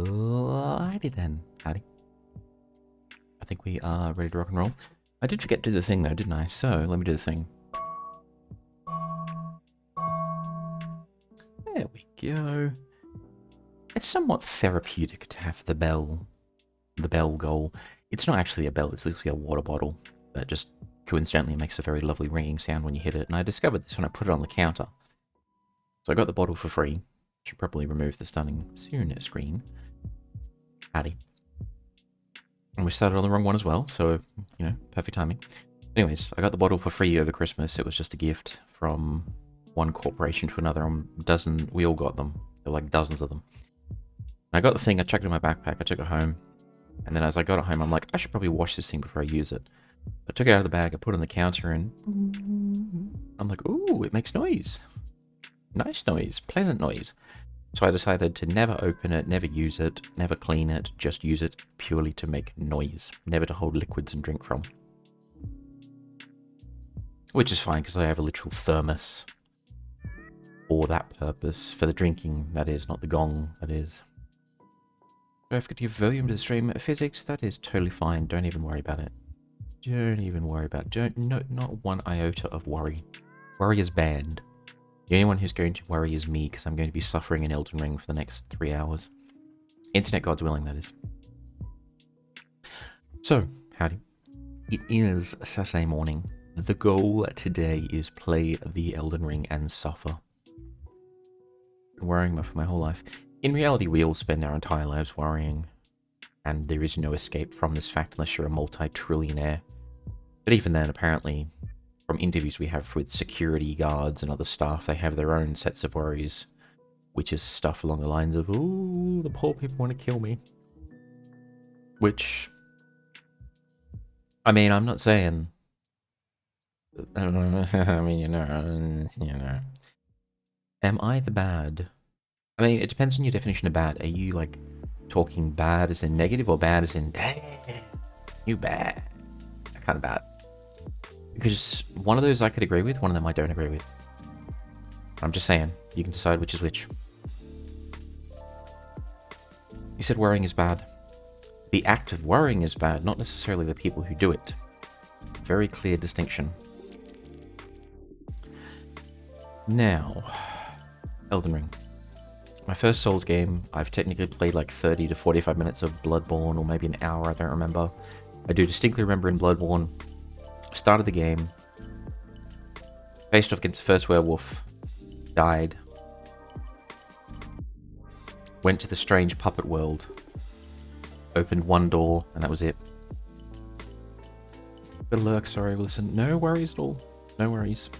Alrighty then, howdy. I think we are ready to rock and roll. I did forget to do the thing though, didn't I? So, let me do the thing. There we go. It's somewhat therapeutic to have the bell goal. It's not actually a bell, it's literally a water bottle that just coincidentally makes a very lovely ringing sound when you hit it. And I discovered this when I put it on the counter. So I got the bottle for free. Should probably remove the stunning soon screen. Howdy. And we started on the wrong one as well, so, you know, perfect timing. Anyways, I got the bottle for free over Christmas. It was just a gift from one corporation to another. We all got them. There were like dozens of them. I got the thing, I chucked it in my backpack, I took it home. And then as I got it home, I'm like, I should probably wash this thing before I use it. I took it out of the bag, I put it on the counter, and I'm like, ooh, it makes noise. Nice noise, pleasant noise. So I decided to never open it, never use it, never clean it, just use it purely to make noise. Never to hold liquids and drink from. which is fine because I have a literal thermos for that purpose, for the drinking, that is, not the gong, that is. Do I forget to give volume to the stream? Physics, that is totally fine. Don't even worry about it. Don't even worry about it. Not one iota of worry. Worry is banned. The only one who's going to worry is me, because I'm going to be suffering in Elden Ring for the next 3 hours. Internet gods willing, that is. So, howdy. It is Saturday morning. The goal today is play the Elden Ring and suffer. Been worrying for my whole life. In reality, we all spend our entire lives worrying, and there is no escape from this fact unless you're a multi-trillionaire. But even then, apparently, from interviews we have with security guards and other staff, they have their own sets of worries, which is stuff along the lines of, ooh, the poor people want to kill me. Which, I mean, I'm not saying, I mean, you know. Am I the bad? I mean, it depends on your definition of bad. Are you, like, talking bad as in negative or bad as in, damn, you bad? That kind of bad. Because one of those I could agree with, one of them I don't agree with. I'm just saying, you can decide which is which. You said worrying is bad. The act of worrying is bad, not necessarily the people who do it. Very clear distinction. Now, Elden Ring. My first Souls game, I've technically played like 30 to 45 minutes of Bloodborne, or maybe an hour, I don't remember. I do distinctly remember in Bloodborne, started the game, faced off against the first werewolf, died, went to the strange puppet world, opened one door, and that was it. Good luck, sorry, listen, no worries at all, no worries.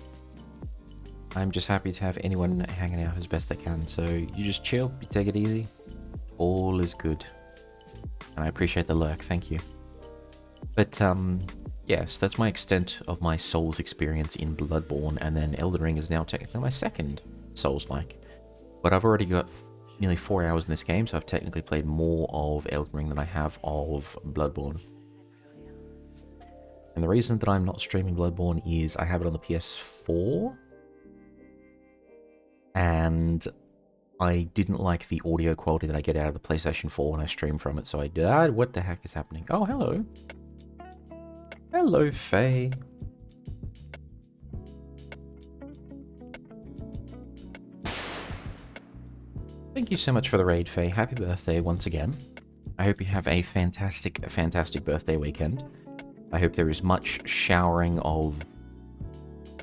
I'm just happy to have anyone hanging out as best they can, so you just chill, you take it easy, all is good. And I appreciate the lurk, thank you. But, yes, that's my extent of my Souls experience in Bloodborne, and then Elden Ring is now technically my second Souls-like. But I've already got nearly 4 hours in this game, so I've technically played more of Elden Ring than I have of Bloodborne. And the reason that I'm not streaming Bloodborne is I have it on the PS4, and I didn't like the audio quality that I get out of the PlayStation 4 when I stream from it, so I died. What the heck is happening? Oh, hello. Hello, Faye. Thank you so much for the raid, Faye. Happy birthday once again. I hope you have a fantastic, fantastic birthday weekend. I hope there is much showering of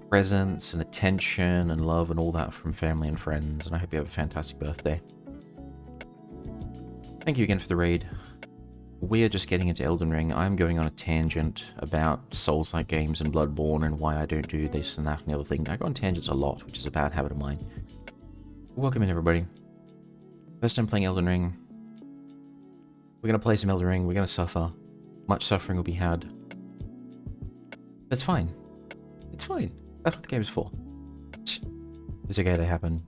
presents and attention and love and all that from family and friends, and I hope you have a fantastic birthday. Thank you again for the raid. We are just getting into Elden Ring. I'm going on a tangent about Souls-like games and Bloodborne and why I don't do this and that and the other thing. I go on tangents a lot, which is a bad habit of mine. Welcome in, everybody. First time playing Elden Ring. We're going to play some Elden Ring. We're going to suffer. Much suffering will be had. That's fine. It's fine. That's what the game is for. It's okay, they happen.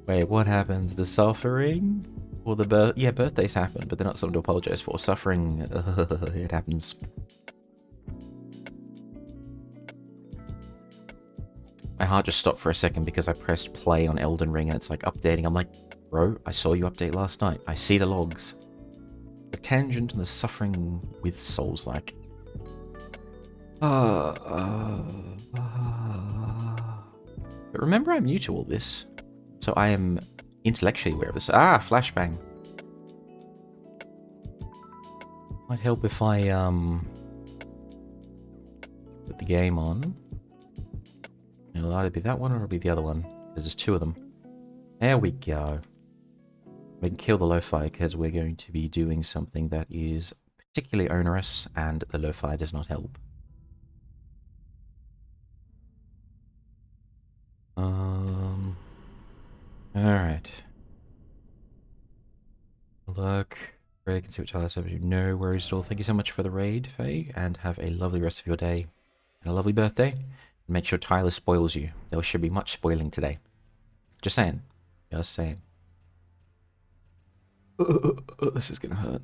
Wait, what happens? The suffering? Or the birth? Yeah, birthdays happen, but they're not something to apologize for. Suffering, it happens. My heart just stopped for a second because I pressed play on Elden Ring and it's like updating. I'm like, bro, I saw you update last night. I see the logs. The tangent and the suffering with Souls-like. But remember, I'm new to all this, so I am intellectually aware of this. Ah, flashbang. Might help if I put the game on. It'll either be that one or it'll be the other one, because there's two of them. There we go. We can kill the lo-fi because we're going to be doing something that is particularly onerous, and the lo-fi does not help. Alright. Look, Greg, can see what Tyler's up to. No worries at all. Thank you so much for the raid, Faye, and have a lovely rest of your day. And a lovely birthday. And make sure Tyler spoils you. There should be much spoiling today. Just saying. Just saying. This is gonna hurt.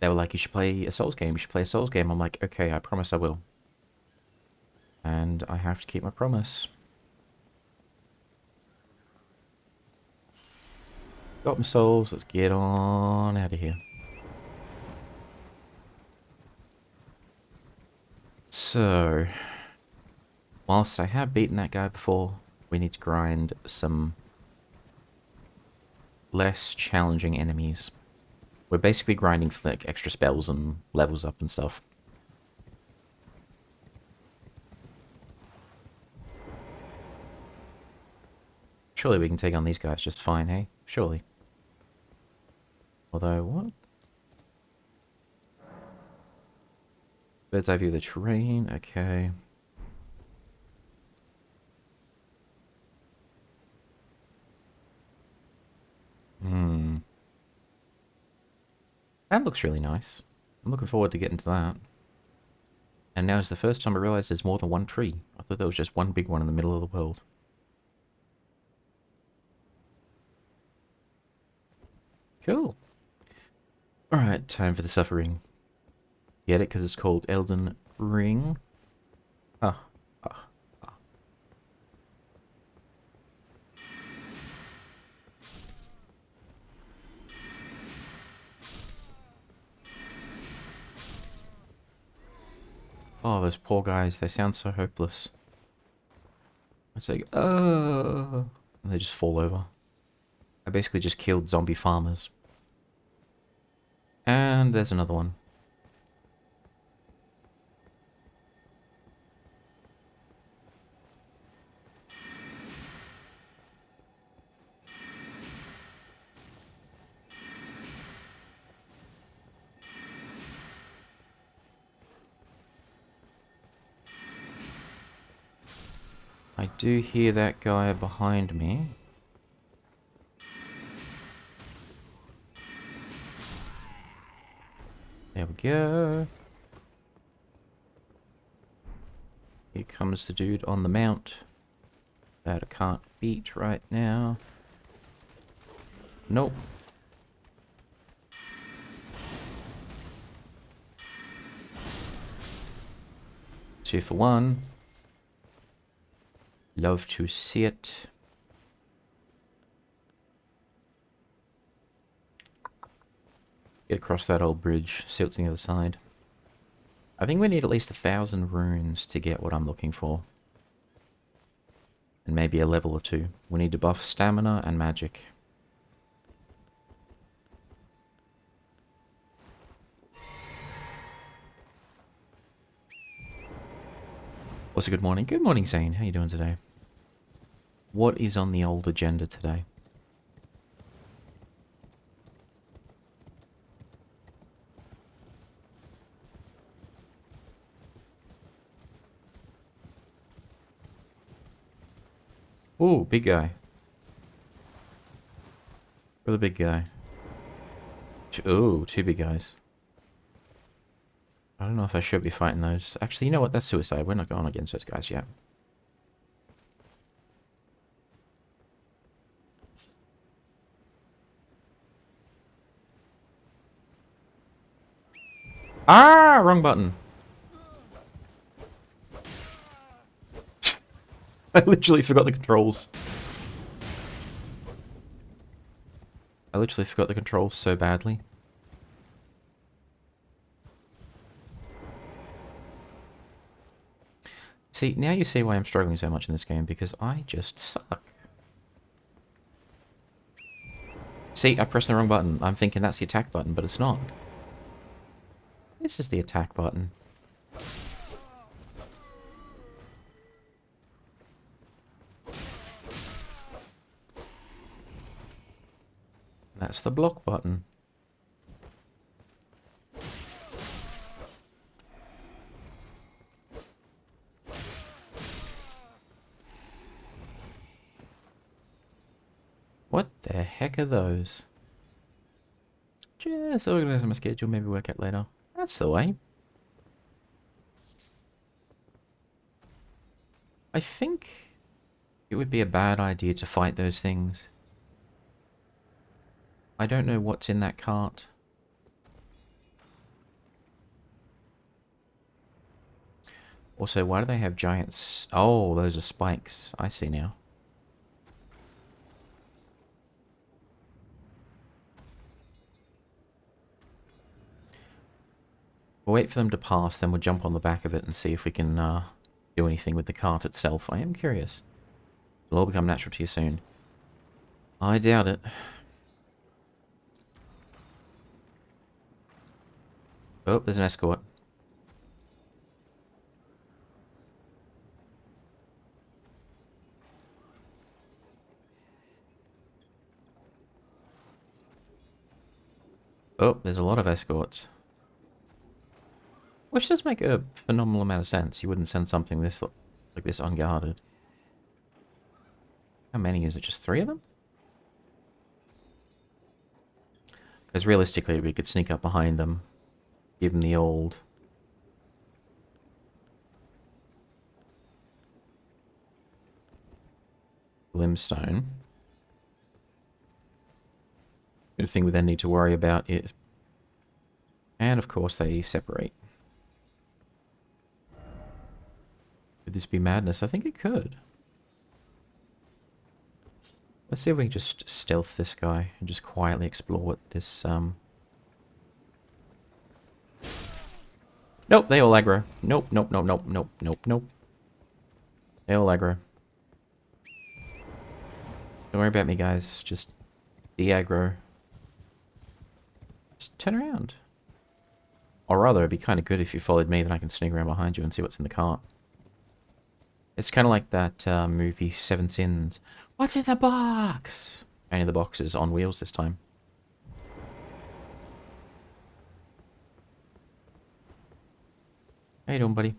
They were like, you should play a Souls game, you should play a Souls game. I'm like, okay, I promise I will. And I have to keep my promise. Got my souls, let's get on out of here. So, whilst I have beaten that guy before, we need to grind some less challenging enemies. We're basically grinding for like extra spells and levels up and stuff. Surely we can take on these guys just fine, hey? Surely. Although, what? Bird's eye view of the terrain, okay. That looks really nice. I'm looking forward to getting to that. And now is the first time I realized there's more than one tree. I thought there was just one big one in the middle of the world. Cool. Alright, time for the suffering. Get it? Because it's called Elden Ring. Ah, ah, ah. Oh, those poor guys, they sound so hopeless. It's like, and they just fall over. I basically just killed zombie farmers. And there's another one. I do hear that guy behind me. There we go. Here comes the dude on the mount that I can't beat right now. Nope. Two for one. Love to see it. Get across that old bridge, see what's on the other side. I think we need at least 1,000 runes to get what I'm looking for. And maybe a level or two. We need to buff stamina and magic. What's a good morning? Good morning, Zane. How you doing today? What is on the old agenda today? Ooh, big guy. Really big guy. Ooh, two big guys. I don't know if I should be fighting those. Actually, you know what? That's suicide. We're not going against those guys yet. Ah! Wrong button. I literally forgot the controls. I literally forgot the controls so badly. See, now you see why I'm struggling so much in this game, because I just suck. See, I pressed the wrong button. I'm thinking that's the attack button, but it's not. This is the attack button. That's the block button. What the heck are those? Just organize my schedule, maybe work out later. That's the way. I think it would be a bad idea to fight those things. I don't know what's in that cart. Also, why do they have giants? Oh, those are spikes. I see now. We'll wait for them to pass, then we'll jump on the back of it and see if we can do anything with the cart itself. I am curious. It'll all become natural to you soon. I doubt it. Oh, there's an escort. Oh, there's a lot of escorts. Which does make a phenomenal amount of sense. You wouldn't send something this like this unguarded. How many is it? Just 3 of them? Because realistically, we could sneak up behind them, give them the old limestone. The thing we then need to worry about is... And of course they separate. Could this be madness? I think it could. Let's see if we can just stealth this guy and just quietly explore what this, Nope, they all aggro. Nope, nope, nope, nope, nope, nope, nope. They all aggro. Don't worry about me, guys. Just de-aggro. Just turn around. Or rather, it'd be kind of good if you followed me, then I can sneak around behind you and see what's in the cart. It's kind of like that movie, Seven Sins. What's in the box? Only the box is on wheels this time. How you doing, buddy?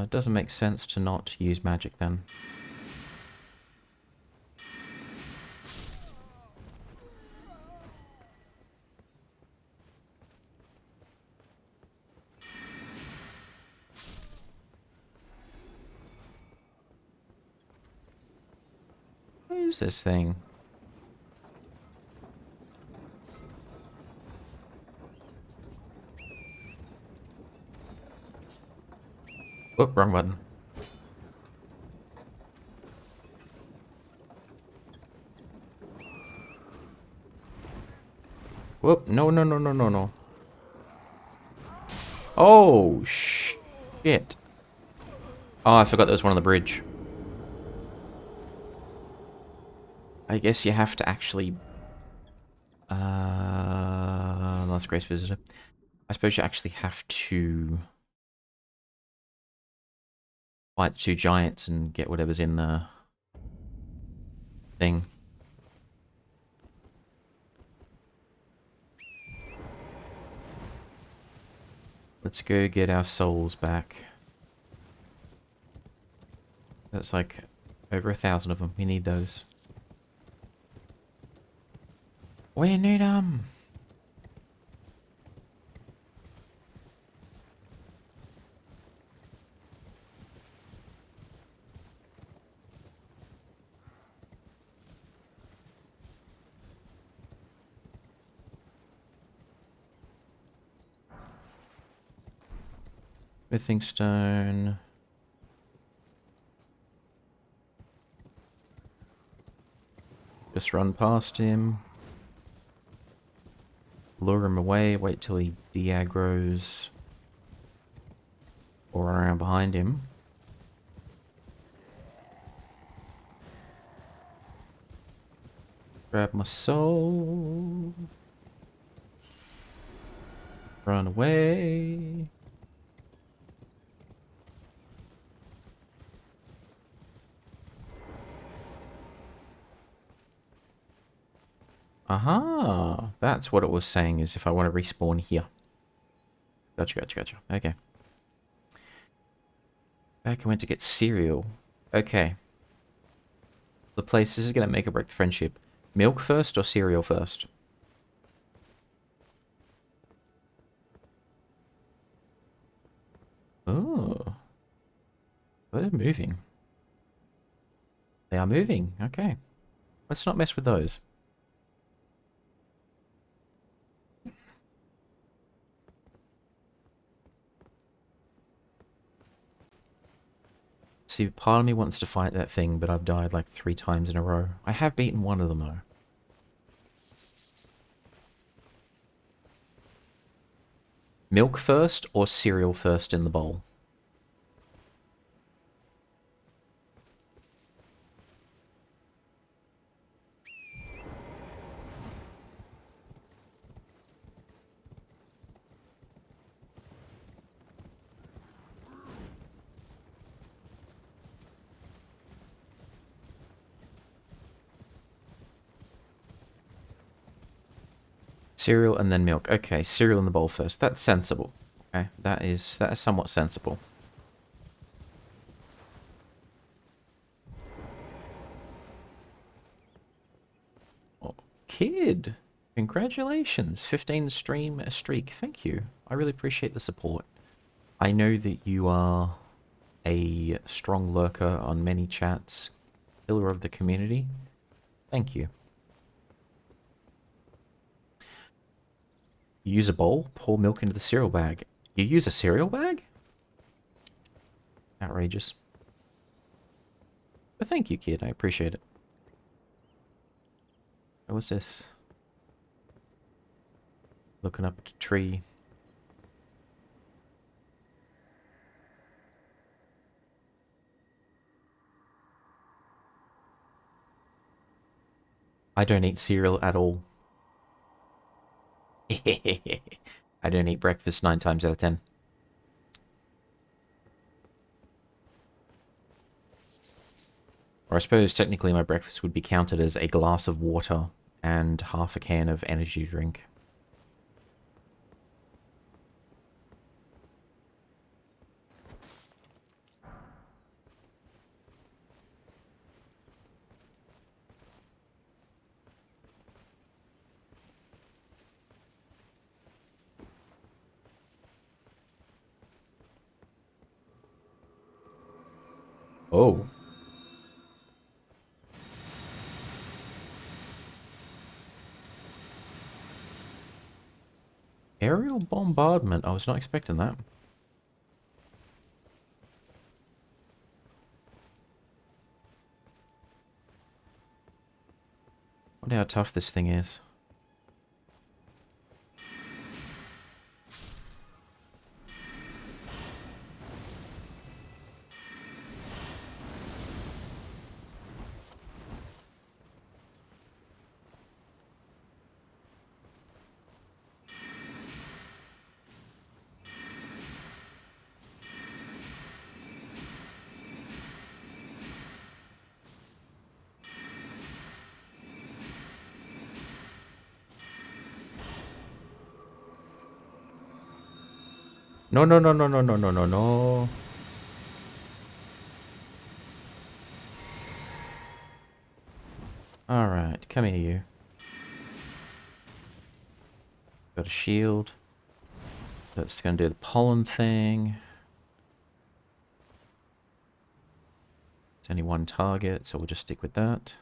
Doesn't make sense to not use magic then. What is this thing? Whoop, wrong button. Whoop, no, no, no, no, no, no. Oh, shit. Oh, I forgot there was one on the bridge. I guess you have to actually... Last Grace Visitor. I suppose you actually have to... fight the 2 giants and get whatever's in the... thing. Let's go get our souls back. That's like over 1,000 of them. We need those. We need them! Smithing stone. Just run past him. Lure him away, wait till he de-aggroes. Or run around behind him. Grab my soul. Run away. Aha! That's what it was saying, is if I want to respawn here. Gotcha, gotcha, gotcha. Okay. Back I went to get cereal. Okay. The place, this is going to make or break the friendship. Milk first or cereal first? Oh. They're moving. They are moving. Okay. Let's not mess with those. See, part of me wants to fight that thing, but I've died like 3 times in a row. I have beaten one of them, though. Milk first or cereal first in the bowl? Cereal and then milk. Okay, cereal in the bowl first. That's sensible. Okay, that is somewhat sensible. Oh, kid, congratulations. 15 stream a streak. Thank you. I really appreciate the support. I know that you are a strong lurker on many chats, pillar of the community. Thank you. You use a bowl, pour milk into the cereal bag. You use a cereal bag? Outrageous. But thank you, kid. I appreciate it. Oh, what's this? Looking up at a tree. I don't eat cereal at all. I don't eat breakfast 9 times out of 10. Or I suppose technically my breakfast would be counted as a glass of water and half a can of energy drink. Oh. Aerial bombardment. I was not expecting that. Wonder how tough this thing is. No, no, no, no, no, no, no, no, no. Alright, come here, you. Got a shield. That's gonna do the pollen thing. It's only one target, so we'll just stick with that.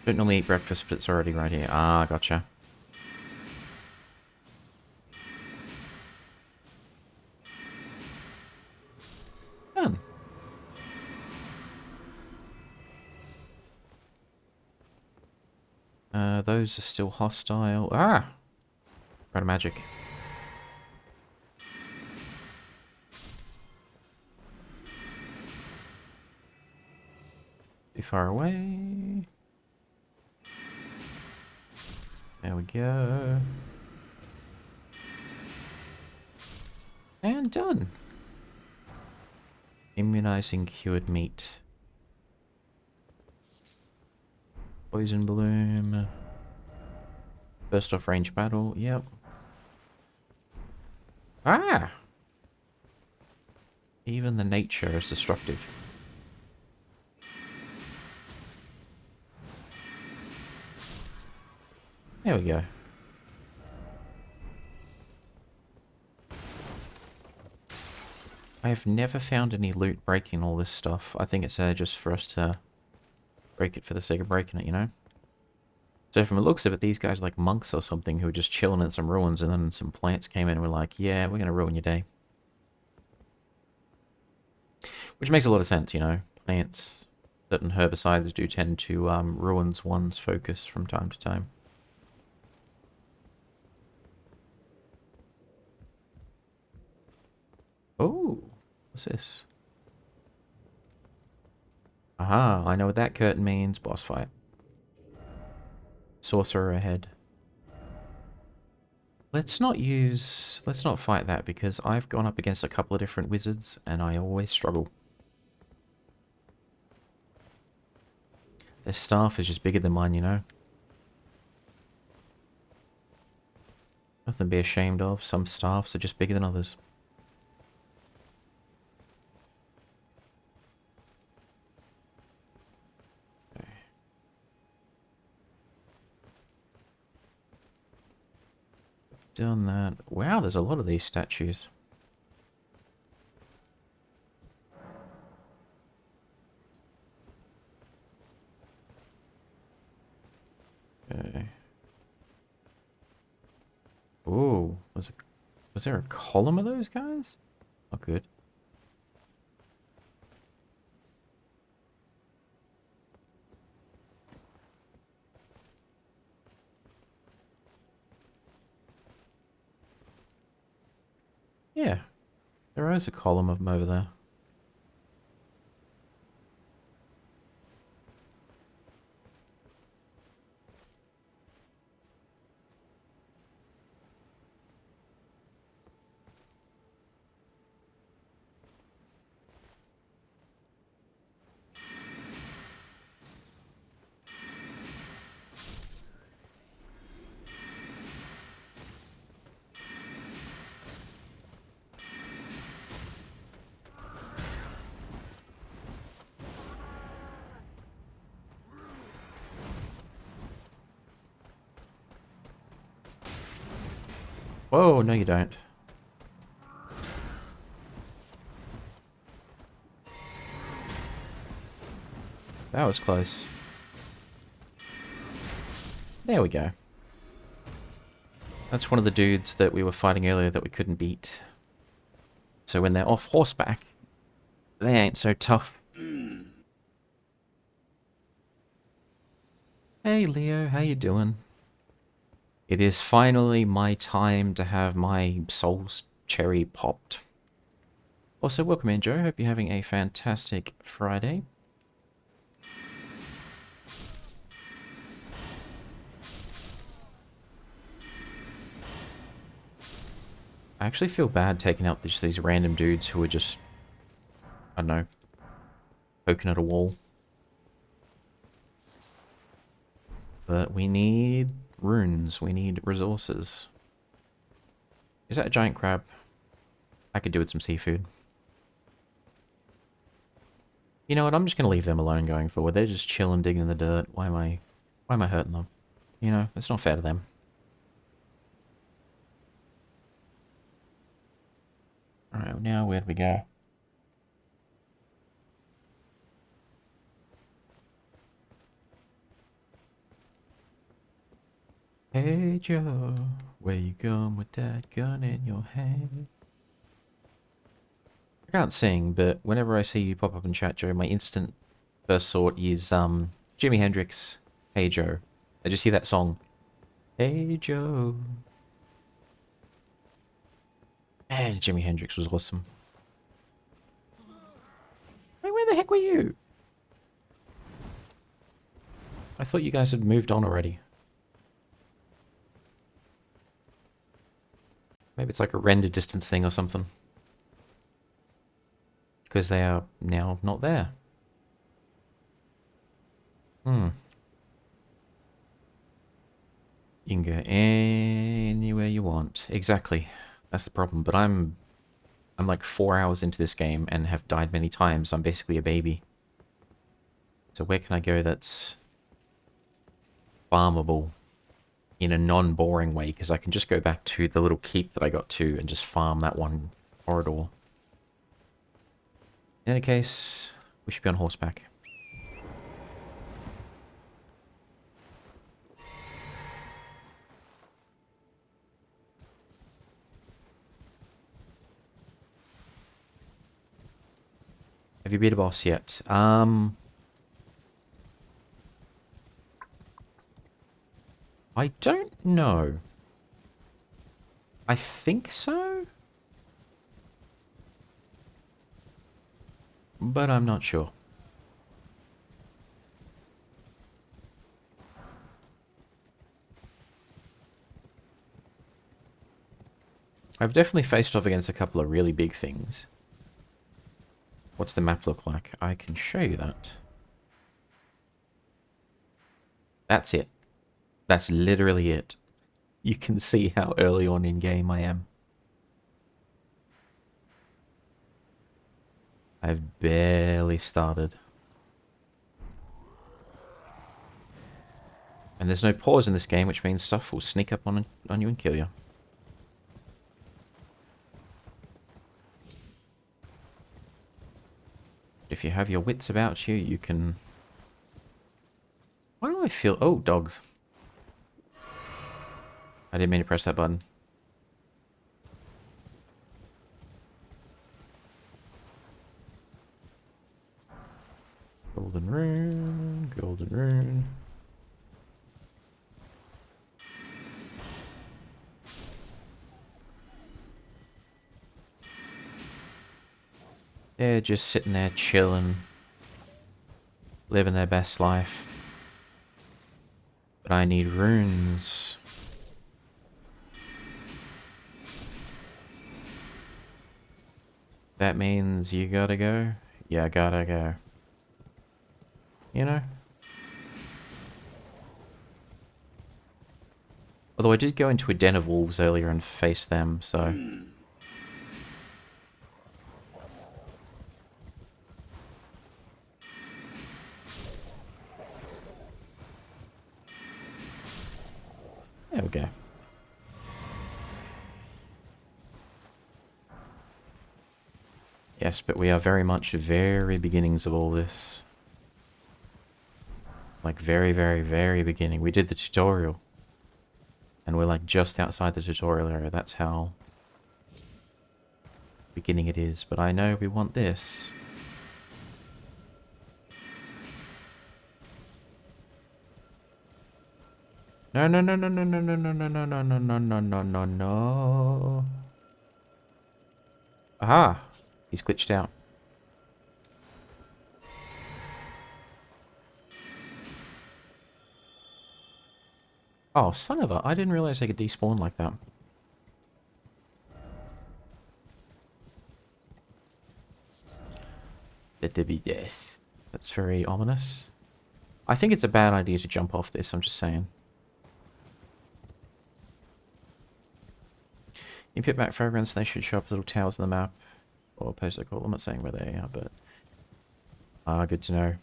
Don't normally eat breakfast, but it's already right here. Ah, gotcha. Done. Those are still hostile. Ah! Red magic. Too far away. There we go. And done. Immunizing cured meat. Poison bloom. First off range battle. Yep. Ah! Even the nature is destructive. There we go. I have never found any loot breaking all this stuff. I think it's just for us to break it for the sake of breaking it, you know? So from the looks of it, these guys are like monks or something who were just chilling in some ruins, and then some plants came in and were like, yeah, we're going to ruin your day. Which makes a lot of sense, you know. Plants, certain herbicides do tend to ruin one's focus from time to time. Oh, what's this? Aha, I know what that curtain means. Boss fight. Sorcerer ahead. Let's not fight that because I've gone up against a couple of different wizards and I always struggle. Their staff is just bigger than mine, you know? Nothing to be ashamed of. Some staffs are just bigger than others. Okay. Done that. Wow, there's a lot of these statues. Okay. Ooh, was there a column of those guys? Not good. Yeah, there is a column of them over there. Whoa, no you don't. That was close. There we go. That's one of the dudes that we were fighting earlier that we couldn't beat. So when they're off horseback, they ain't so tough. Hey Leo, how you doing? It is finally my time to have my soul's cherry popped. Also, welcome in, Joe. Hope you're having a fantastic Friday. I actually feel bad taking out just these random dudes who are just, I don't know, poking at a wall. But we need runes. We need resources. Is that a giant crab? I could do with some seafood. You know what? I'm just going to leave them alone going forward. They're just chilling, digging in the dirt. Why am I hurting them? You know, it's not fair to them. Alright, now where do we go? Hey Joe, where you going with that gun in your hand? I can't sing, but whenever I see you pop up in chat, Joe, my instant first thought is Jimi Hendrix, Hey Joe. I just hear that song. Hey Joe. And Jimi Hendrix was awesome. Hey, where the heck were you? I thought you guys had moved on already. Maybe it's like a render distance thing or something. Because they are now not there. Hmm. You can go anywhere you want. Exactly. That's the problem. But I'm like 4 hours into this game and have died many times. I'm basically a baby. So where can I go that's farmable in a non-boring way? Because I can just go back to the little keep that I got to and just farm that one corridor. In any case, we should be on horseback. Have you beat a boss yet? I don't know. I think so, but I'm not sure. I've definitely faced off against a couple of really big things. What's the map look like? I can show you that. That's it. That's literally it. You can see how early on in game I am. I've barely started. And there's no pause in this game, which means stuff will sneak up on you and kill you. If you have your wits about you, you can... Why do I feel... Oh, dogs. I didn't mean to press that button. Golden rune, golden rune. They're just sitting there chilling, living their best life. But I need runes. That means you gotta go? Yeah, gotta go. You know? Although I did go into a den of wolves earlier and face them, so... There we go. Yes, but we are very much very beginnings of all this. Like very, very, very beginning. We did the tutorial. And we're like just outside the tutorial area. That's how beginning it is. But I know we want this. No, no, no, no, no, no, no, no, no, no, no, no, no, no, no, no, no. Aha! He's glitched out. Oh, son of a... I didn't realize they could despawn like that. Let there be death. That's very ominous. I think it's a bad idea to jump off this, I'm just saying. In Pitback Fragrance, they should show up as little towers on the map. Or post-call. I'm not saying where they are, but... good to know.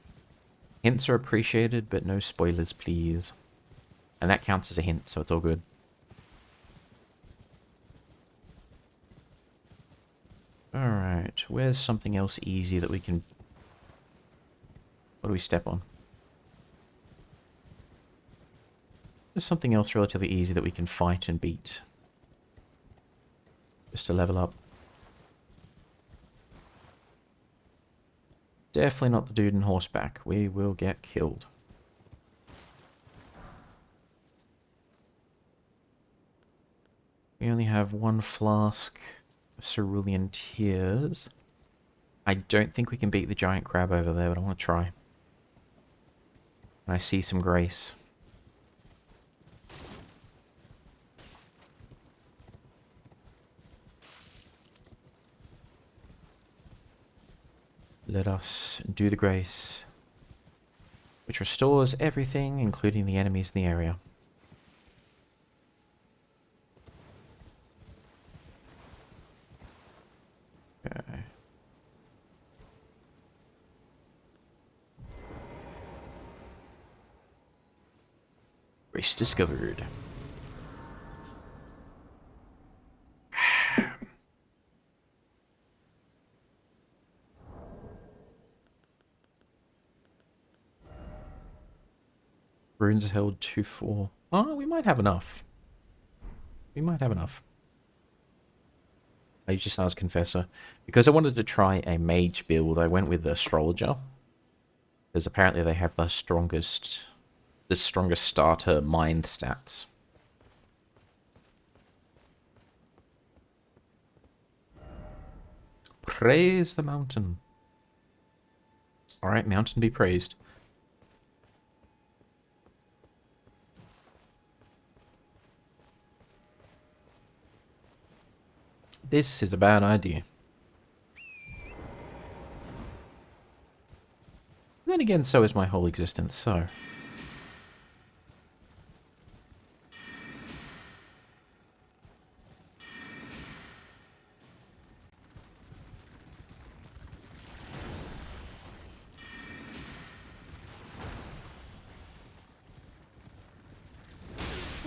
Hints are appreciated, but no spoilers, please. And that counts as a hint, so it's all good. Alright, where's something else easy that we can... What do we step on? There's something else relatively easy that we can fight and beat. Just to level up. Definitely not the dude in horseback. We will get killed. We only have one flask of cerulean tears. I don't think we can beat the giant crab over there, but I want to try. And I see some grace. Let us do the grace, which restores everything, including the enemies in the area. Okay. Grace discovered. Runes held 2-4. Oh, we might have enough. We might have enough. I just asked Confessor. Because I wanted to try a mage build, I went with the Astrologer. Because apparently they have the strongest starter mind stats. Praise the mountain. Alright, mountain be praised. This is a bad idea. Then again, so is my whole existence, so...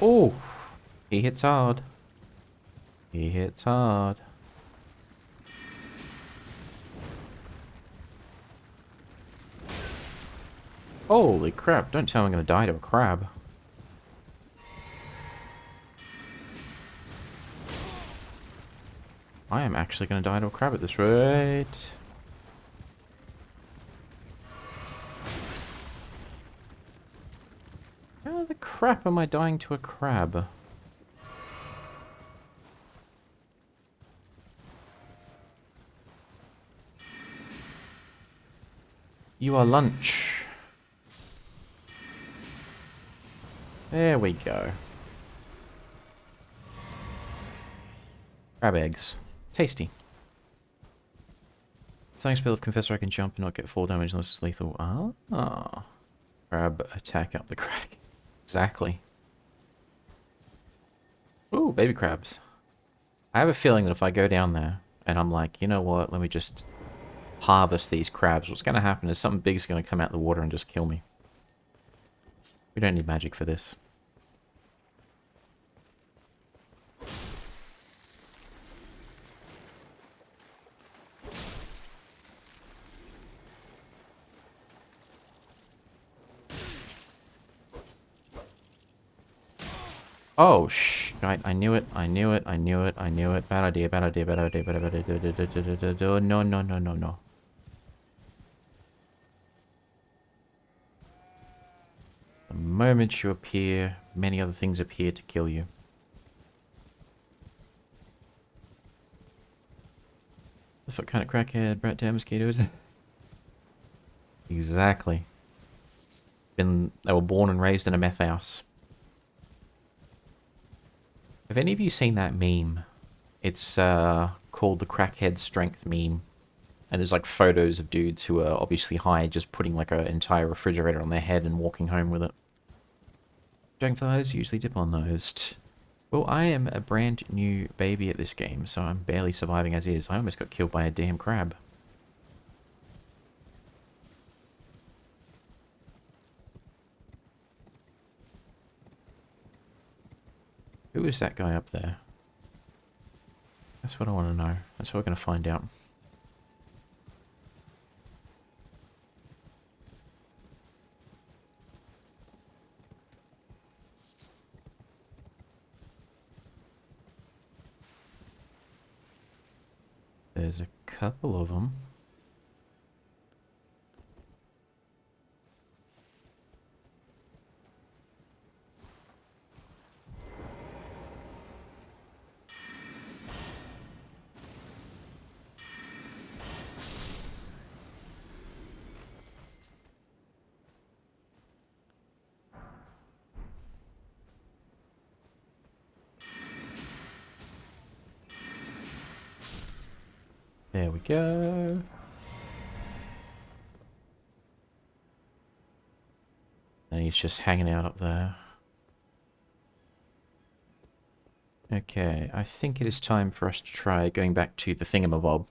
Oh! He hits hard. He hits hard. Holy crap, don't tell me I'm gonna die to a crab. I am actually gonna die to a crab at this rate. How the crap am I dying to a crab? You are lunch. There we go. Crab eggs. Tasty. Thanks, Bill of Confessor, I can jump and not get 4 damage unless it's lethal. Ah. Crab attack up the crack. Exactly. Ooh, baby crabs. I have a feeling that if I go down there and I'm like, you know what, let me just harvest these crabs, what's going to happen is something big is going to come out of the water and just kill me. We don't need magic for this. Oh, shh. I knew it. I knew it. I knew it. I knew it. Bad idea. Bad idea. Bad idea. Bad idea. No, no, no, no, no. The moment you appear, many other things appear to kill you. What kind of crackhead brat damn mosquito is that? Exactly. They were born and raised in a meth house. Have any of you seen that meme? It's called the Crackhead Strength meme. And there's like photos of dudes who are obviously high, just putting like an entire refrigerator on their head and walking home with it. Dragonflies usually dip on those. Well, I am a brand new baby at this game, so I'm barely surviving as is. I almost got killed by a damn crab. Who is that guy up there? That's what I want to know. That's what we're going to find out. There's a couple of them. There we go. And he's just hanging out up there. Okay, I think it is time for us to try going back to the thingamabob.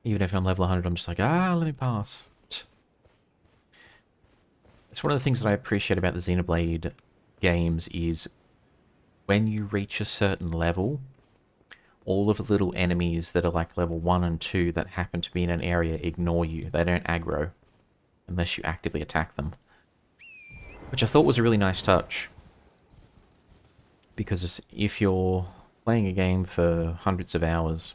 Even if I'm level 100, I'm just like, let me pass. It's one of the things that I appreciate about the Xenoblade games is when you reach a certain level, all of the little enemies that are like level 1 and 2 that happen to be in an area ignore you. They don't aggro unless you actively attack them. Which I thought was a really nice touch. Because if you're playing a game for hundreds of hours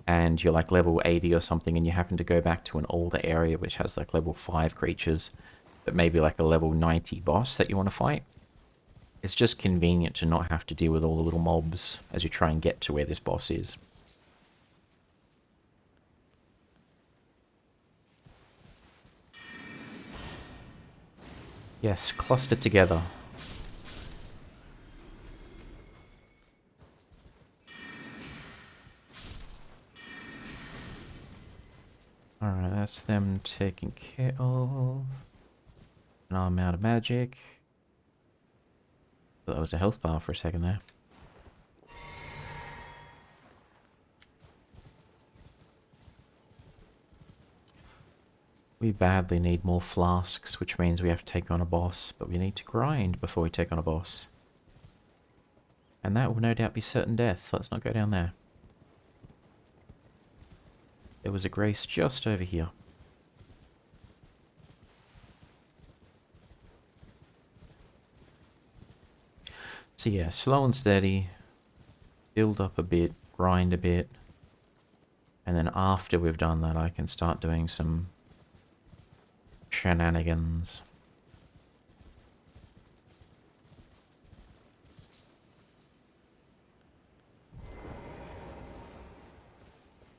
and you're like level 80 or something and you happen to go back to an older area which has like level 5 creatures, but maybe like a level 90 boss that you want to fight, it's just convenient to not have to deal with all the little mobs as you try and get to where this boss is. Yes, clustered together. Alright, that's them taken care of. And I'm out of magic. Thought that was a health bar for a second there. We badly need more flasks, which means we have to take on a boss, but we need to grind before we take on a boss. And that will no doubt be certain death, so let's not go down there. There was a grace just over here. So yeah, slow and steady, build up a bit, grind a bit, and then after we've done that I can start doing some shenanigans.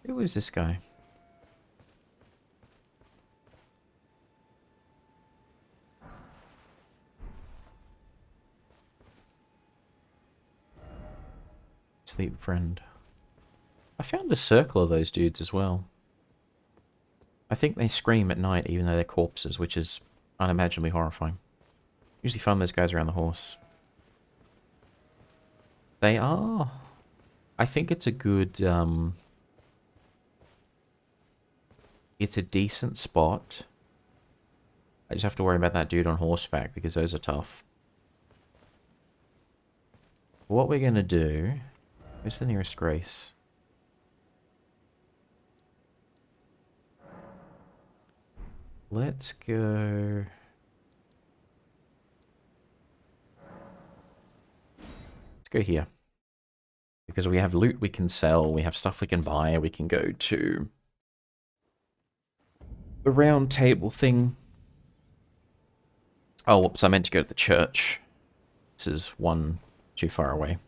Who is this guy? Sleep friend. I found a circle of those dudes as well. I think they scream at night even though they're corpses, which is unimaginably horrifying. Usually find those guys around the horse. They are. I think it's a good, it's a decent spot. I just have to worry about that dude on horseback because those are tough. What we're going to do... Where's the nearest grace? Let's go... Let's go here. Because we have loot we can sell, we have stuff we can buy, we can go to the round table thing. Oh, whoops, I meant to go to the church. This is one too far away.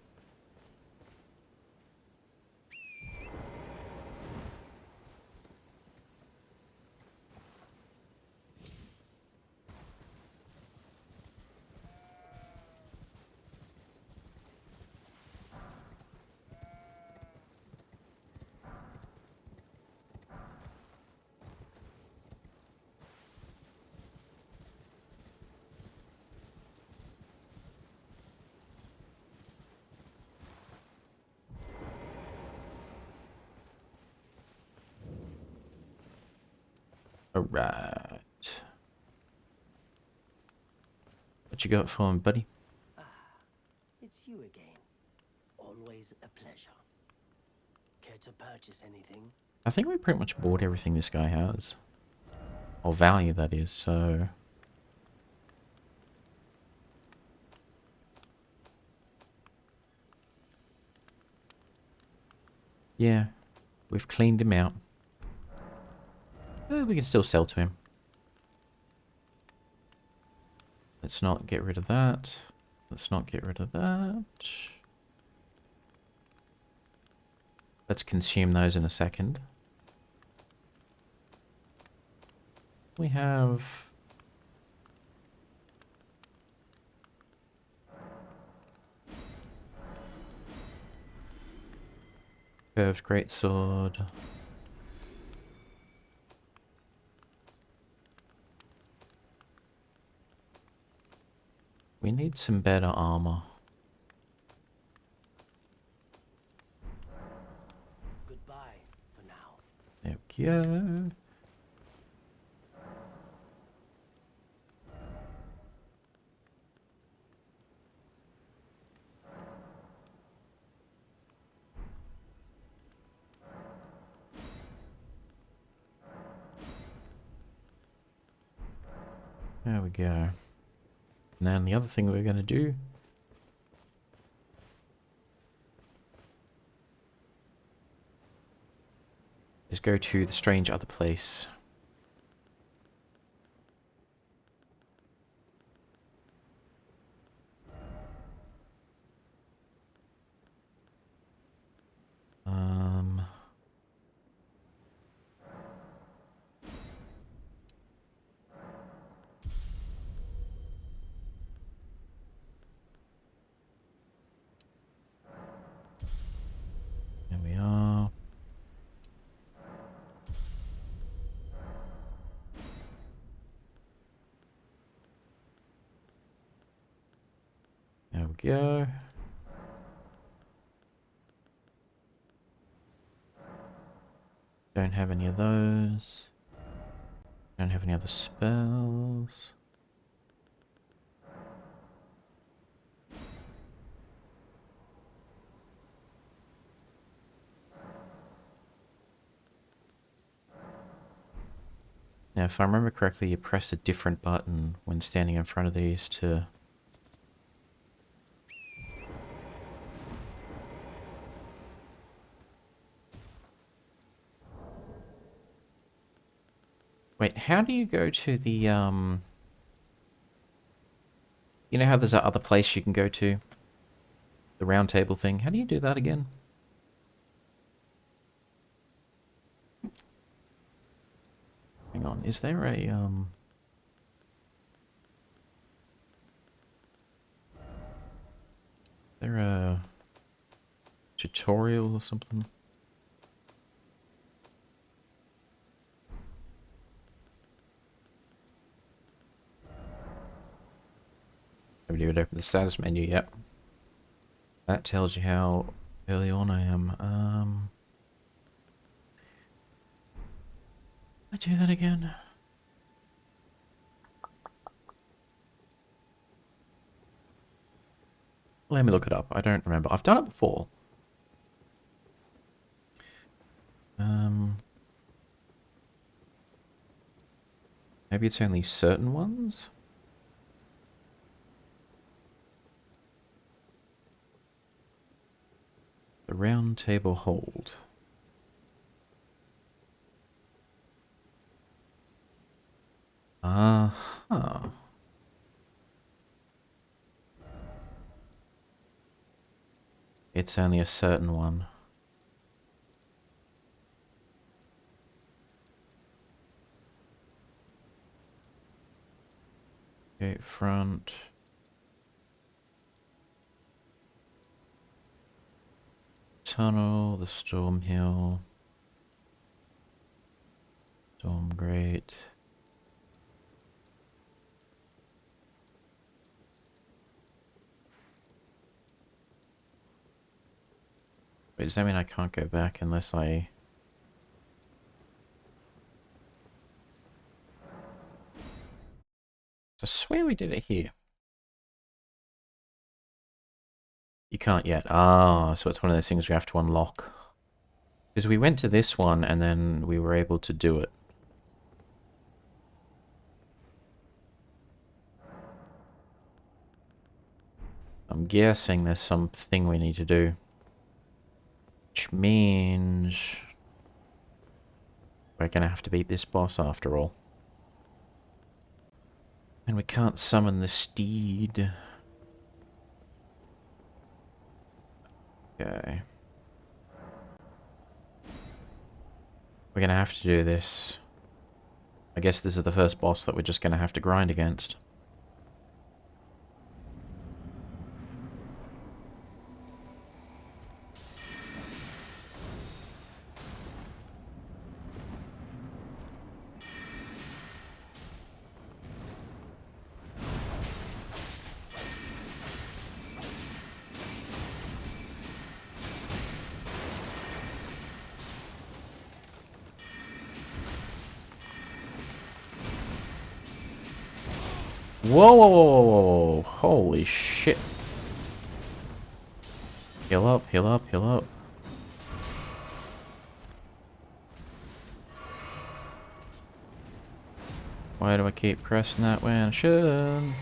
Alright. What you got for me, buddy? Ah, it's you again. Always a pleasure. Care to purchase anything? I think we pretty much bought everything this guy has. Or value, that is, so... Yeah, we've cleaned him out. We can still sell to him. Let's not get rid of that. Let's not get rid of that. Let's consume those in a second. We have... Curved greatsword. We need some better armor. Goodbye for now. There we go. There we go. And then the other thing we're going to do go to the strange other place. There we are. There we go. Don't have any of those. Don't have any other spells. Now, if I remember correctly, you press a different button when standing in front of these to... Wait, how do you go to the, You know how there's that other place you can go to? The round table thing? How do you do that again? Hang on, is there a, Is there a tutorial or something? Haven't even opened the status menu yet. That tells you how early on I am. I do that again. Let me look it up. I don't remember. I've done it before. Maybe it's only certain ones? The round table hold. Uh-huh. It's only a certain one. Okay, front. Tunnel, the storm hill. Storm grate. Wait, does that mean I can't go back unless I... I swear we did it here. You can't yet. Ah, so it's one of those things we have to unlock. Because we went to this one and then we were able to do it. I'm guessing there's something we need to do. Which means... we're gonna have to beat this boss after all. And we can't summon the steed. Okay. We're gonna have to do this. I guess this is the first boss that we're just gonna have to grind against. Whoa, whoa, whoa, whoa, whoa, whoa. Holy shit. Heal up, heal up, heal up. Why do I keep pressing that when I shouldn't?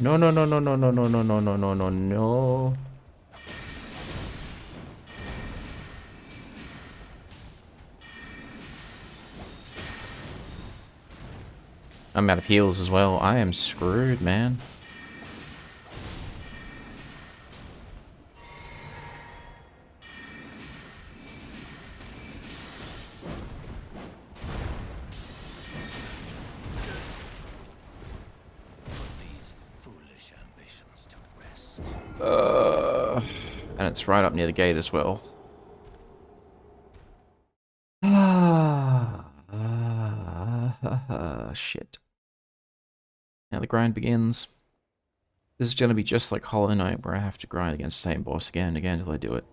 No, no, no, no, no, no, no, no, no, no, no, no, no. I'm out of heals as well. I am screwed, man. These foolish ambitions to rest. And it's right up near the gate as well. Shit. Now the grind begins. This is going to be just like Hollow Knight, where I have to grind against the same boss again and again until I do it.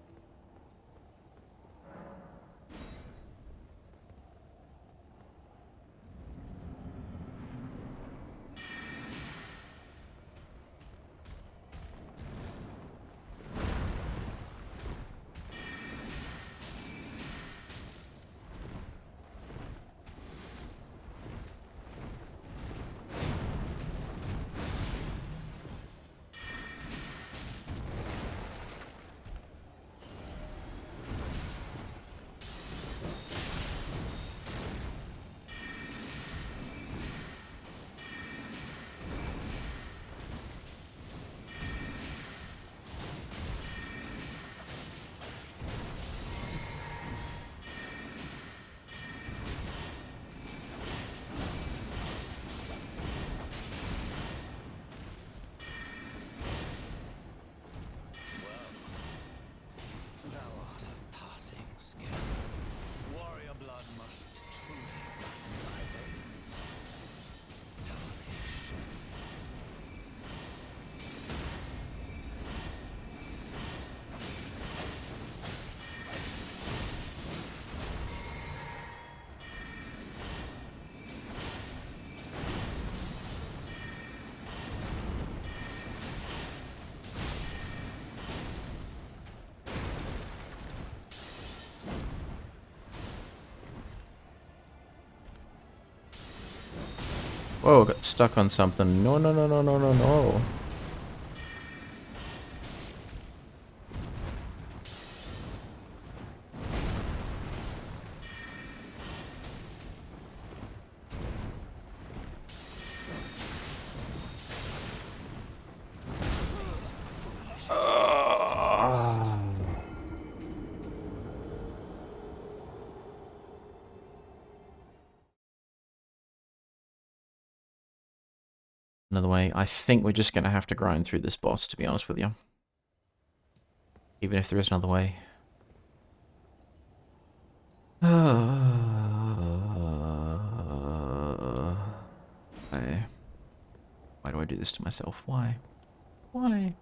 Thou art of passing skill. Warrior blood must truly run in thy veins. Tarnished. Whoa, got stuck on something. No, no, no, no, no, no, no. Another way. I think we're just going to have to grind through this boss, to be honest with you. Even if there is another way. Why do I do this to myself? Why? Why?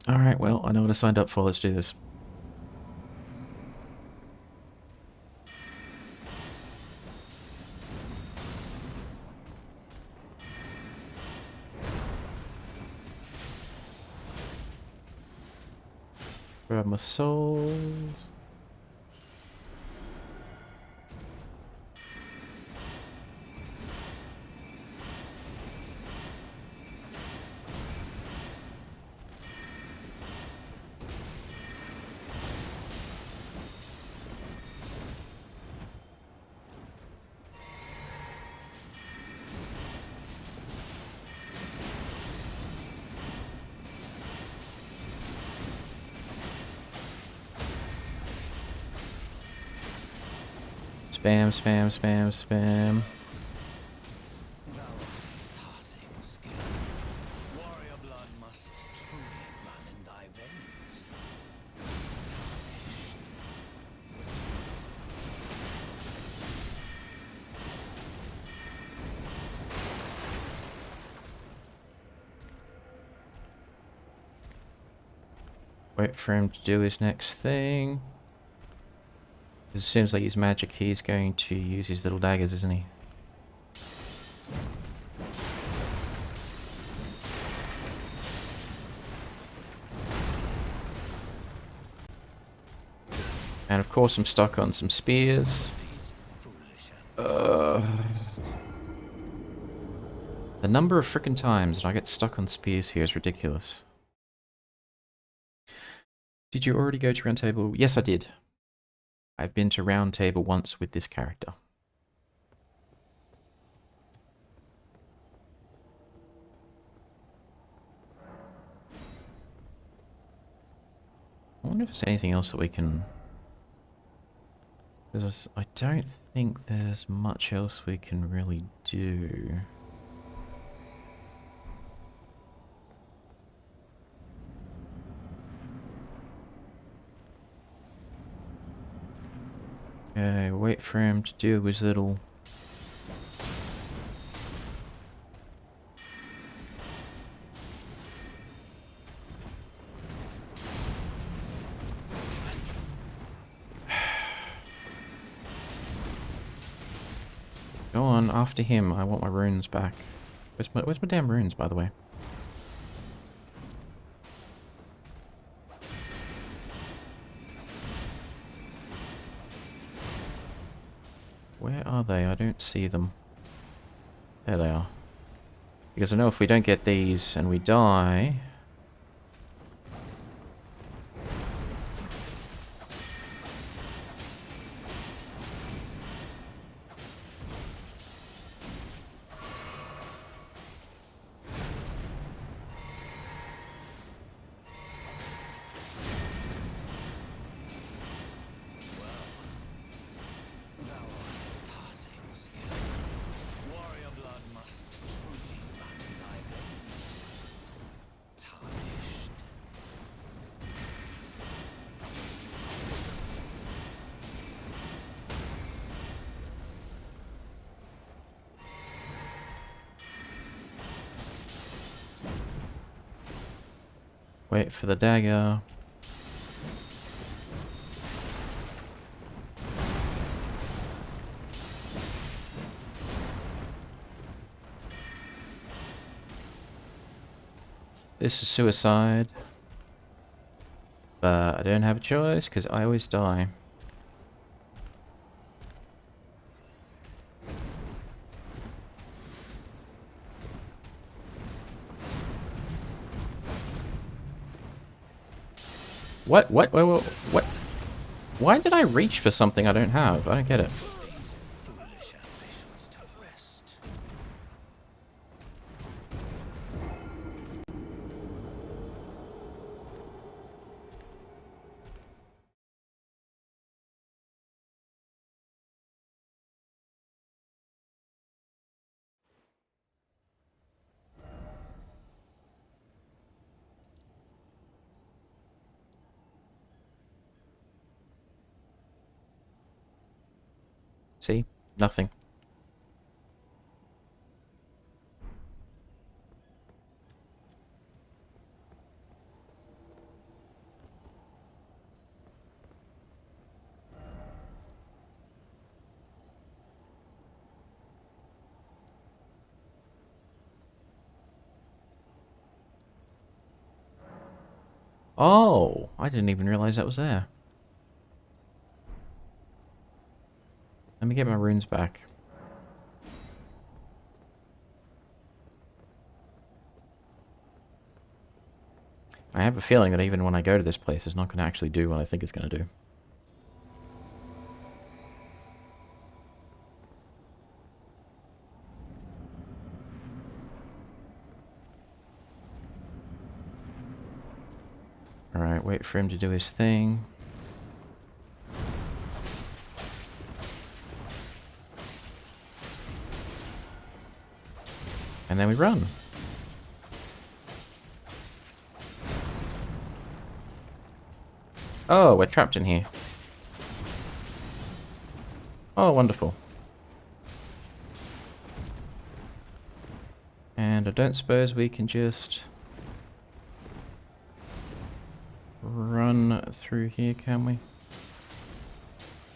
Alright, well, I know what I signed up for. Let's do this. Grab my souls. Spam, spam, spam, spam. Thou art of passing skill. Warrior blood must truly run in thy veins. Tarnished. Wait for him to do his next thing. It seems like his magic, he's going to use his little daggers, isn't he? And of course I'm stuck on some spears. These foolish ambitions to rest. number of frickin' times that I get stuck on spears here is ridiculous. Did you already go to Round Table? Yes, I did. I've been to Round Table once with this character. I wonder if there's anything else that we can... I don't think there's much else we can really do. Okay, wait for him to do his little... Go on, after him. I want my runes back. Where's my damn runes, by the way? Where are they? I don't see them. There they are. Because I know if we don't get these and we die... Thou art of passing skill. Warrior blood must truly run in thy veins. Tarnished. Wait for the dagger. This is suicide. But I don't have a choice because I always die. What? What? Why did I reach for something I don't have? I don't get it. These foolish ambitions to rest. See? Nothing. Oh, I didn't even realize that was there. Let me get my runes back. I have a feeling that even when I go to this place, it's not going to actually do what I think it's going to do. Alright, wait for him to do his thing. And then we run. Oh, we're trapped in here. Oh, wonderful. And I don't suppose we can just run through here, can we?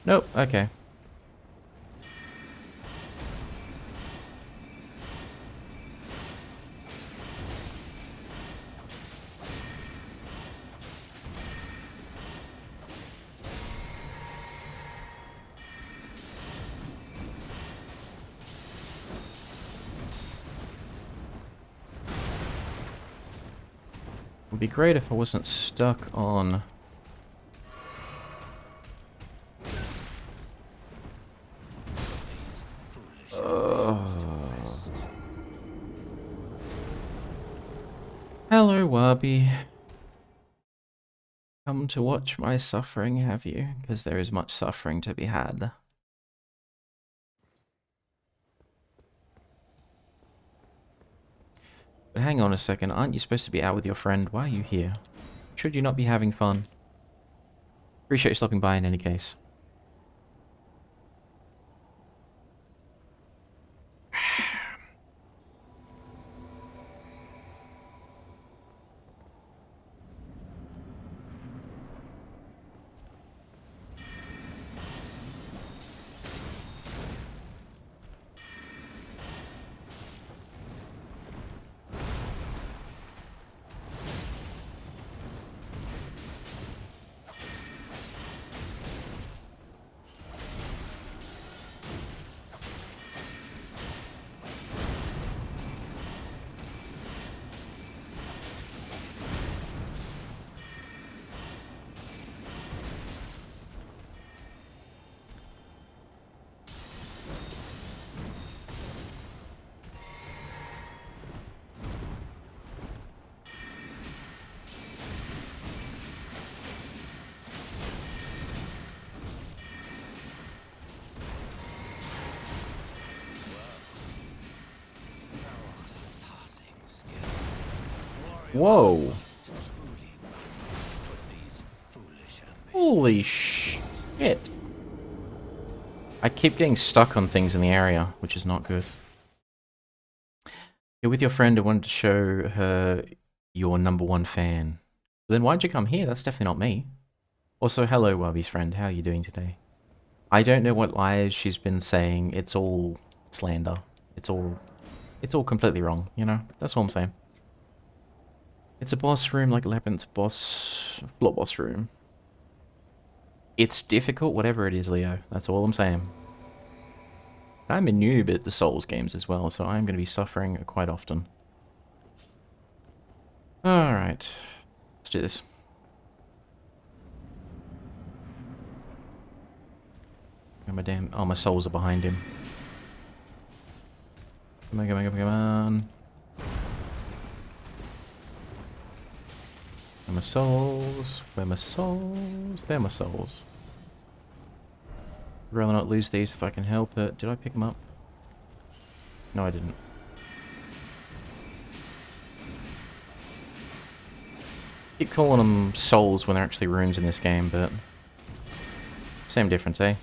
Nope, okay. be great if I wasn't stuck on... Hello, Wabi. Come to watch my suffering, have you? Because there is much suffering to be had. But hang on a second, aren't you supposed to be out with your friend? Why are you here? Should you not be having fun? Appreciate you stopping by in any case. Whoa. Holy shit. I keep getting stuck on things in the area, which is not good. You're with your friend who wanted to show her your #1 fan. Then why'd you come here? That's definitely not me. Also, hello, Wabi's friend. How are you doing today? I don't know what lies she's been saying. It's all slander. It's all completely wrong, you know? That's all I'm saying. It's a boss room like Labyrinth boss... floor boss room. It's difficult, whatever it is, Leo. That's all I'm saying. I'm a noob at the Souls games as well, so I'm going to be suffering quite often. Alright. Let's do this. My damn... oh, my souls are behind him. Come on, come on, come on, come on. Where are my souls? Where are my souls? They're my souls. I'd rather not lose these if I can help it. Did I pick them up? No, I didn't. Keep calling them souls when they're actually runes in this game, but... same difference, eh?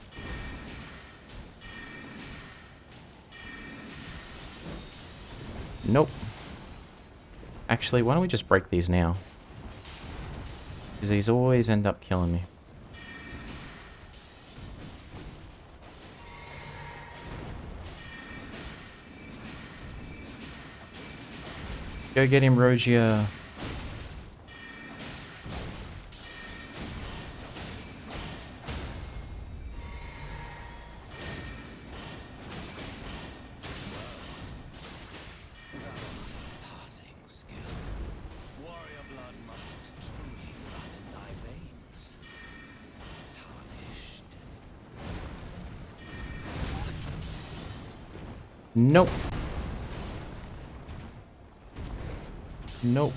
Nope. Actually, why don't we just break these now? Because these always end up killing me. Go get him, Rogia. Nope. Nope.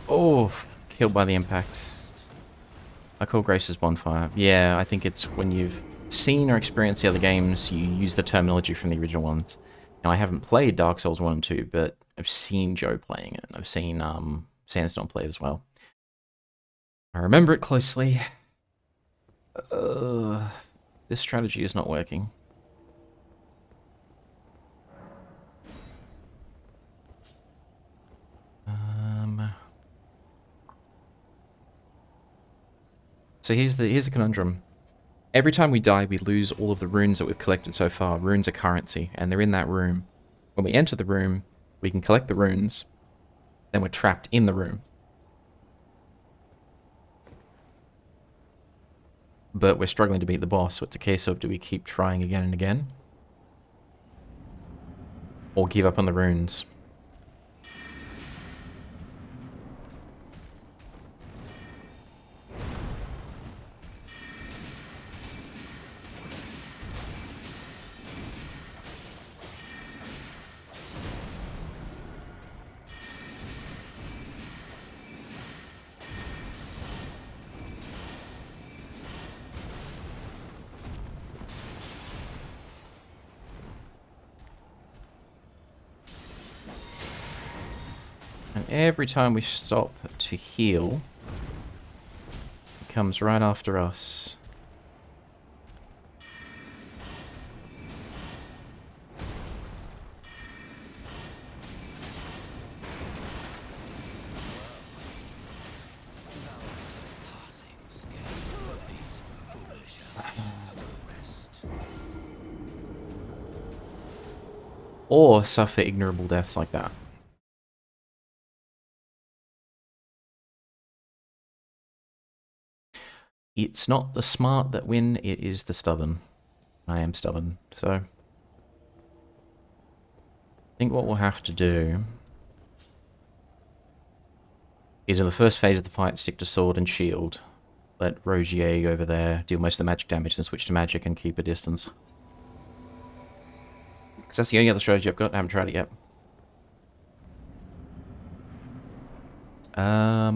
Oh, killed by the impact. I call Grace's bonfire. Yeah, I think it's when you've seen or experienced the other games, you use the terminology from the original ones. Now, I haven't played Dark Souls 1 and 2, but I've seen Joe playing it. I've seen Sandstorm play it as well. I remember it closely. This strategy is not working. So here's the conundrum. Every time we die, we lose all of the runes that we've collected so far. Runes are currency, and they're in that room. When we enter the room, we can collect the runes, then we're trapped in the room. But we're struggling to beat the boss, so it's a case of do we keep trying again and again? Or give up on the runes? And every time we stop to heal, it comes right after us. Passing scarce put these foolish actions to rest. Or suffer ignorable deaths like that. It's not the smart that win, it is the stubborn. I am stubborn, so I think what we'll have to do is in the first phase of the fight, stick to sword and shield. Let Rogier over there deal most of the magic damage, then switch to magic and keep a distance. Because that's the only other strategy I've got, I haven't tried it yet.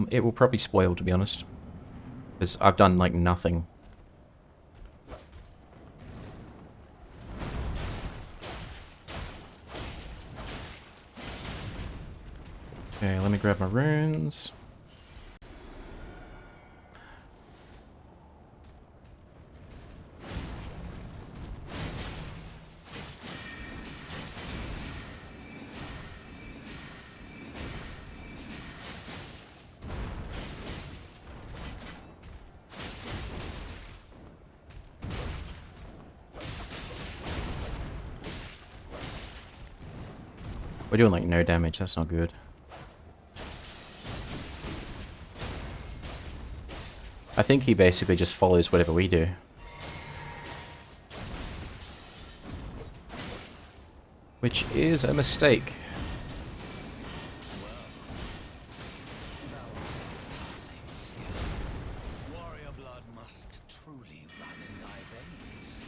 It will probably spoil, to be honest. Because I've done, like, nothing. Okay, let me grab my runes. We're doing, like, no damage, that's not good. I think he basically just follows whatever we do. Which is a mistake. Warrior blood must truly run in thy veins.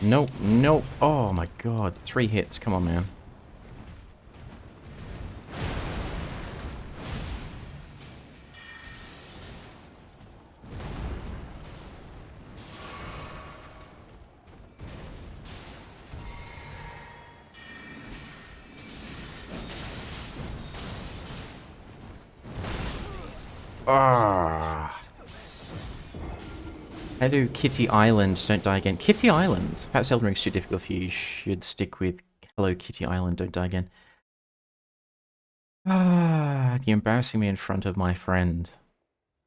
Nope, nope. Oh my god, 3 hits. Come on, man. Ah. How do Kitty Island don't die again? Kitty Island? Perhaps Elden Ring's too difficult for you. You should stick with Hello Kitty Island, don't die again. Ah, you're embarrassing me in front of my friend.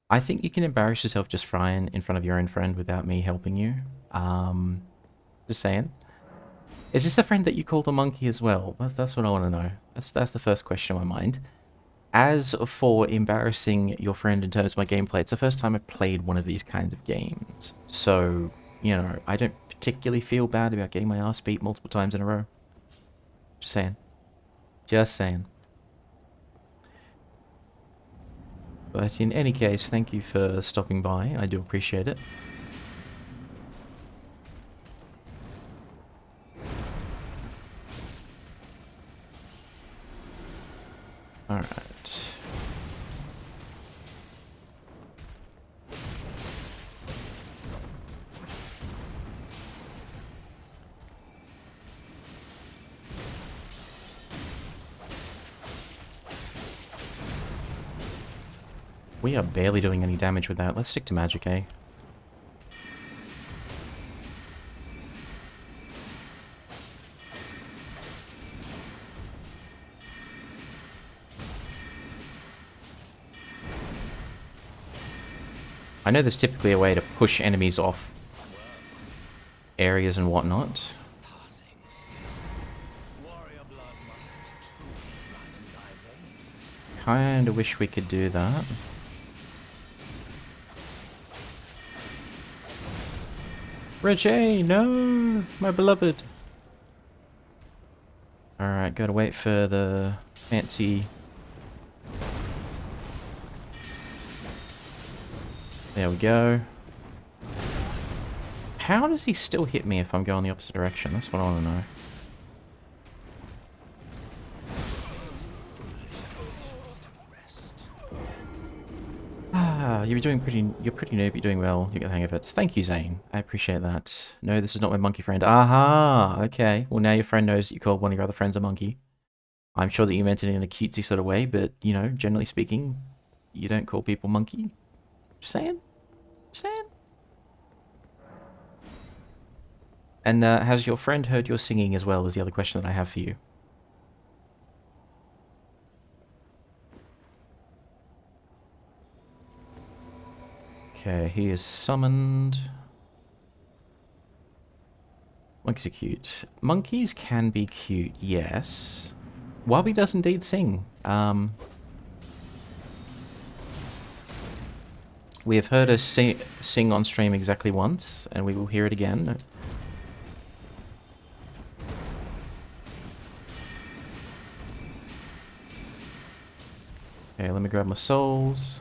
I think you can embarrass yourself just fine in front of your own friend without me helping you. Just saying. Is this the friend that you called a monkey as well? That's what I want to know. That's the first question in my mind. As for embarrassing your friend in terms of my gameplay, it's the first time I've played one of these kinds of games. So, you know, I don't particularly feel bad about getting my ass beat multiple times in a row. Just saying. Just saying. But in any case, thank you for stopping by. I do appreciate it. Alright. We are barely doing any damage with that. Let's stick to magic, eh? I know there's typically a way to push enemies off areas and whatnot. Passing skill. Warrior blood must truly run in thy veins. Kinda wish we could do that. Reggie, no! My beloved! Alright, gotta wait for the fancy... There we go. How does he still hit me if I'm going the opposite direction? That's what I want to know. Ah, you're pretty noob, you're doing well, you get the hang of it. Thank you, Zane. I appreciate that. No, this is not my monkey friend. Aha! Okay, well now your friend knows that you called one of your other friends a monkey. I'm sure that you meant it in a cutesy sort of way, but, you know, generally speaking, you don't call people monkey. Just saying. Just saying. And has your friend heard your singing as well, is the other question that I have for you. Okay, he is summoned. Monkeys are cute. Monkeys can be cute, yes. Wabi does indeed sing. We have heard her sing on stream exactly once, and we will hear it again. Okay, let me grab my souls.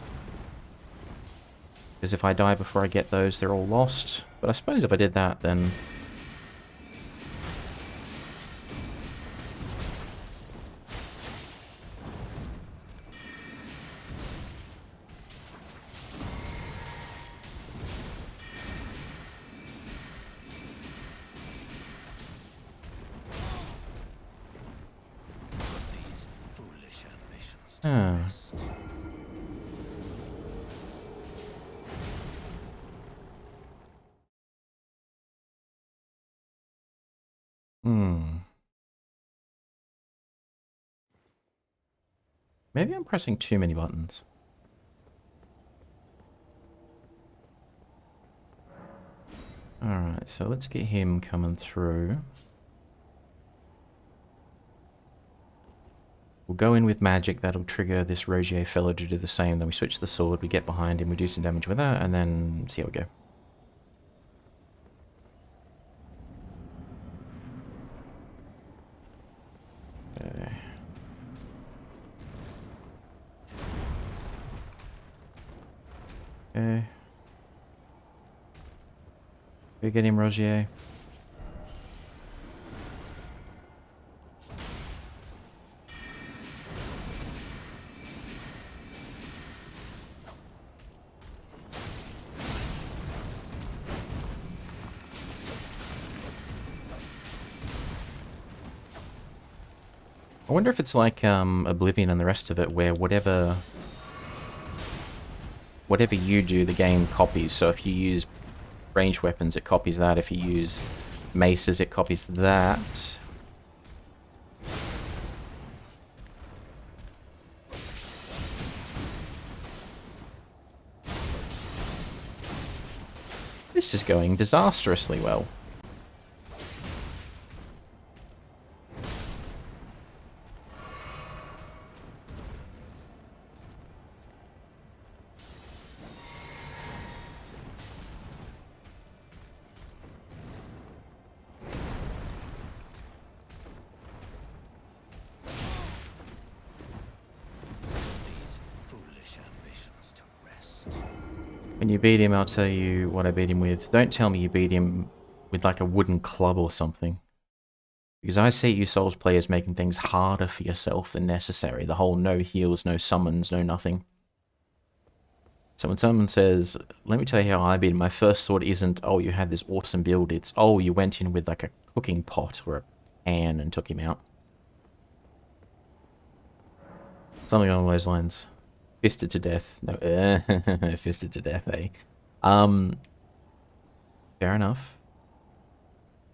Because if I die before I get those, they're all lost. But I suppose if I did that, then... These foolish ambitions to Ah. rest. Maybe I'm pressing too many buttons. Alright, so let's get him coming through. We'll go in with magic, that'll trigger this Rogier fellow to do the same, then we switch the sword, we get behind him, we do some damage with that, and then see how we go. Okay. Okay. We get him, Rogier. I wonder if it's like Oblivion and the rest of it, where whatever you do, the game copies. So if you use ranged weapons, it copies that. If you use maces, it copies that. This is going disastrously well. These foolish ambitions to rest. When you beat him, I'll tell you what I beat him with. Don't tell me you beat him with like a wooden club or something. Because I see you Souls players making things harder for yourself than necessary. The whole no heals, no summons, no nothing. So when someone says, let me tell you how I beat him, my first thought isn't, oh, you had this awesome build. It's, oh, you went in with like a cooking pot or a pan and took him out. Something along those lines. Fisted to death. No, fisted to death, eh? Fair enough.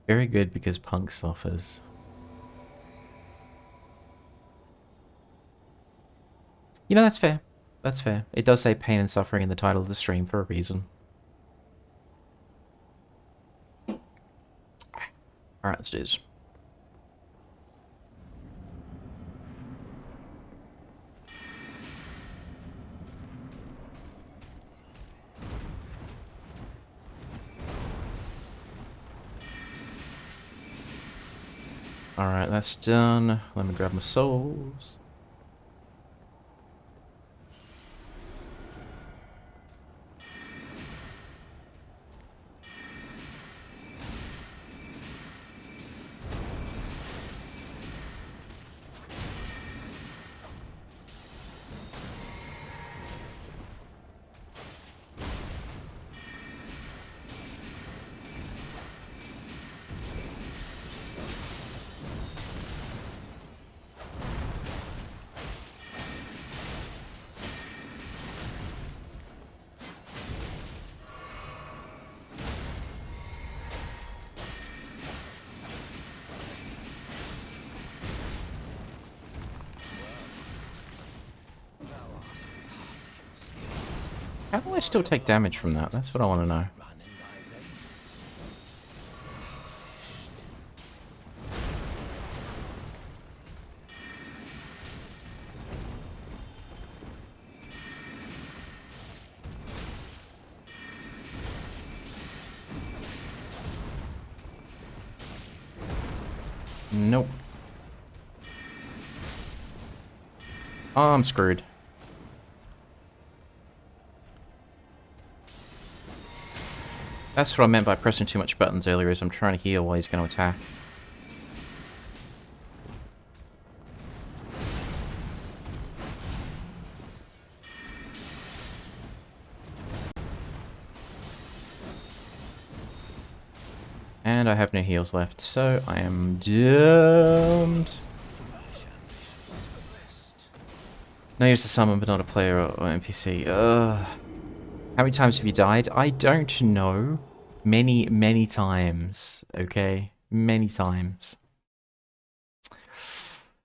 Very good because Punk suffers. You know, that's fair. That's fair. It does say pain and suffering in the title of the stream for a reason. Alright, let's do this. Alright, that's done. Let me grab my souls. How do I still take damage from that? That's what I want to know. Run in thy veins. Nope. Oh, I'm screwed. That's what I meant by pressing too much buttons earlier, is I'm trying to heal while he's going to attack. And I have no heals left, so I am doomed. No use to summon, but not a player or NPC. Ugh. How many times have you died? I don't know. Many, many times. Okay? Many times.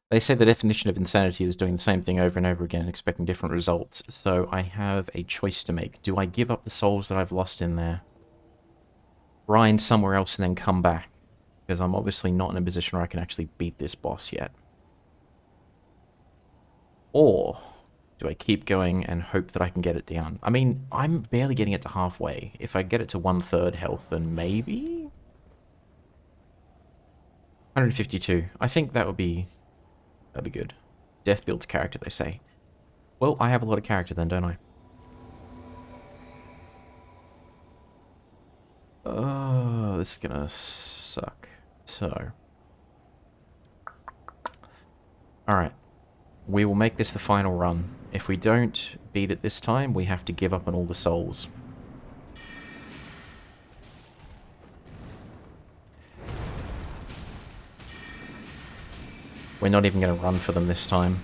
They say the definition of insanity is doing the same thing over and over again and expecting different results. So I have a choice to make. Do I give up the souls that I've lost in there? Grind somewhere else and then come back? Because I'm obviously not in a position where I can actually beat this boss yet. Or do I keep going and hope that I can get it down? I mean, I'm barely getting it to halfway. If I get it to 1/3 health, then maybe? 152. I think that'd be good. Death builds character, they say. Well, I have a lot of character then, don't I? Oh, this is gonna suck. So. Alright. We will make this the final run. If we don't beat it this time, we have to give up on all the souls. We're not even going to run for them this time.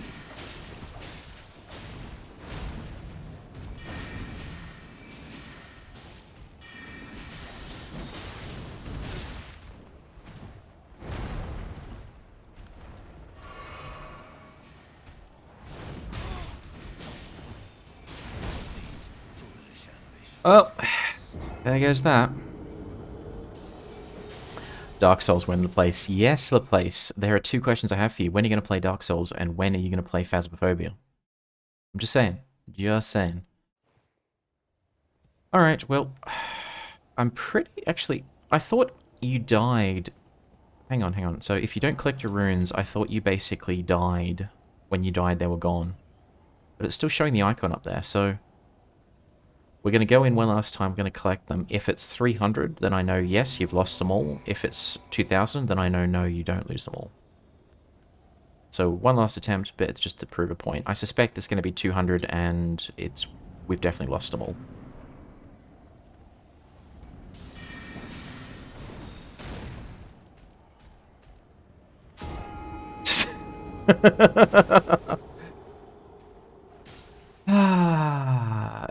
Oh, there goes that. Dark Souls, when Laplace? Yes, Laplace. There are two questions I have for you. When are you going to play Dark Souls, and when are you going to play Phasmophobia? I'm just saying. Just saying. Alright, well, I'm pretty... Actually, I thought you died... Hang on, hang on. So if you don't collect your runes, I thought you basically died. When you died, they were gone. But it's still showing the icon up there, so... We're going to go in one last time, we're going to collect them. If it's 300, then I know, yes, you've lost them all. If it's 2,000, then I know, no, you don't lose them all. So one last attempt, but it's just to prove a point. I suspect it's going to be 200, and we've definitely lost them all.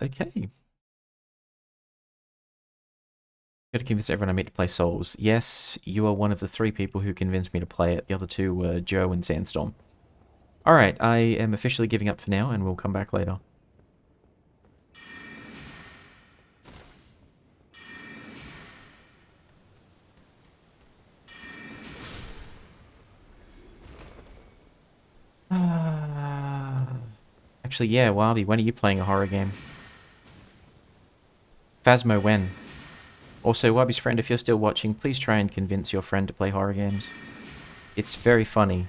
Okay. Got to convince everyone I meet to play Souls. Yes, you are one of the 3 people who convinced me to play it. The other 2 were Joe and Sandstorm. Alright, I am officially giving up for now, and we'll come back later. Actually, yeah, Wabi, when are you playing a horror game? Phasmo, when? Also, Wabi's friend, if you're still watching, please try and convince your friend to play horror games. It's very funny.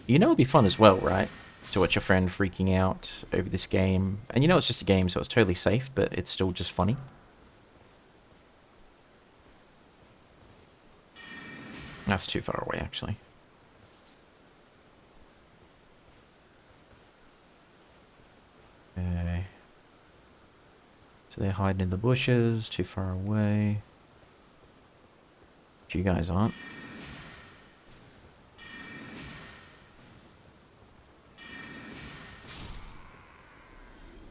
You know it'd be fun as well, right? To watch your friend freaking out over this game. And you know it's just a game, so it's totally safe, but it's still just funny. That's too far away, actually. Okay. So they're hiding in the bushes, too far away. But you guys aren't.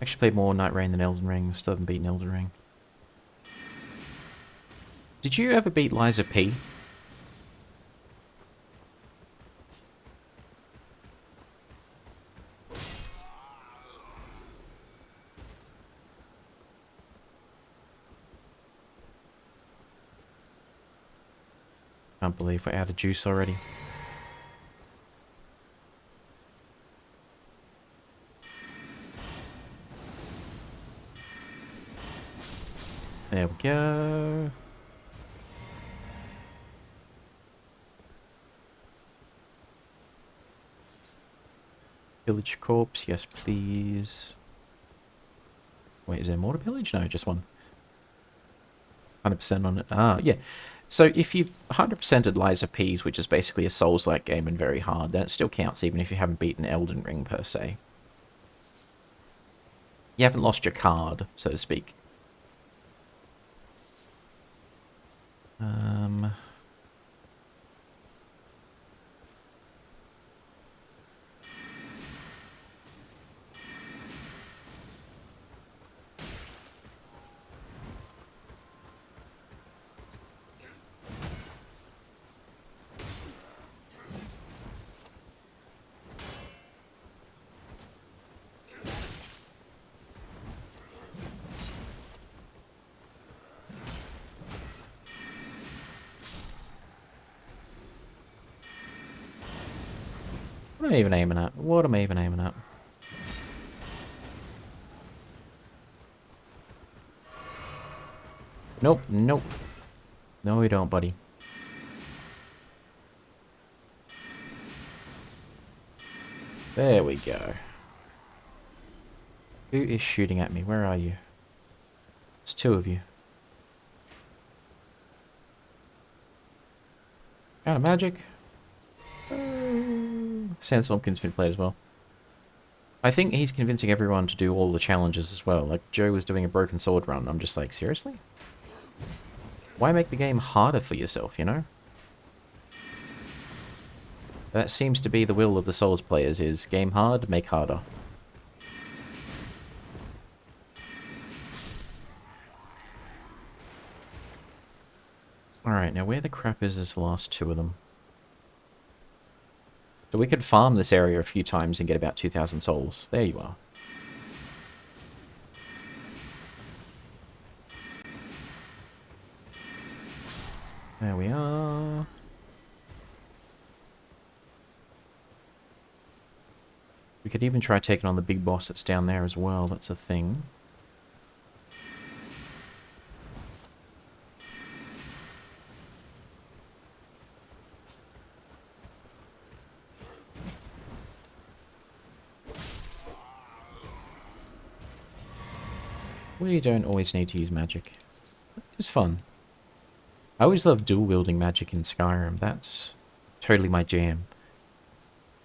Actually played more Night Rain than Elden Ring. Still haven't beaten Elden Ring. Did you ever beat Liza P? Can't believe we're out of juice already. There we go. Pillage corpse, yes please. Wait, is there more to pillage? No, just one. 100% on it. Ah, yeah. So if you've 100%ed Lies of Peas, which is basically a Souls-like game and very hard, then it still counts even if you haven't beaten Elden Ring per se. You haven't lost your card, so to speak. What am I even aiming at? What am I even aiming at? Nope, nope. No, we don't, buddy. There we go. Who is shooting at me? Where are you? It's two of you. Out of magic. Sandstormkin's been played as well. I think he's convincing everyone to do all the challenges as well. Like, Joe was doing a broken sword run. I'm just like, seriously? Why make the game harder for yourself, you know? That seems to be the will of the Souls players, is game hard, make harder. Alright, now where the crap is this last two of them? So we could farm this area a few times and get about 2,000 souls. There you are. There we are. We could even try taking on the big boss that's down there as well. That's a thing. We don't always need to use magic. It's fun. I always love dual-wielding magic in Skyrim. That's totally my jam.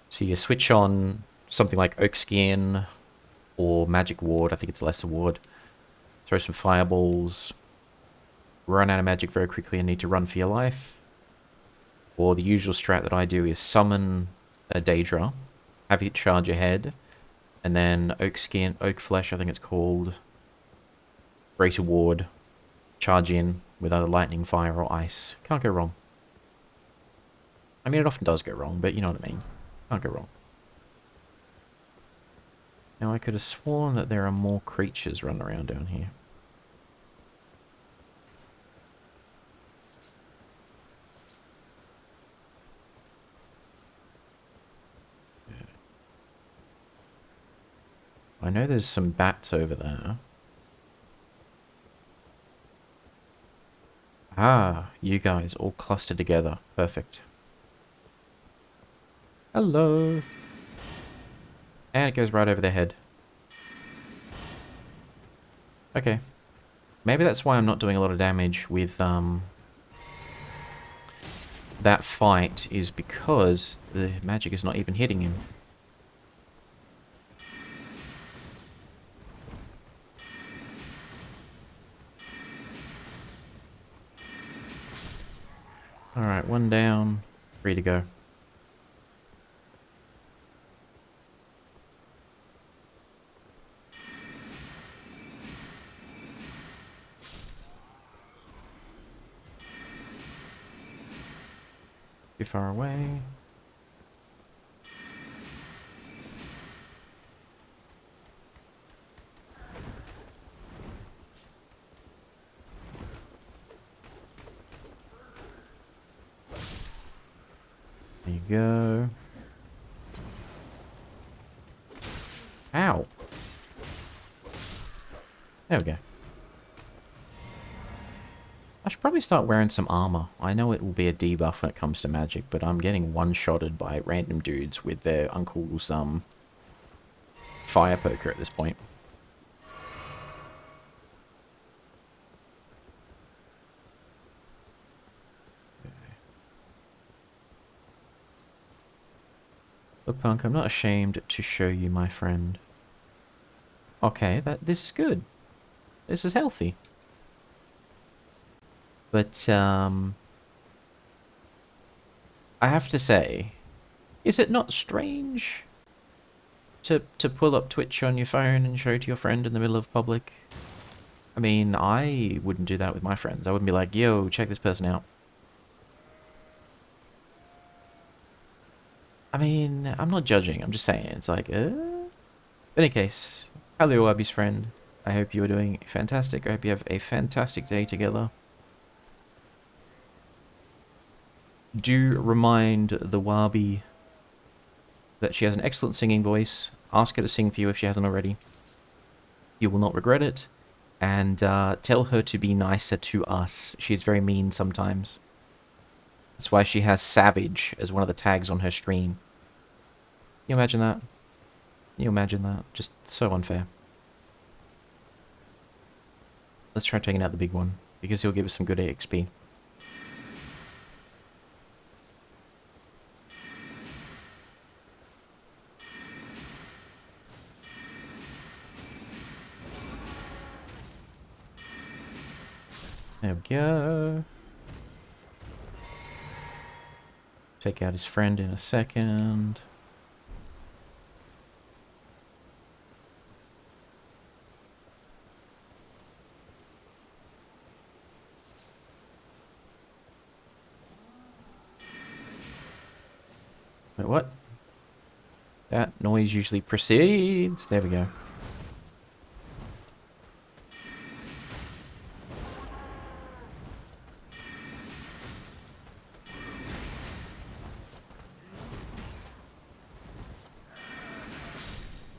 So you switch on something like Oak Skin or Magic Ward. I think it's Lesser Ward. Throw some fireballs. Run out of magic very quickly and need to run for your life. Or the usual strat that I do is summon a Daedra, have it charge ahead, and then Oak Flesh, I think it's called, Greater Ward, charge in with either lightning, fire, or ice. Can't go wrong. I mean, it often does go wrong, but you know what I mean. Can't go wrong. Now, I could have sworn that there are more creatures running around down here. I know there's some bats over there. Ah, you guys all clustered together. Perfect. Hello. And it goes right over their head. Okay. Maybe that's why I'm not doing a lot of damage with, that fight, is because the magic is not even hitting him. Alright, one down. 3 to go. Too far away. There you go. Ow. There we go. I should probably start wearing some armor. I know it will be a debuff when it comes to magic, but I'm getting one-shotted by random dudes with their uncle's, fire poker at this point. Look, Punk, I'm not ashamed to show you, my friend. Okay, this is good. This is healthy. But, I have to say, is it not strange to pull up Twitch on your phone and show to your friend in the middle of public? I mean, I wouldn't do that with my friends. I wouldn't be like, yo, check this person out. I mean, I'm not judging. I'm just saying. It's like, In any case, hello, Wabi's friend. I hope you are doing fantastic. I hope you have a fantastic day together. Do remind the Wabi that she has an excellent singing voice. Ask her to sing for you if she hasn't already. You will not regret it. And tell her to be nicer to us. She's very mean sometimes. That's why she has Savage as one of the tags on her stream. Can you imagine that? Can you imagine that? Just so unfair. Let's try taking out the big one, because he'll give us some good XP. There we go. Take out his friend in a second. Wait, what? That noise usually precedes. There we go.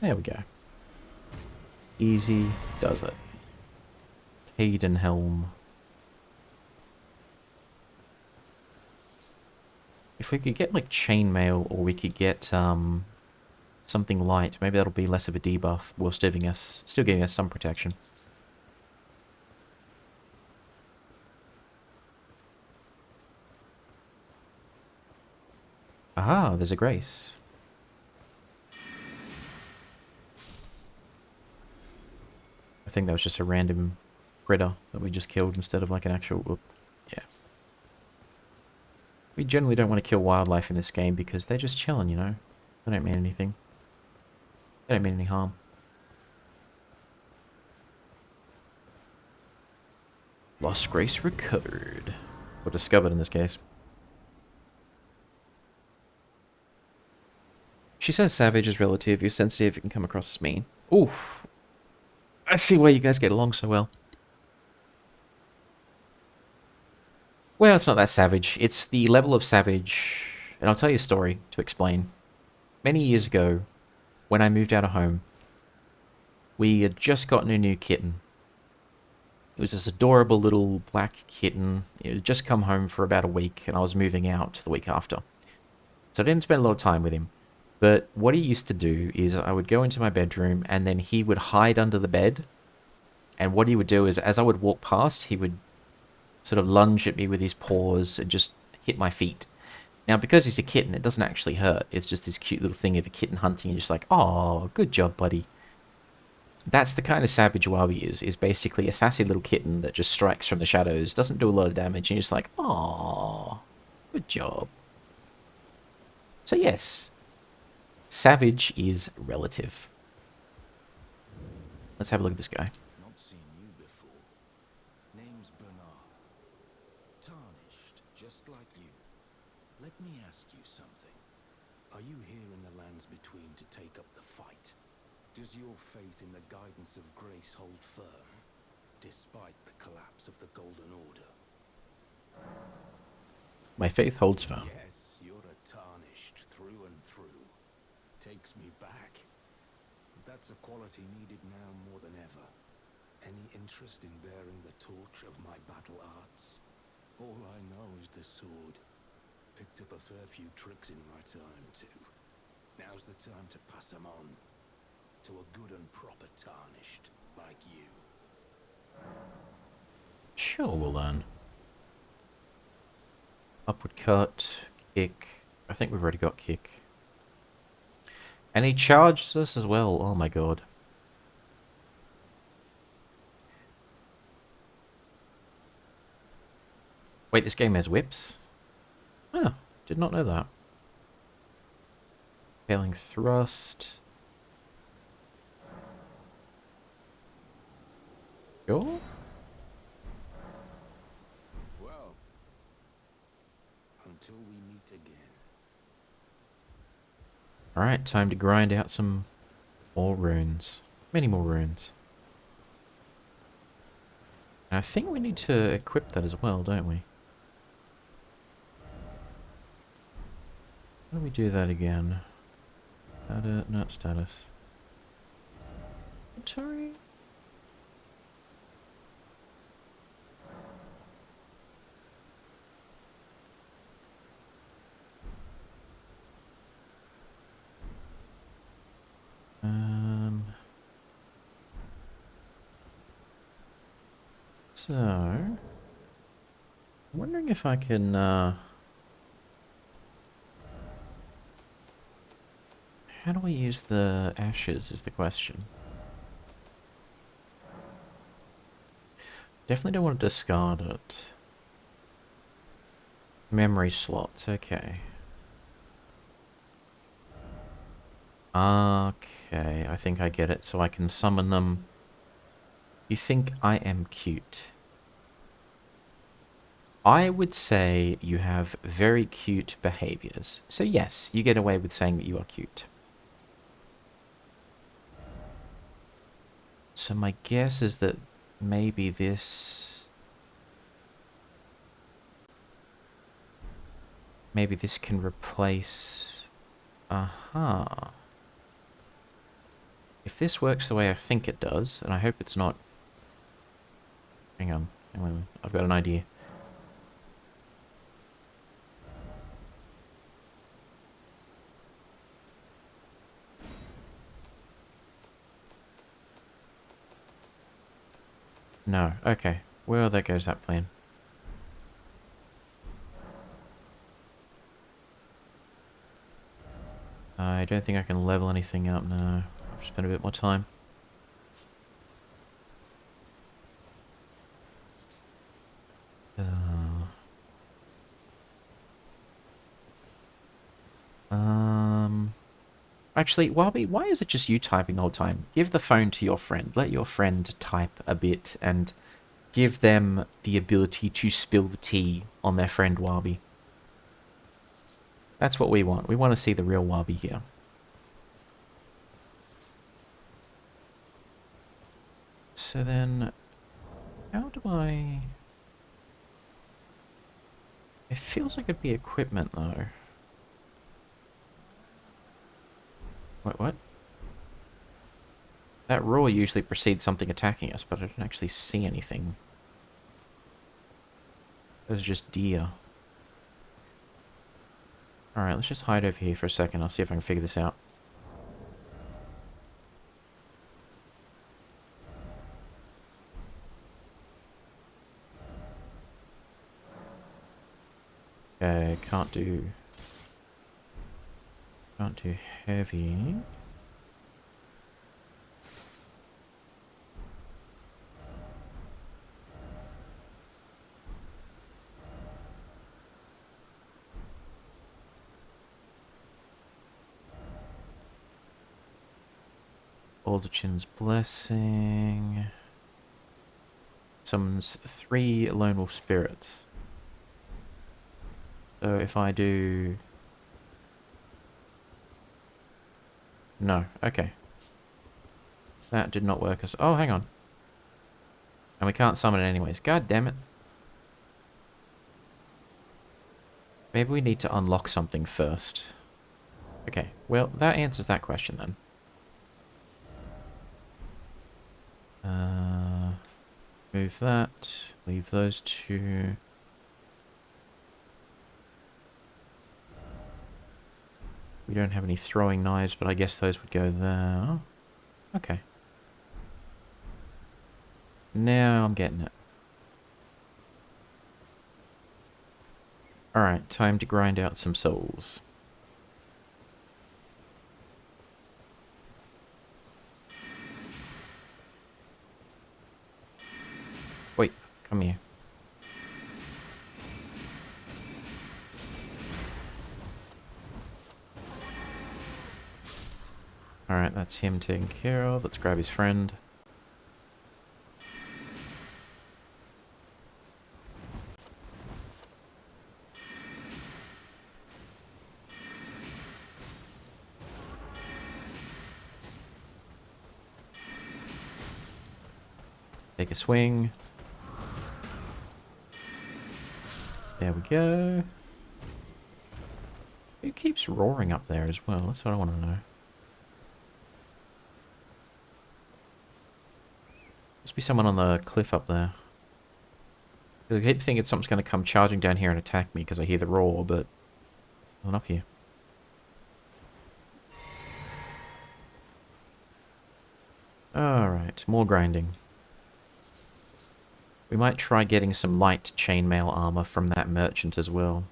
There we go. Easy does it. Caden Helm. If we could get like chainmail, or we could get something light, maybe that'll be less of a debuff while still giving us some protection. Aha, there's a grace. I think that was just a random critter that we just killed instead of like an actual... Whoop. Yeah. We generally don't want to kill wildlife in this game because they're just chilling, you know? They don't mean anything. They don't mean any harm. Lost grace recovered. Or discovered in this case. She says savage is relative. You're sensitive, it can come across as mean. Oof. I see why you guys get along so well. Well, it's not that savage. It's the level of savage... And I'll tell you a story to explain. Many years ago, when I moved out of home, We had just gotten a new kitten. It was this adorable little black kitten. It had just come home for about a week, and I was moving out the week after. So I didn't spend a lot of time with him. But what he used to do is I would go into my bedroom, and then he would hide under the bed. And what he would do is, as I would walk past, he would sort of lunge at me with his paws and just hit my feet. Now, because he's a kitten, it doesn't actually hurt. It's just this cute little thing of a kitten hunting. You're just like, oh, good job, buddy. That's the kind of savage Wabi is basically a sassy little kitten that just strikes from the shadows, doesn't do a lot of damage, and you're just like, oh, good job. So yes, savage is relative. Let's have a look at this guy. Not seen you before. Name's Bernard. Tarnished, just like you. Let me ask you something. Are you here in the lands between to take up the fight? Does your faith in the guidance of grace hold firm, despite the collapse of the Golden Order? My faith holds firm. Yes, you're a Tarnished through and through. Takes me back. But that's a quality needed now more than ever. Any interest in bearing the torch of my battle arts? All I know is the sword. Picked up a fair few tricks in my time, too. Now's the time to pass them on. To a good and proper Tarnished, like you. Sure, we'll learn. Upward cut, kick. I think we've already got kick. And he charges us as well. Oh my god. Wait, this game has whips? Oh, did not know that. Failing thrust. Sure. Well, until we meet again. Alright, time to grind out some more runes. Many more runes. And I think we need to equip that as well, don't we? How do we do that again? Not status. Inventory? So, I'm wondering if I can, how do we use the ashes is the question. Definitely don't want to discard it. Memory slots, okay. Okay, I think I get it. So I can summon them. You think I am cute? I would say you have very cute behaviors. So yes, you get away with saying that you are cute. So my guess is that maybe this... Maybe this can replace... Aha. If this works the way I think it does, and I hope it's not... Hang on, I've got an idea. No, okay. Well, there goes that plan. I don't think I can level anything up now. I've spent a bit more time. Actually, Wabi, why is it just you typing the whole time? Give the phone to your friend. Let your friend type a bit and give them the ability to spill the tea on their friend Wabi. That's what we want. We want to see the real Wabi here. So then, how do I... It feels like it'd be equipment though. What? That roar usually precedes something attacking us, but I don't actually see anything. Those are just deer. Alright, let's just hide over here for a second. I'll see if I can figure this out. Okay, can't do heavy. Aldachin's Blessing. Summons 3 Lone Wolf Spirits. So if I do... No, okay. That did not work as... Oh, hang on. And we can't summon it anyways. God damn it. Maybe we need to unlock something first. Okay, well, that answers that question then. Move that. Leave those 2. We don't have any throwing knives, but I guess those would go there. Oh, okay. Now I'm getting it. Alright, time to grind out some souls. Wait, come here. Alright, that's him taken care of. Let's grab his friend. Take a swing. There we go. Who keeps roaring up there as well? That's what I want to know. Must be someone on the cliff up there. I keep thinking something's going to come charging down here and attack me because I hear the roar, but not up here. Alright, more grinding. We might try getting some light chainmail armor from that merchant as well.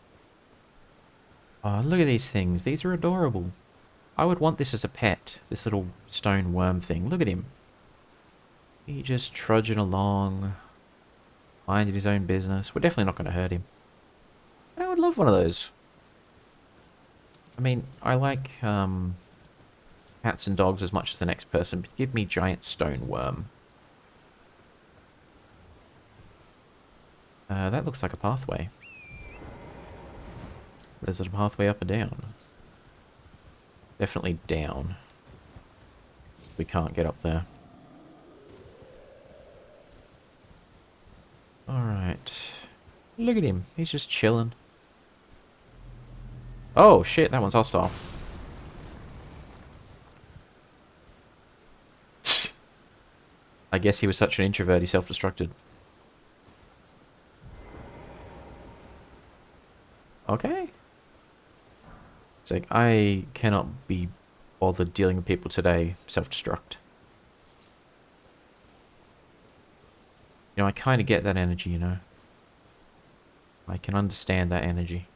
Oh, look at these things. These are adorable. I would want this as a pet. This little stone worm thing. Look at him. He just trudging along, minding his own business. We're definitely not going to hurt him. But I would love one of those. I mean, I like cats and dogs as much as the next person, but give me giant stone worm. That looks like a pathway. Is it a pathway up or down? Definitely down. We can't get up there. Alright. Look at him. He's just chilling. Oh, shit. That one's hostile. I guess he was such an introvert, he self-destructed. Okay. It's like, I cannot be bothered dealing with people today. Self-destruct. You know, I kind of get that energy, you know. I can understand that energy.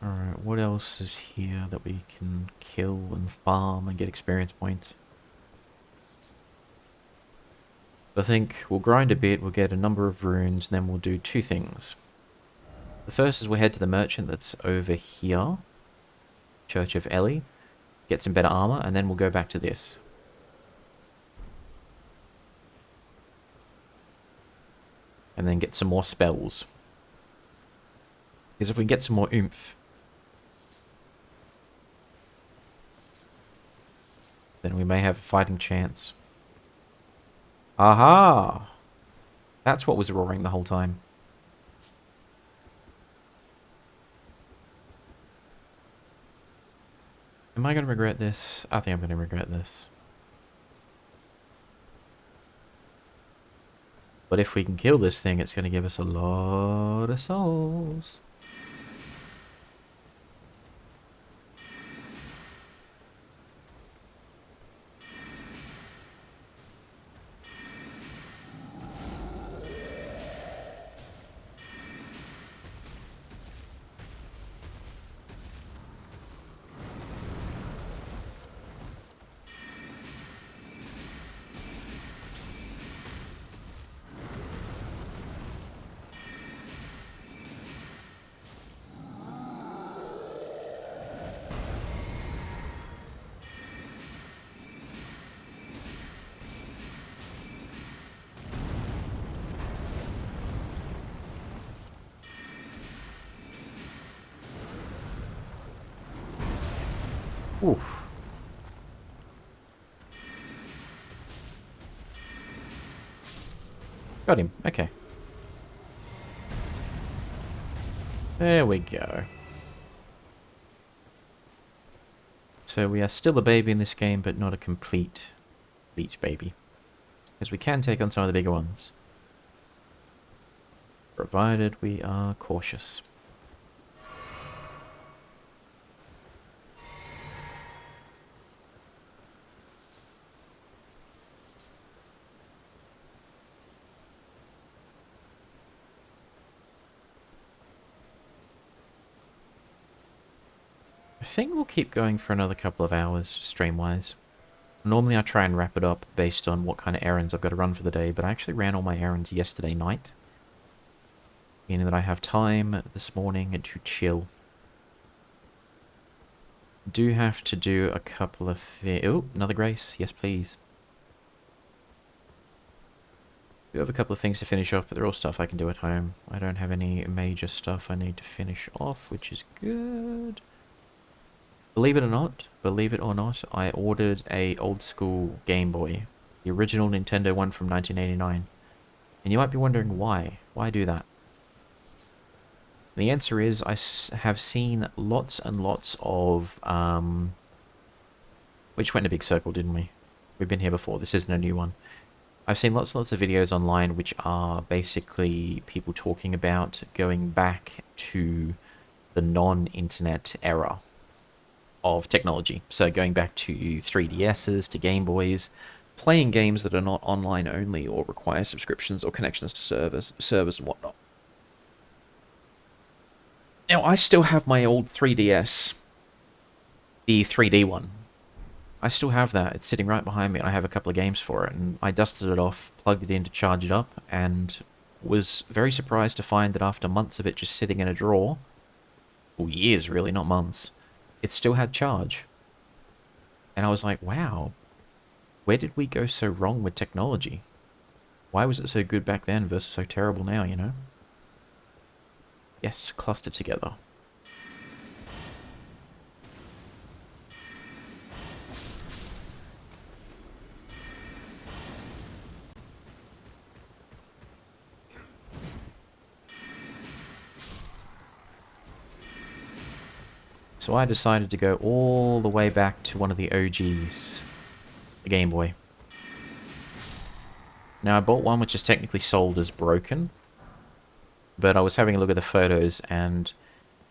Alright, what else is here that we can kill and farm and get experience points? I think we'll grind a bit, we'll get a number of runes, and then we'll do 2 things. The first is we'll head to the merchant that's over here. Church of Ellie. Get some better armor, and then we'll go back to this. And then get some more spells. Because if we get some more oomph, then we may have a fighting chance. Aha! That's what was roaring the whole time. Am I going to regret this? I think I'm going to regret this. But if we can kill this thing, it's going to give us a lot of souls. Oof. Got him. Okay. There we go. So we are still a baby in this game, but not a complete baby. Because we can take on some of the bigger ones. Provided we are cautious. I think we'll keep going for another couple of hours, stream-wise. Normally I try and wrap it up based on what kind of errands I've got to run for the day, but I actually ran all my errands yesterday night. Meaning that I have time this morning to chill. Do have to do a couple of things. Oh, another grace. Yes, please. Do have a couple of things to finish off, but they're all stuff I can do at home. I don't have any major stuff I need to finish off, which is good. Believe it or not, I ordered a old school Game Boy. The original Nintendo one from 1989. And you might be wondering why. Why do that? The answer is I have seen lots and lots of... we just went in a big circle, didn't we? We've been here before. This isn't a new one. I've seen lots and lots of videos online which are basically people talking about going back to the non-internet era of technology. So going back to 3DSs, to Game Boys, playing games that are not online only or require subscriptions or connections to servers and whatnot. Now, I still have my old 3DS, the 3D one. I still have that. It's sitting right behind me. I have a couple of games for it, and I dusted it off, plugged it in to charge it up, and was very surprised to find that after months of it just sitting in a drawer, well, years really, not months, it still had charge. And I was like, wow, where did we go so wrong with technology? Why was it so good back then versus so terrible now, you know? Yes, clustered together. So I decided to go all the way back to one of the OGs, the Game Boy. Now I bought one which is technically sold as broken, but I was having a look at the photos, and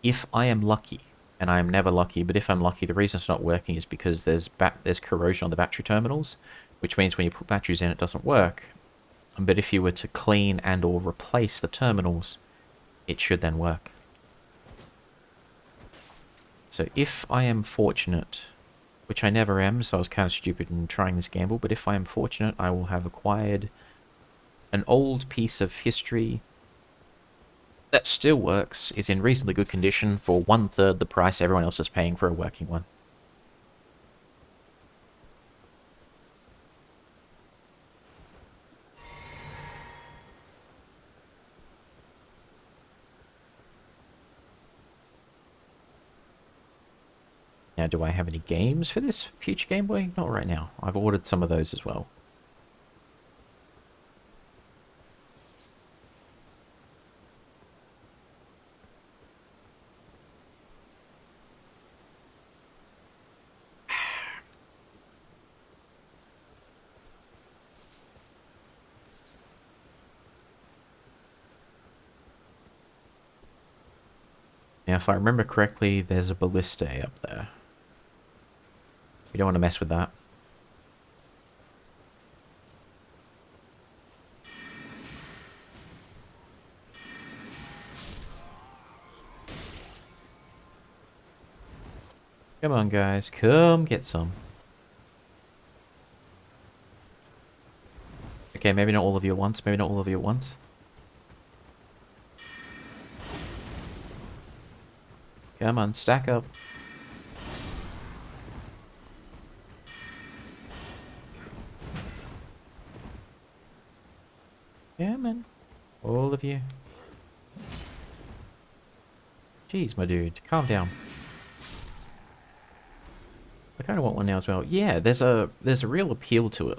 if I am lucky, and I am never lucky, but if I'm lucky, the reason it's not working is because there's corrosion on the battery terminals, which means when you put batteries in, it doesn't work. But if you were to clean and or replace the terminals, it should then work. So if I am fortunate, which I never am, so I was kind of stupid in trying this gamble, but if I am fortunate, I will have acquired an old piece of history that still works, is in reasonably good condition for 1/3 the price everyone else is paying for a working one. Now, do I have any games for this future Game Boy? Not right now. I've ordered some of those as well. if I remember correctly, there's a ballista up there. We don't want to mess with that. Come on, guys. Come get some. Okay, maybe not all of you at once. Maybe not all of you at once. Come on, stack up. Yeah, man. All of you. Jeez, my dude. Calm down. I kind of want one now as well. Yeah, there's a real appeal to it.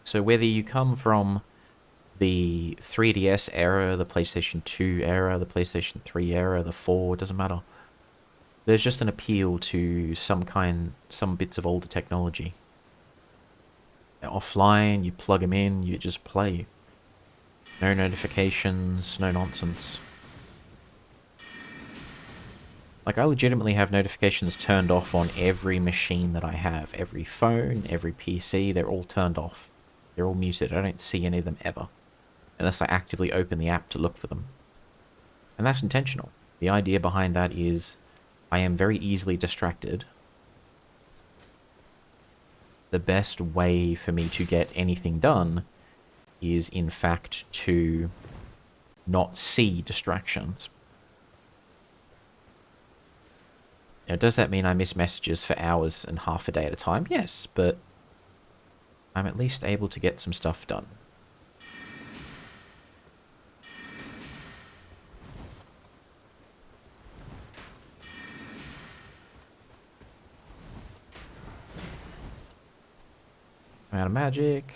So whether you come from the 3DS era, the PlayStation 2 era, the PlayStation 3 era, the 4, it doesn't matter. There's just an appeal to some bits of older technology. Offline, you plug them in, you just play. No notifications, no nonsense. Like, I legitimately have notifications turned off on every machine that I have. Every phone, every PC, they're all turned off. They're all muted. I don't see any of them ever. Unless I actively open the app to look for them. And that's intentional. The idea behind that is I am very easily distracted. The best way for me to get anything done is, in fact, to not see distractions. Now, does that mean I miss messages for hours and half a day at a time? Yes, but I'm at least able to get some stuff done. I'm out of magic.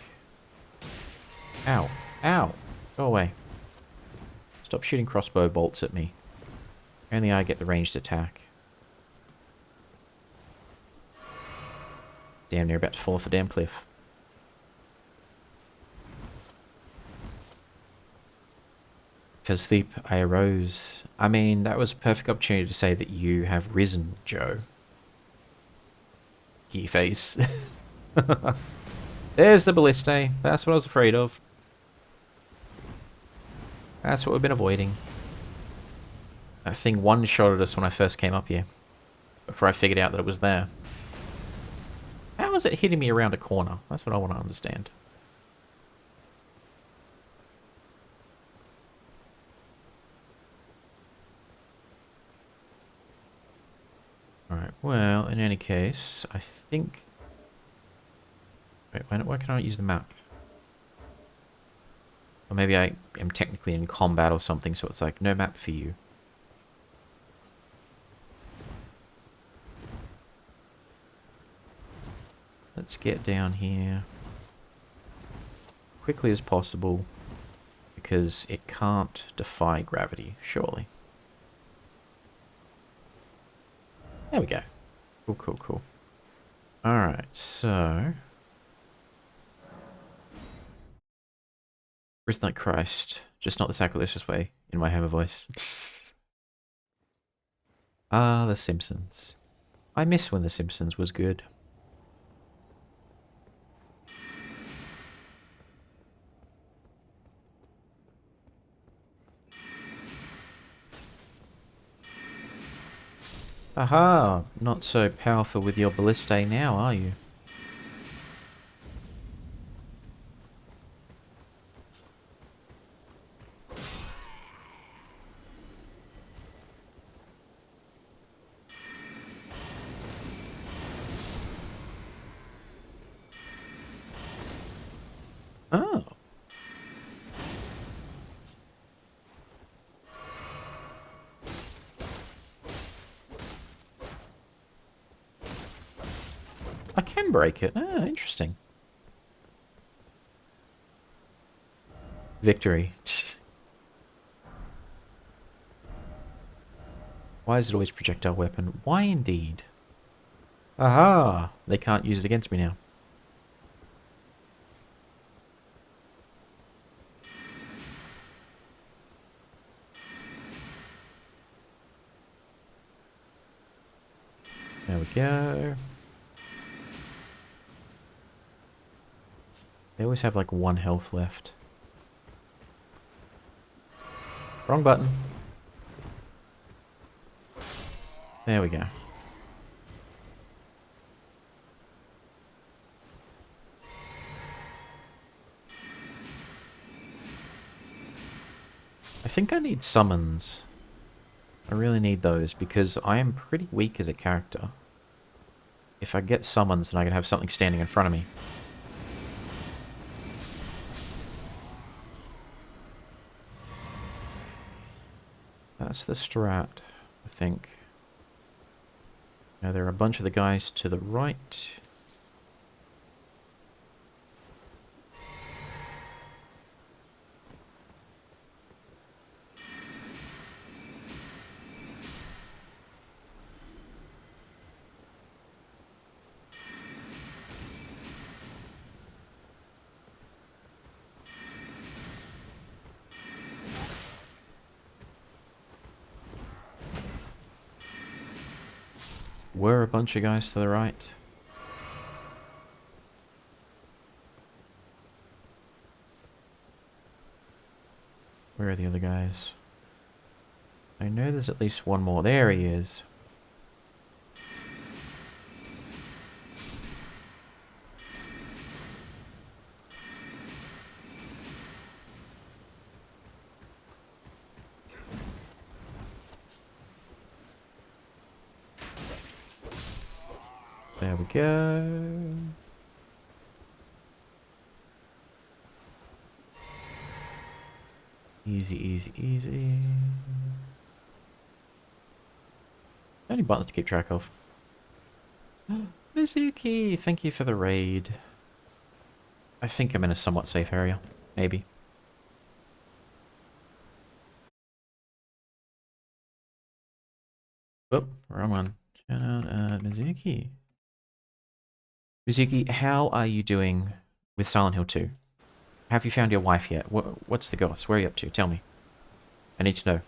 Ow. Ow. Go away. Stop shooting crossbow bolts at me. Only I get the ranged attack. Damn near about to fall off a damn cliff. For sleep, I arose. I mean, that was a perfect opportunity to say that you have risen, Joe. Key face. There's the ballista. That's what I was afraid of. That's what we've been avoiding. That thing one-shotted us when I first came up here. Before I figured out that it was there. How is it hitting me around a corner? That's what I want to understand. Alright, well, in any case, I think... Wait, why can I not use the map? Or maybe I am technically in combat or something, so it's like, no map for you. Let's get down here quickly as possible, because it can't defy gravity, surely. There we go. Cool, cool, cool. Alright, so... Risen like Christ, just not the sacrilegious way, in my Homer voice. Ah, The Simpsons. I miss when The Simpsons was good. Aha! Not so powerful with your ballista now, are you? Oh. I can break it. Ah, interesting. Victory. Why is it always projectile weapon? Why indeed? Aha! They can't use it against me now. go. They always have like 1 health left. Wrong button. There we go. I think I need summons. I really need those because I am pretty weak as a character. If I get summons, then I can have something standing in front of me. That's the strat, I think. Now there are a bunch of the guys to the right. Were a bunch of guys to the right. Where are the other guys? I know there's at least one more. There he is. There we go. Easy, easy, easy. Only buttons to keep track of. Mizuki, thank you for the raid. I think I'm in a somewhat safe area. Maybe. Oop, wrong one. Shout out, Mizuki. Mizuki, how are you doing with Silent Hill 2? Have you found your wife yet? What's the goss? Where are you up to? Tell me. I need to know.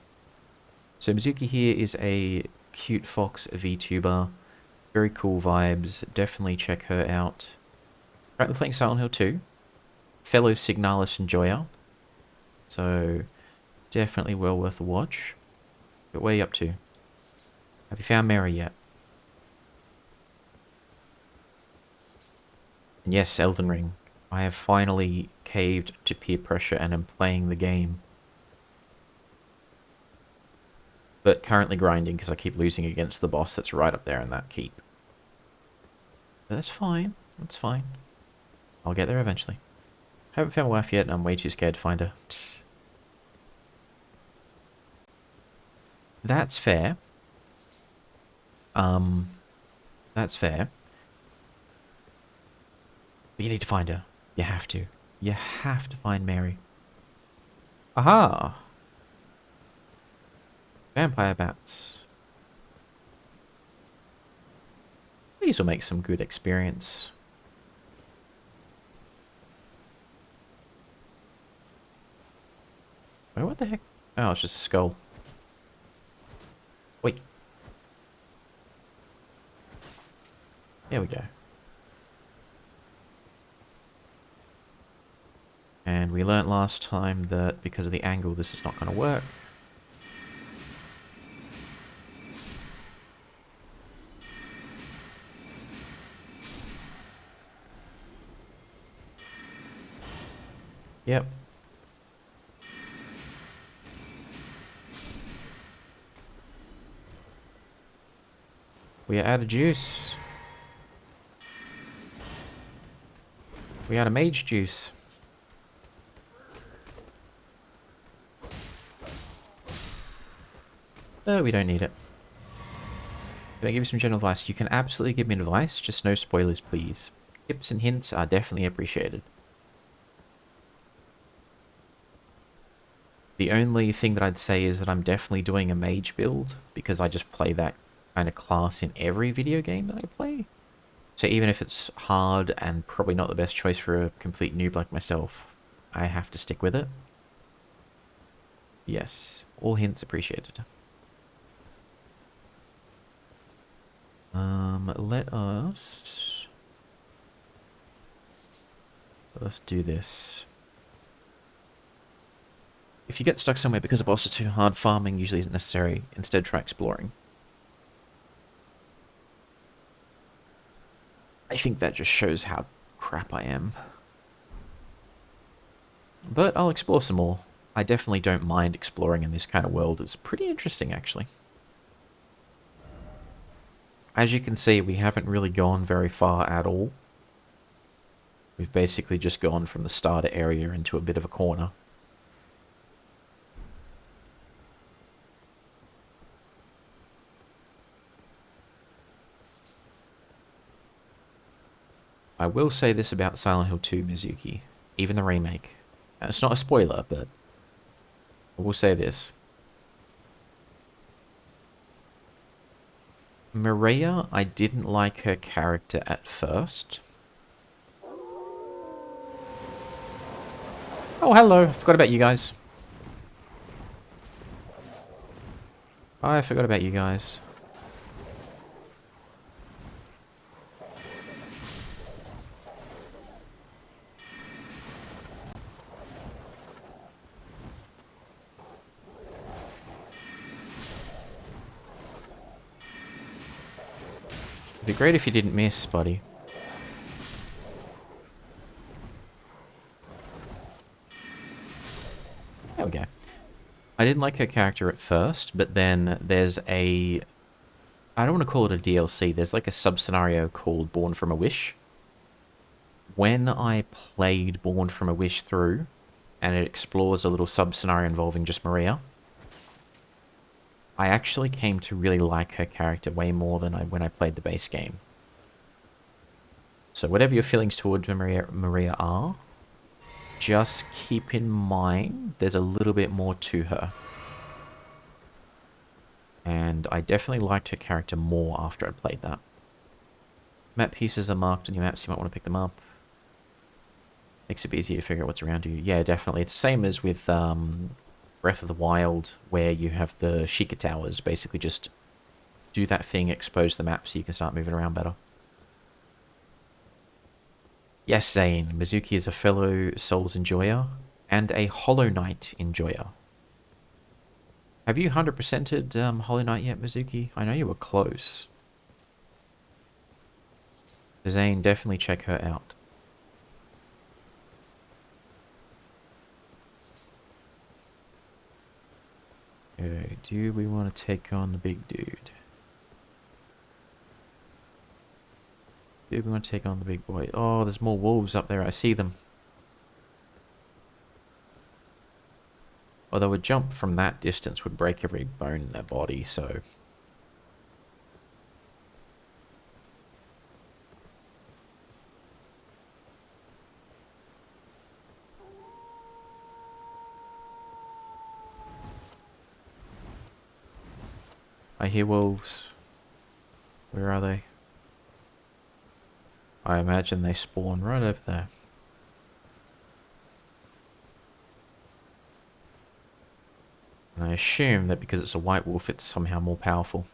So Mizuki here is a cute fox VTuber. Very cool vibes. Definitely check her out. Currently playing Silent Hill 2. Fellow Signalis enjoyer. So definitely well worth a watch. But where are you up to? Have you found Mary yet? And yes, Elden Ring. I have finally caved to peer pressure and am playing the game. But currently grinding because I keep losing against the boss that's right up there in that keep. But that's fine. That's fine. I'll get there eventually. Haven't found my wife yet and I'm way too scared to find her. Psst. That's fair. That's fair. But you need to find her. You have to. You have to find Mary. Aha! Vampire bats. These will make some good experience. Wait, what the heck? Oh, it's just a skull. Wait. There we go. And we learnt last time that because of the angle, this is not going to work. Yep. We are out of juice. We are out of mage juice. Oh, we don't need it. Can I give you some general advice? You can absolutely give me advice, just no spoilers, please. Tips and hints are definitely appreciated. The only thing that I'd say is that I'm definitely doing a mage build, because I just play that kind of class in every video game that I play. So even if it's hard and probably not the best choice for a complete noob like myself, I have to stick with it. Yes, all hints appreciated. Let's do this. If you get stuck somewhere because the boss is too hard, farming usually isn't necessary. Instead, try exploring. I think that just shows how crap I am. But I'll explore some more. I definitely don't mind exploring in this kind of world. It's pretty interesting, actually. As you can see, we haven't really gone very far at all. We've basically just gone from the starter area into a bit of a corner. I will say this about Silent Hill 2, Mizuki. Even the remake. It's not a spoiler, but I will say this. Maria, I didn't like her character at first. Oh, hello. I forgot about you guys. I forgot about you guys. It'd be great if you didn't miss, buddy. There we go. I didn't like her character at first, but then there's a... I don't want to call it a DLC. There's like a sub-scenario called Born from a Wish. When I played Born from a Wish through, and it explores a little sub-scenario involving just Maria, I actually came to really like her character way more than when I played the base game. So whatever your feelings towards Maria are, just keep in mind there's a little bit more to her. And I definitely liked her character more after I'd played that. Map pieces are marked on your maps, you might want to pick them up. Makes it easier to figure out what's around you. Yeah, definitely. It's the same as with Breath of the Wild, where you have the Sheikah Towers. Basically just do that thing, expose the map so you can start moving around better. Yes, Zane, Mizuki is a fellow Souls enjoyer and a Hollow Knight enjoyer. Have you 100%ed Hollow Knight yet, Mizuki? I know you were close. Zane, definitely check her out. Okay, do we want to take on the big dude? Do we want to take on the big boy? Oh, there's more wolves up there. I see them. Although a jump from that distance would break every bone in their body, so... I hear wolves. Where are they? I imagine they spawn right over there. And I assume that because it's a white wolf, it's somehow more powerful.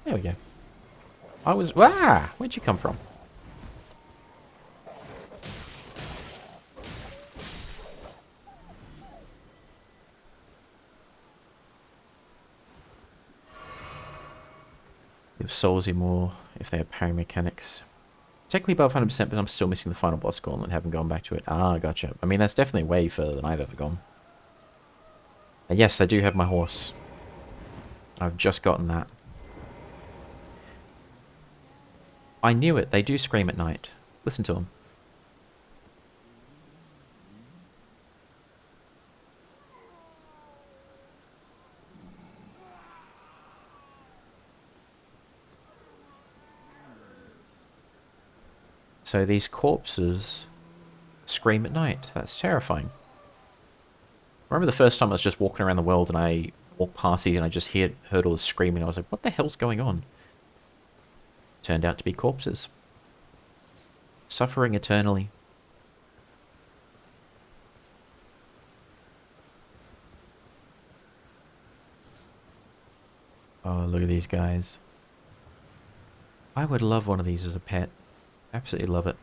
There we go. Where'd you come from? Give Soulsy more if they have parry mechanics. Technically above 100%, but I'm still missing the final boss gauntlet and haven't gone back to it. Ah, gotcha. I mean, that's definitely way further than I've ever gone. And yes, I do have my horse. I've just gotten that. I knew it. They do scream at night. Listen to them. So these corpses scream at night. That's terrifying. I remember the first time I was just walking around the world and I walked past these and I just heard all the screaming. I was like, what the hell's going on? Turned out to be corpses. Suffering eternally. Oh, look at these guys. I would love one of these as a pet. Absolutely love it.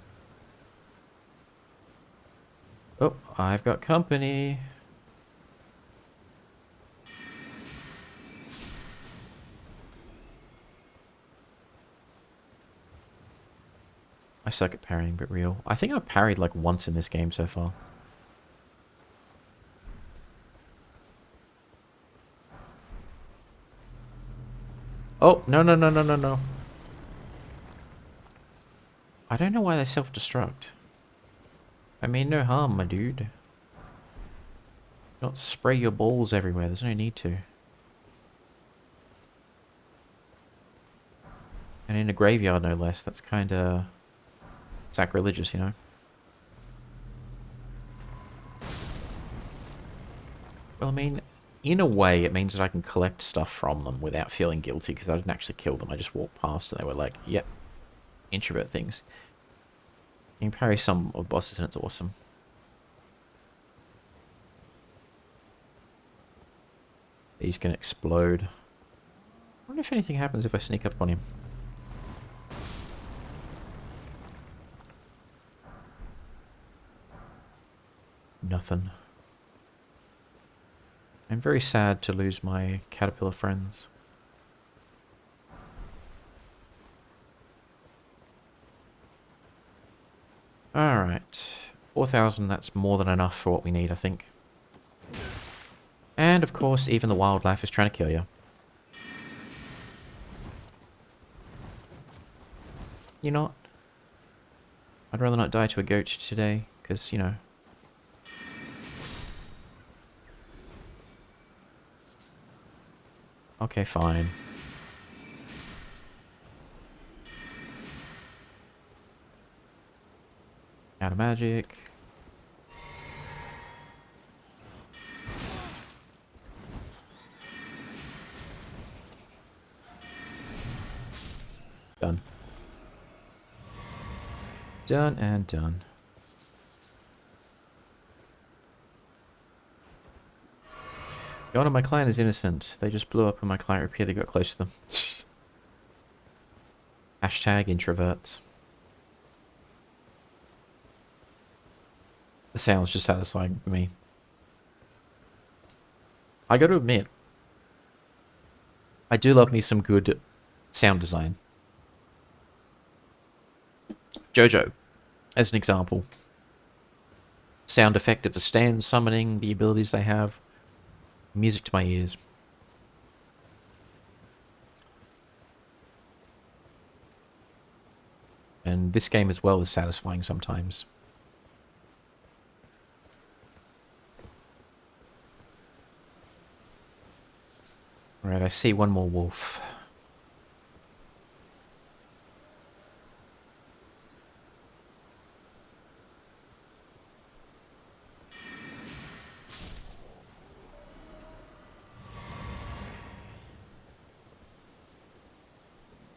Oh, I've got company. I suck at parrying, but real. I think I've parried like once in this game so far. Oh, no, no, no, no, no, no. I don't know why they self-destruct. I mean no harm, my dude. Don't spray your balls everywhere, there's no need to. And in a graveyard, no less. That's kinda sacrilegious, you know? Well, I mean, in a way, it means that I can collect stuff from them without feeling guilty, because I didn't actually kill them. I just walked past and they were like, yep, introvert things. You can parry some of the bosses and it's awesome. He's gonna explode. I wonder if anything happens if I sneak up on him. Nothing. I'm very sad to lose my caterpillar friends. Alright. 4,000, that's more than enough for what we need, I think. And, of course, even the wildlife is trying to kill you. You not? I'd rather not die to a goat today, because, you know. Okay, fine. Out of magic. Done. Done and done. The owner of my client is innocent. They just blew up and my client repeatedly got close to them. Hashtag introverts. The sound's just satisfying for me. I gotta admit, I do love me some good sound design. JoJo, as an example. Sound effect of the stand summoning, the abilities they have. Music to my ears. And this game as well is satisfying sometimes. Alright, I see one more wolf.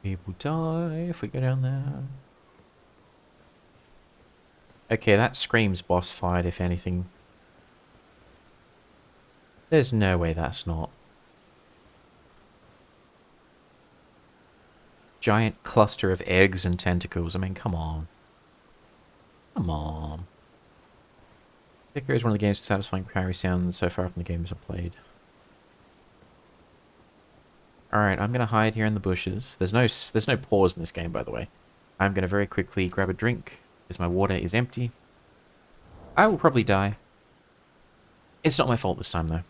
People die if we go down there. Okay, that screams boss fight, if anything. There's no way that's not. Giant cluster of eggs and tentacles. I mean, come on. Come on. Picker is one of the game's satisfying parry sounds so far from the games I've played. Alright, I'm gonna hide here in the bushes. There's no pause in this game, by the way. I'm gonna very quickly grab a drink, because my water is empty. I will probably die. It's not my fault this time, though.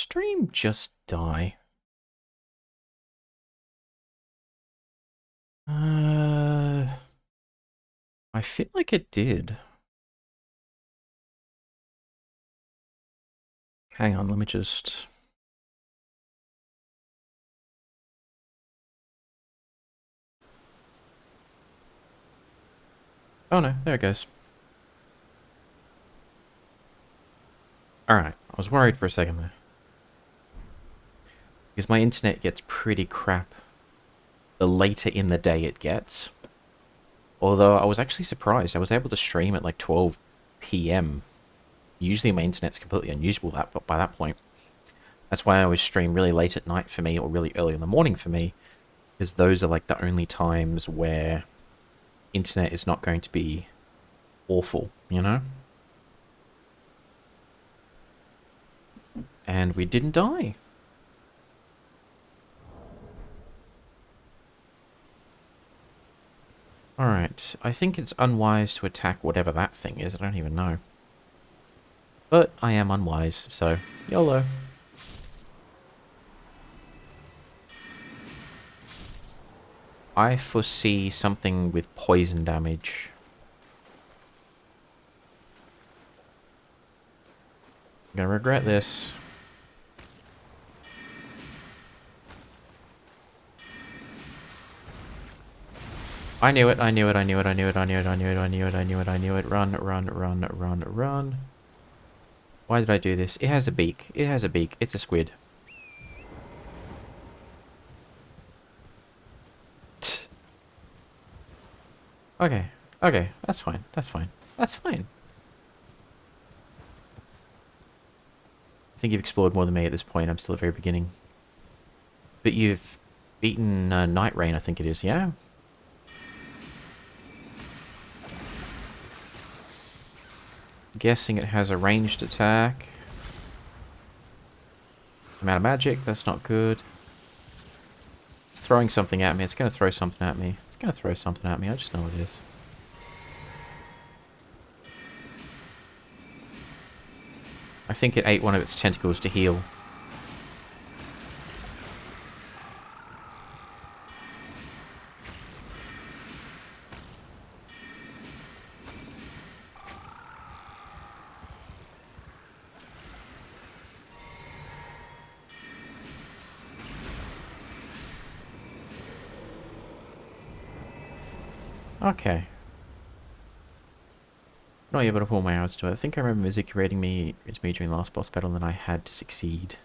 stream just die? I feel like it did. Hang on, let me just... Oh no, there it goes. Alright, I was worried for a second there. Because my internet gets pretty crap the later in the day it gets. Although I was actually surprised. I was able to stream at like 12 p.m. Usually my internet's completely unusable by that point. That's why I always stream really late at night for me or really early in the morning for me. Because those are like the only times where internet is not going to be awful, you know? And we didn't die. Alright, I think it's unwise to attack whatever that thing is. I don't even know. But I am unwise, so YOLO. I foresee something with poison damage. I'm gonna regret this. I knew it, I knew it, I knew it, I knew it, I knew it, I knew it, I knew it, I knew it, I knew it. Run, run, run, run, run. Why did I do this? It has a beak. It has a beak. It's a squid. Okay. Okay. That's fine. That's fine. That's fine. I think you've explored more than me at this point. I'm still at the very beginning. But you've beaten Night Rain, I think it is, yeah? Guessing it has a ranged attack. I'm out of magic. That's not good. It's throwing something at me. It's going to throw something at me. It's going to throw something at me. I just know it is. I think it ate one of its tentacles to heal. Okay. Not able to pull my arrows to it. I think I remember Mizuki rating me into me during the last boss battle and then I had to succeed.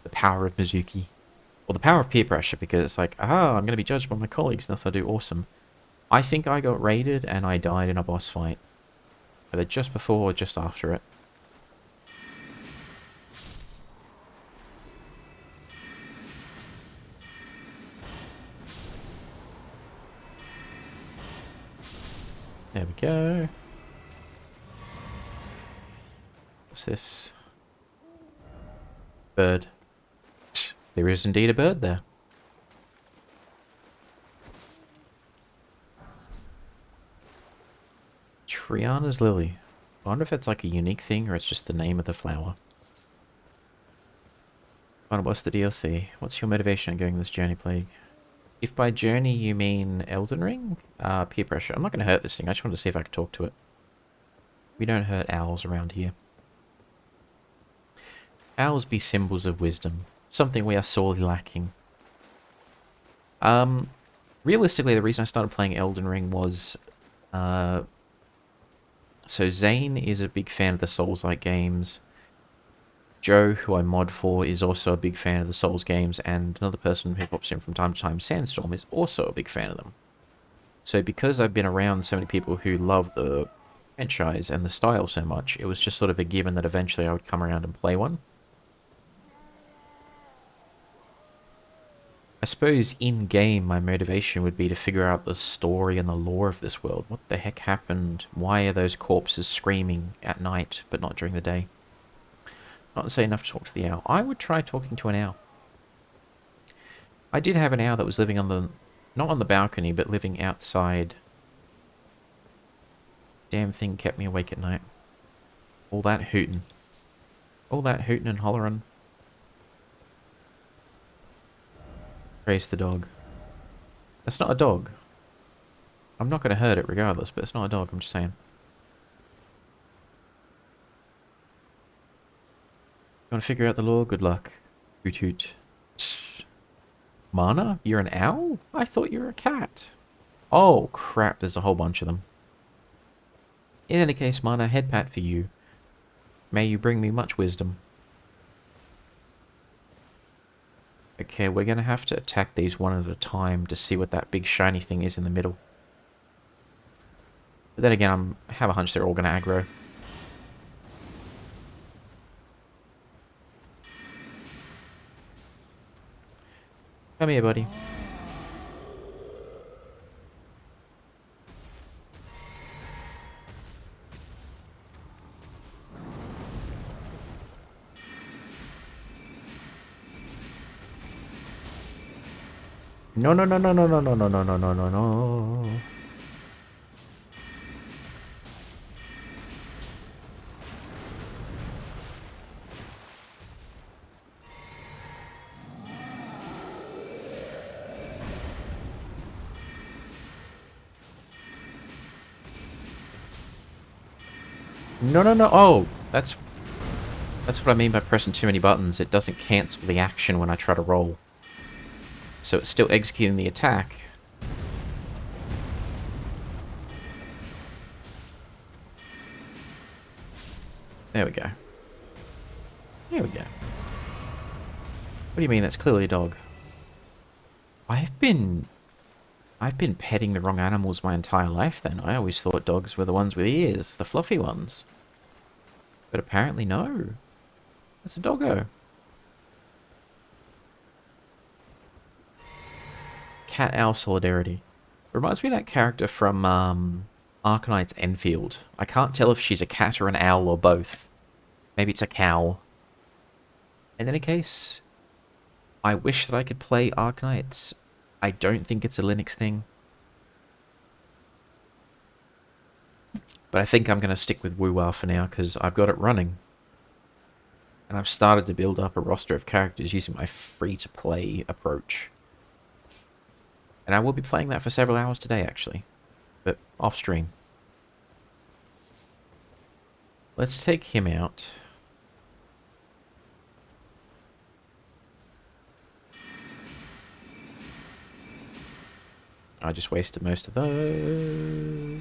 The power of Mizuki. Or the power of peer pressure, because it's like, ah, I'm going to be judged by my colleagues unless I do awesome. I think I got raided and I died in a boss fight. Either just before or just after it. There we go. What's this? Bird. There is indeed a bird there. Triana's Lily. I wonder if it's like a unique thing or it's just the name of the flower. What's the DLC? What's your motivation in going this journey, Plague? If by journey you mean Elden Ring? Peer pressure. I'm not going to hurt this thing. I just wanted to see if I could talk to it. We don't hurt owls around here. Owls be symbols of wisdom. Something we are sorely lacking. Realistically, the reason I started playing Elden Ring was... so Zane is a big fan of the Souls-like games. Joe, who I mod for, is also a big fan of the Souls games, and another person who pops in from time to time, Sandstorm, is also a big fan of them. So because I've been around so many people who love the franchise and the style so much, it was just sort of a given that eventually I would come around and play one. I suppose in-game my motivation would be to figure out the story and the lore of this world. What the heck happened? Why are those corpses screaming at night, but not during the day? Not to say enough to talk to the owl. I would try talking to an owl. I did have an owl that was living on the... not on the balcony, but living outside. Damn thing kept me awake at night. All that hooting. All that hooting and hollering. Praise the dog. That's not a dog. I'm not going to hurt it regardless, but it's not a dog, I'm just saying. You want to figure out the law? Good luck. Hoot hoot. Psst. Mana? You're an owl? I thought you were a cat. Oh, crap, there's a whole bunch of them. In any case, Mana, head pat for you. May you bring me much wisdom. Okay, we're going to have to attack these one at a time to see what that big shiny thing is in the middle. But then again, I have a hunch they're all going to aggro. Come here, buddy. No, no, no, no, no, no, no, no, no, no, no, no, no. No, no, no. Oh, that's what I mean by pressing too many buttons. It doesn't cancel the action when I try to roll. So it's still executing the attack. There we go. There we go. What do you mean? That's clearly a dog. I've been petting the wrong animals my entire life then. I always thought dogs were the ones with ears, the fluffy ones. But apparently no. It's a doggo. Cat-owl solidarity. Reminds me of that character from Arcanite's Enfield. I can't tell if she's a cat or an owl or both. Maybe it's a cow. In any case, I wish that I could play Arcanite. I don't think it's a Linux thing. But I think I'm going to stick with Wuwa for now because I've got it running. And I've started to build up a roster of characters using my free-to-play approach. And I will be playing that for several hours today, actually. But off-stream. Let's take him out. I just wasted most of those.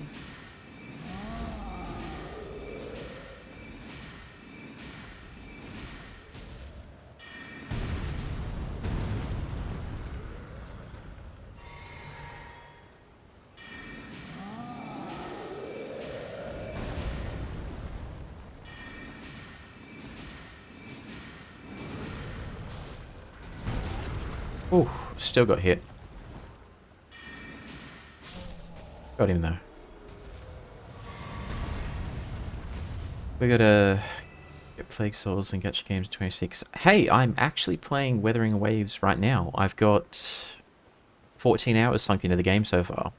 Ooh, still got hit. Got him though. We gotta get Plague Souls and Gacha Games 26. Hey, I'm actually playing Weathering Waves right now. I've got 14 hours sunk into the game so far.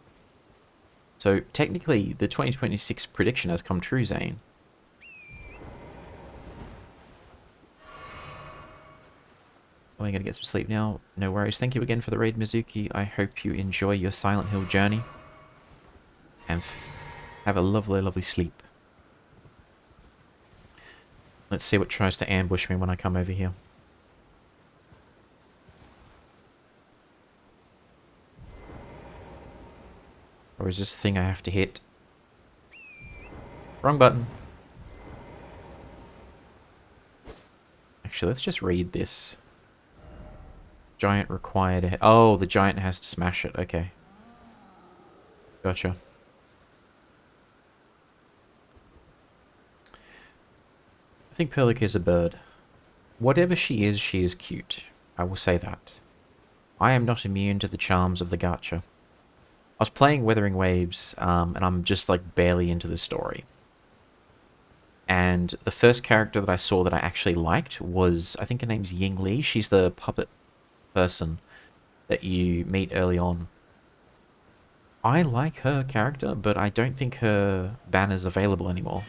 So technically, the 2026 prediction has come true, Zane. Oh, you gotta get some sleep now. No worries. Thank you again for the raid, Mizuki. I hope you enjoy your Silent Hill journey. And have a lovely, lovely sleep. Let's see what tries to ambush me when I come over here. Or is this the thing I have to hit? Wrong button. Actually, let's just read this. Giant required... Oh, the giant has to smash it. Okay. Gotcha. I think Perlica is a bird. Whatever she is cute. I will say that. I am not immune to the charms of the gacha. I was playing Weathering Waves, and I'm just like barely into the story. And the first character that I saw that I actually liked was, I think her name's Ying Li. She's the puppet person that you meet early on. I like her character, but I don't think her banner's available anymore.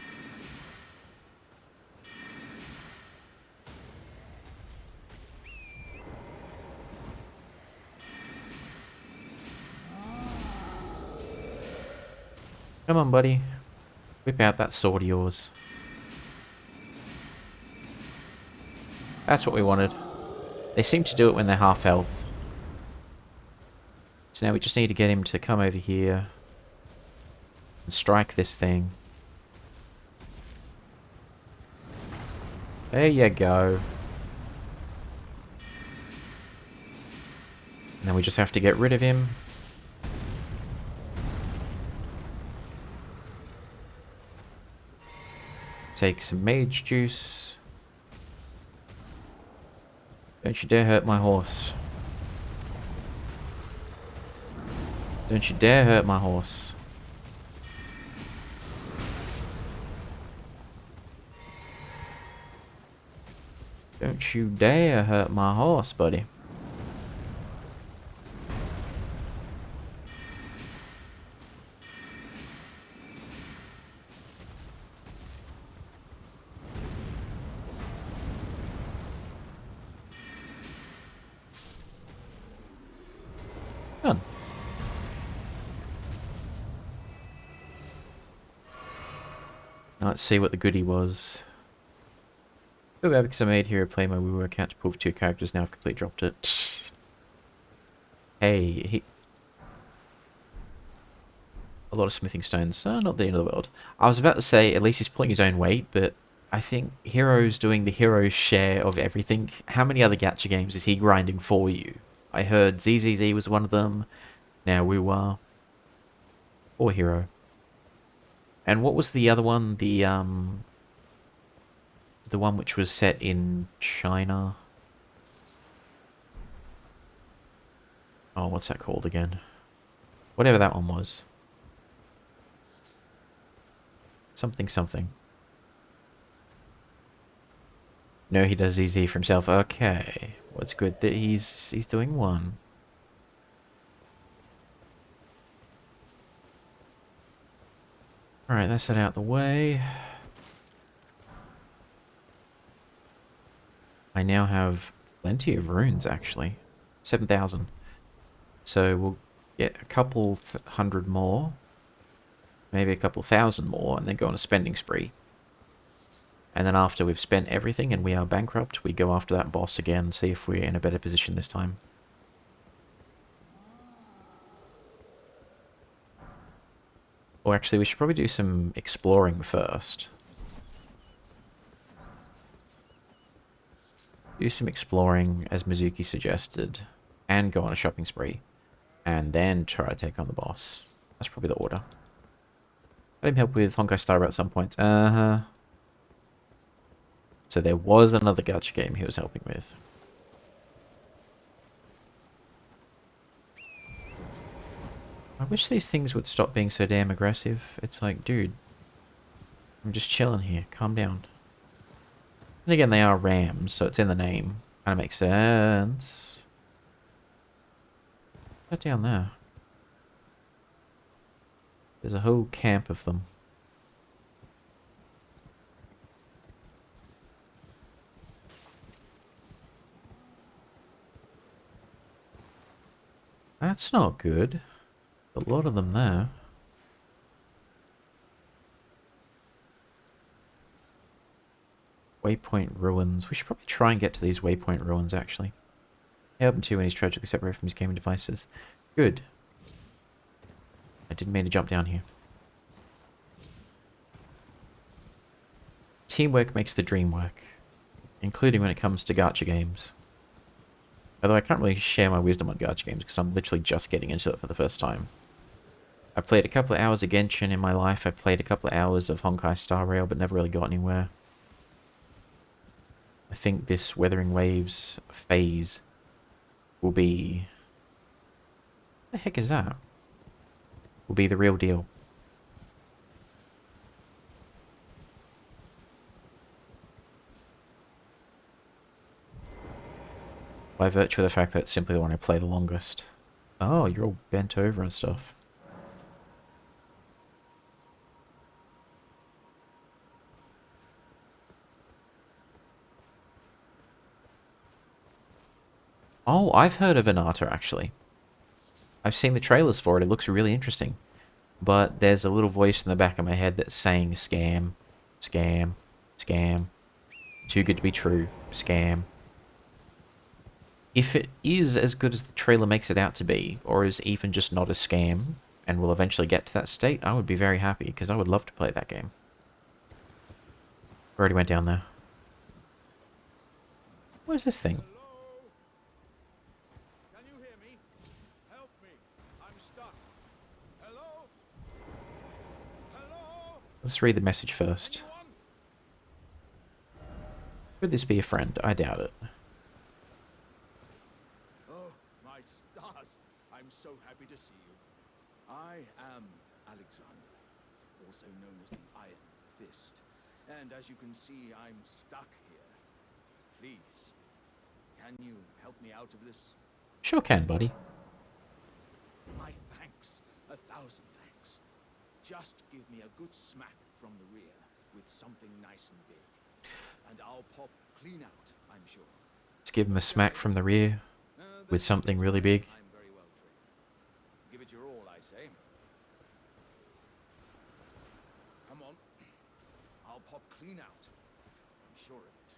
Come on, buddy. Whip out that sword of yours. That's what we wanted. They seem to do it when they're half health. So now we just need to get him to come over here and strike this thing. There you go. And then we just have to get rid of him. Take some mage juice. Don't you dare hurt my horse. Don't you dare hurt my horse. Don't you dare hurt my horse, buddy. Done. Now let's see what the goodie was. Feel bad because I made Hero play my Woo account to pull for 2 characters, now I've completely dropped it. Hey, a lot of smithing stones. Not the end of the world. I was about to say, at least he's pulling his own weight, but I think Hero's doing the hero share of everything. How many other gacha games is he grinding for you? I heard ZZZ was one of them. Now Woo are. Or Hero. And what was the other one? The one which was set in China. Oh, what's that called again? Whatever that one was. Something something. No, he does ZZ for himself. Okay. Well, it's good that he's doing one. Alright, that's that out the way. I now have plenty of runes, actually. 7,000. So we'll get a couple hundred more. Maybe a couple thousand more, and then go on a spending spree. And then after we've spent everything and we are bankrupt, we go after that boss again, see if we're in a better position this time. Or actually, we should probably do some exploring first. Do some exploring, as Mizuki suggested, and go on a shopping spree. And then try to take on the boss. That's probably the order. Let him help with Honkai Star Rail at some point. Uh-huh. So there was another gacha game he was helping with. I wish these things would stop being so damn aggressive. It's like, dude, I'm just chilling here. Calm down. And again, they are rams, so it's in the name. Kind of makes sense. What's down there? There's a whole camp of them. That's not good. A lot of them there. Waypoint ruins. We should probably try and get to these waypoint ruins, actually. Help him too when he's tragically separated from his gaming devices. Good. I didn't mean to jump down here. Teamwork makes the dream work. Including when it comes to gacha games. Although I can't really share my wisdom on gacha games because I'm literally just getting into it for the first time. I played a couple of hours of Genshin in my life. I played a couple of hours of Honkai Star Rail, but never really got anywhere. I think this Weathering Waves phase will be... What the heck is that? Will be the real deal. By virtue of the fact that it's simply the one I play the longest. Oh, you're all bent over and stuff. Oh, I've heard of Anata, actually. I've seen the trailers for it. It looks really interesting. but there's a little voice in the back of my head that's saying scam, scam, scam. Too good to be true, scam. If it is as good as the trailer makes it out to be, or is even just not a scam, and will eventually get to that state, I would be very happy, because I would love to play that game. Already went down there. Where's this thing? Hello? Can you hear me? Help me. I'm stuck. Hello? Hello? Let's read the message first. Anyone? Could this be a friend? I doubt it. Oh, my stars. I'm so happy to see you. I am Alexander, also known as the Iron Fist. And as you can see, I'm stuck here. Please, can you help me out of this? Sure can, buddy. My thanks. 1,000 thanks. Just give me a good smack from the rear with something nice and big. And I'll pop clean out, I'm sure. Let's give him a smack from the rear with something really big. I'm very well trained. Give it your all, I say. Come on. I'll pop clean out. I'm sure of it.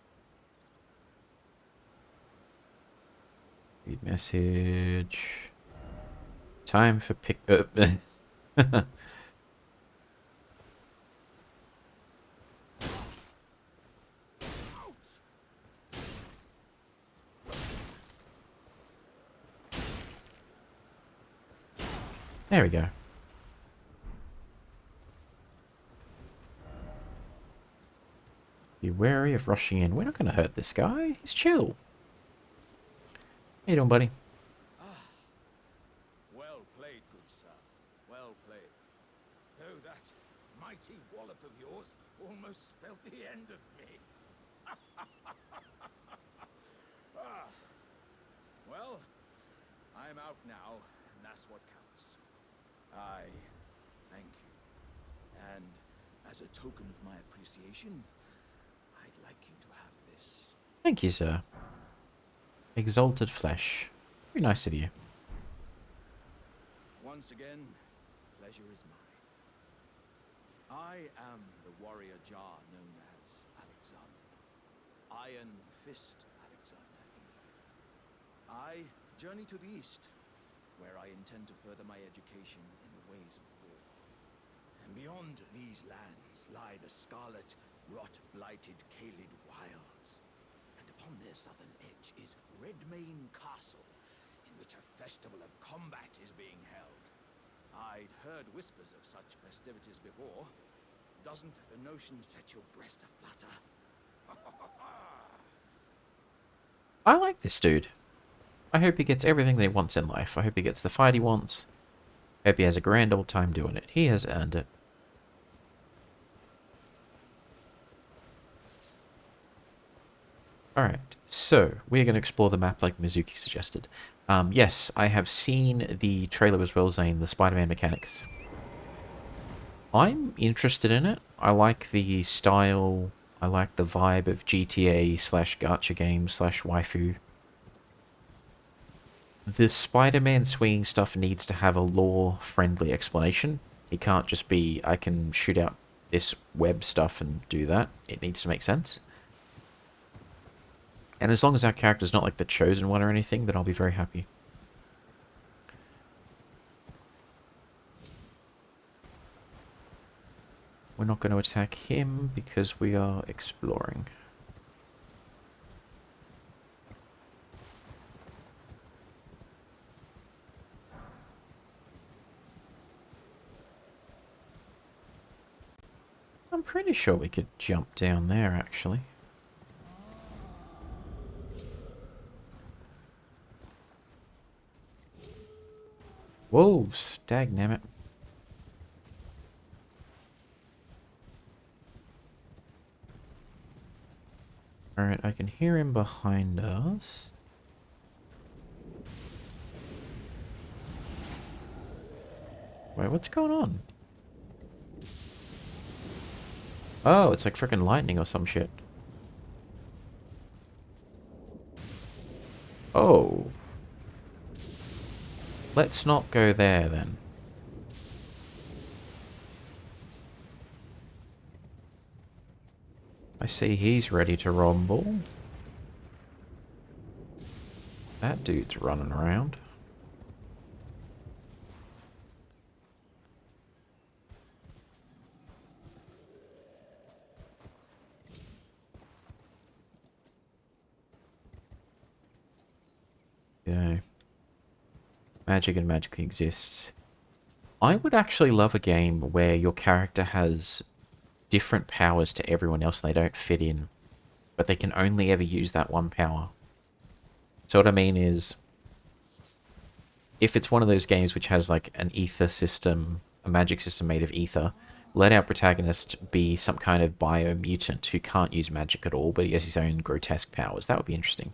Read message. Time for pick up. There we go. Be wary of rushing in. We're not going to hurt this guy. He's chill. How you doing, buddy? Well played, good sir. Well played. Though that mighty wallop of yours almost spelled the end of me. Ah. Well, I'm out now, and that's what counts. I thank you. And as a token of my appreciation, I'd like you to have this. Thank you, sir. Exalted flesh. Very nice of you. Once again, pleasure is mine. I am the warrior Jar known as Alexander. Iron Fist Alexander, in fact. I journey to the east, where I intend to further my education in the ways of war. And beyond these lands lie the scarlet, rot-blighted Caelid wilds. And upon their southern edge is Redmane Castle, in which a festival of combat is being held. I'd heard whispers of such festivities before. Doesn't the notion set your breast aflutter? I like this dude. I hope he gets everything that he wants in life. I hope he gets the fight he wants. I hope he has a grand old time doing it. He has earned it. Alright, so we're going to explore the map like Mizuki suggested. Yes, I have seen the trailer as well, Zane, the Spider-Man mechanics. I'm interested in it. I like the style, I like the vibe of GTA slash gacha game slash waifu. The Spider-Man swinging stuff needs to have a lore-friendly explanation. It can't just be, I can shoot out this web stuff and do that. It needs to make sense. And as long as our character's not like the chosen one or anything, then I'll be very happy. We're not going to attack him because we are exploring. I'm pretty sure we could jump down there, actually. Wolves! Dagnammit. Alright, I can hear him behind us. Wait, what's going on? Oh, it's like frickin' lightning or some shit. Oh. Let's not go there, then. I see he's ready to rumble. That dude's running around. Yeah. Magic and magically exists. I would actually love a game where your character has different powers to everyone else and they don't fit in, but they can only ever use that one power. So what I mean is, if it's one of those games which has like an ether system, a magic system made of ether, let our protagonist be some kind of biomutant who can't use magic at all, but he has his own grotesque powers. That would be interesting.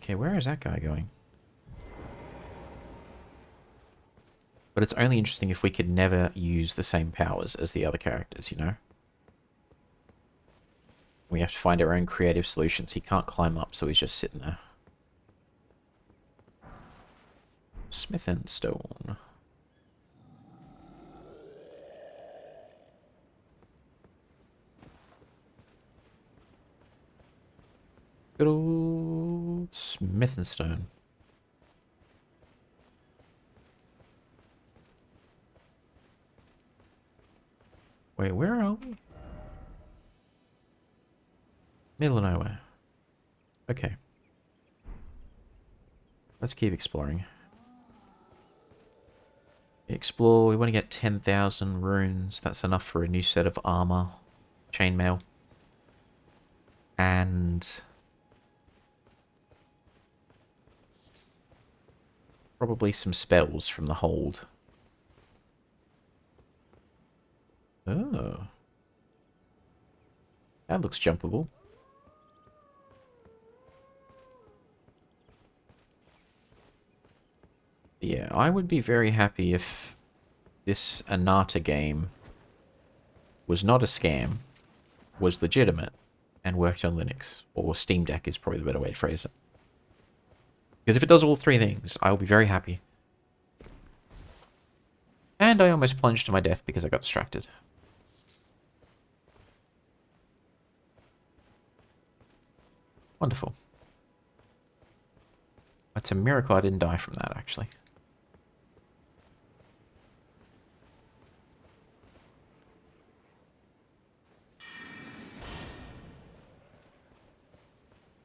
Okay, where is that guy going? But it's only interesting if we could never use the same powers as the other characters, you know? We have to find our own creative solutions. He can't climb up, so he's just sitting there. Smith and Stone. Good old Smith and Stone. Wait, where are we? Middle of nowhere. Okay. Let's keep exploring. Explore. We want to get 10,000 runes. That's enough for a new set of armor. Chainmail. And probably some spells from the hold. Oh. That looks jumpable. Yeah, I would be very happy if this Anata game was not a scam, was legitimate, and worked on Linux. Or Steam Deck is probably the better way to phrase it. Because if it does all three things, I will be very happy. And I almost plunged to my death because I got distracted. Wonderful. It's a miracle I didn't die from that, actually.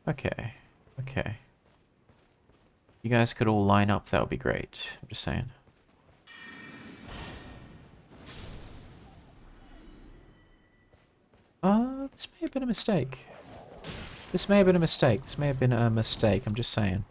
Okay. Okay. You guys could all line up, that would be great. I'm just saying. This may have been a mistake. This may have been a mistake. This may have been a mistake, I'm just saying.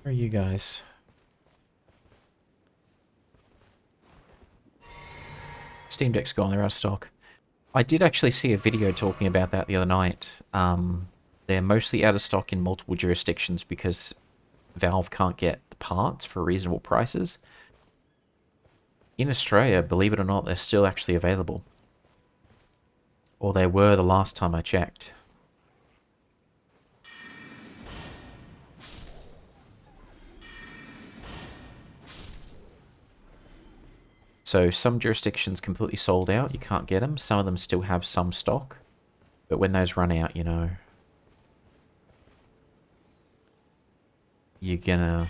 Where are you guys? Steam Deck's gone, they're out of stock. I did actually see a video talking about that the other night. They're mostly out of stock in multiple jurisdictions because Valve can't get the parts for reasonable prices. In Australia, believe it or not, they're still actually available. Or they were the last time I checked. So some jurisdictions completely sold out, you can't get them. Some of them still have some stock. But when those run out, you know, you're gonna...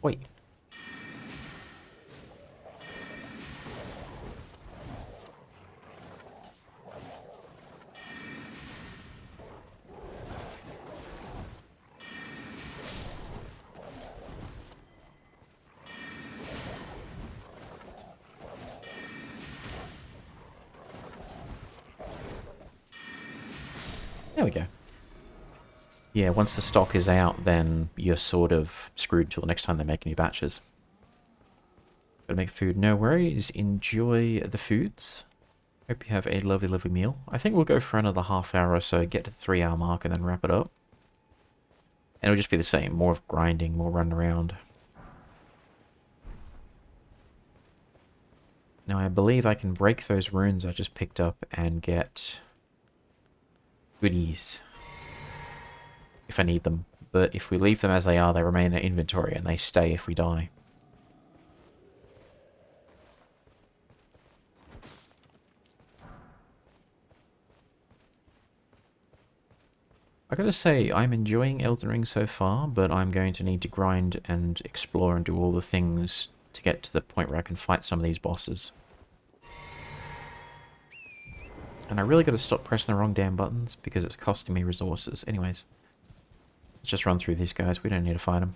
Wait. There we go. Yeah, once the stock is out, then you're sort of screwed till the next time they make new batches. Gotta make food. No worries. Enjoy the foods. Hope you have a lovely, lovely meal. I think we'll go for another half hour or so, get to the 3-hour mark, and then wrap it up. And it'll just be the same. More of grinding, more run around. Now I believe I can break those runes I just picked up and get goodies if I need them. But if we leave them as they are, they remain in our inventory and they stay if we die. I gotta say, I'm enjoying Elden Ring so far, but I'm going to need to grind and explore and do all the things to get to the point where I can fight some of these bosses. And I really gotta stop pressing the wrong damn buttons, because it's costing me resources. Anyways, let's just run through these guys, we don't need to fight them.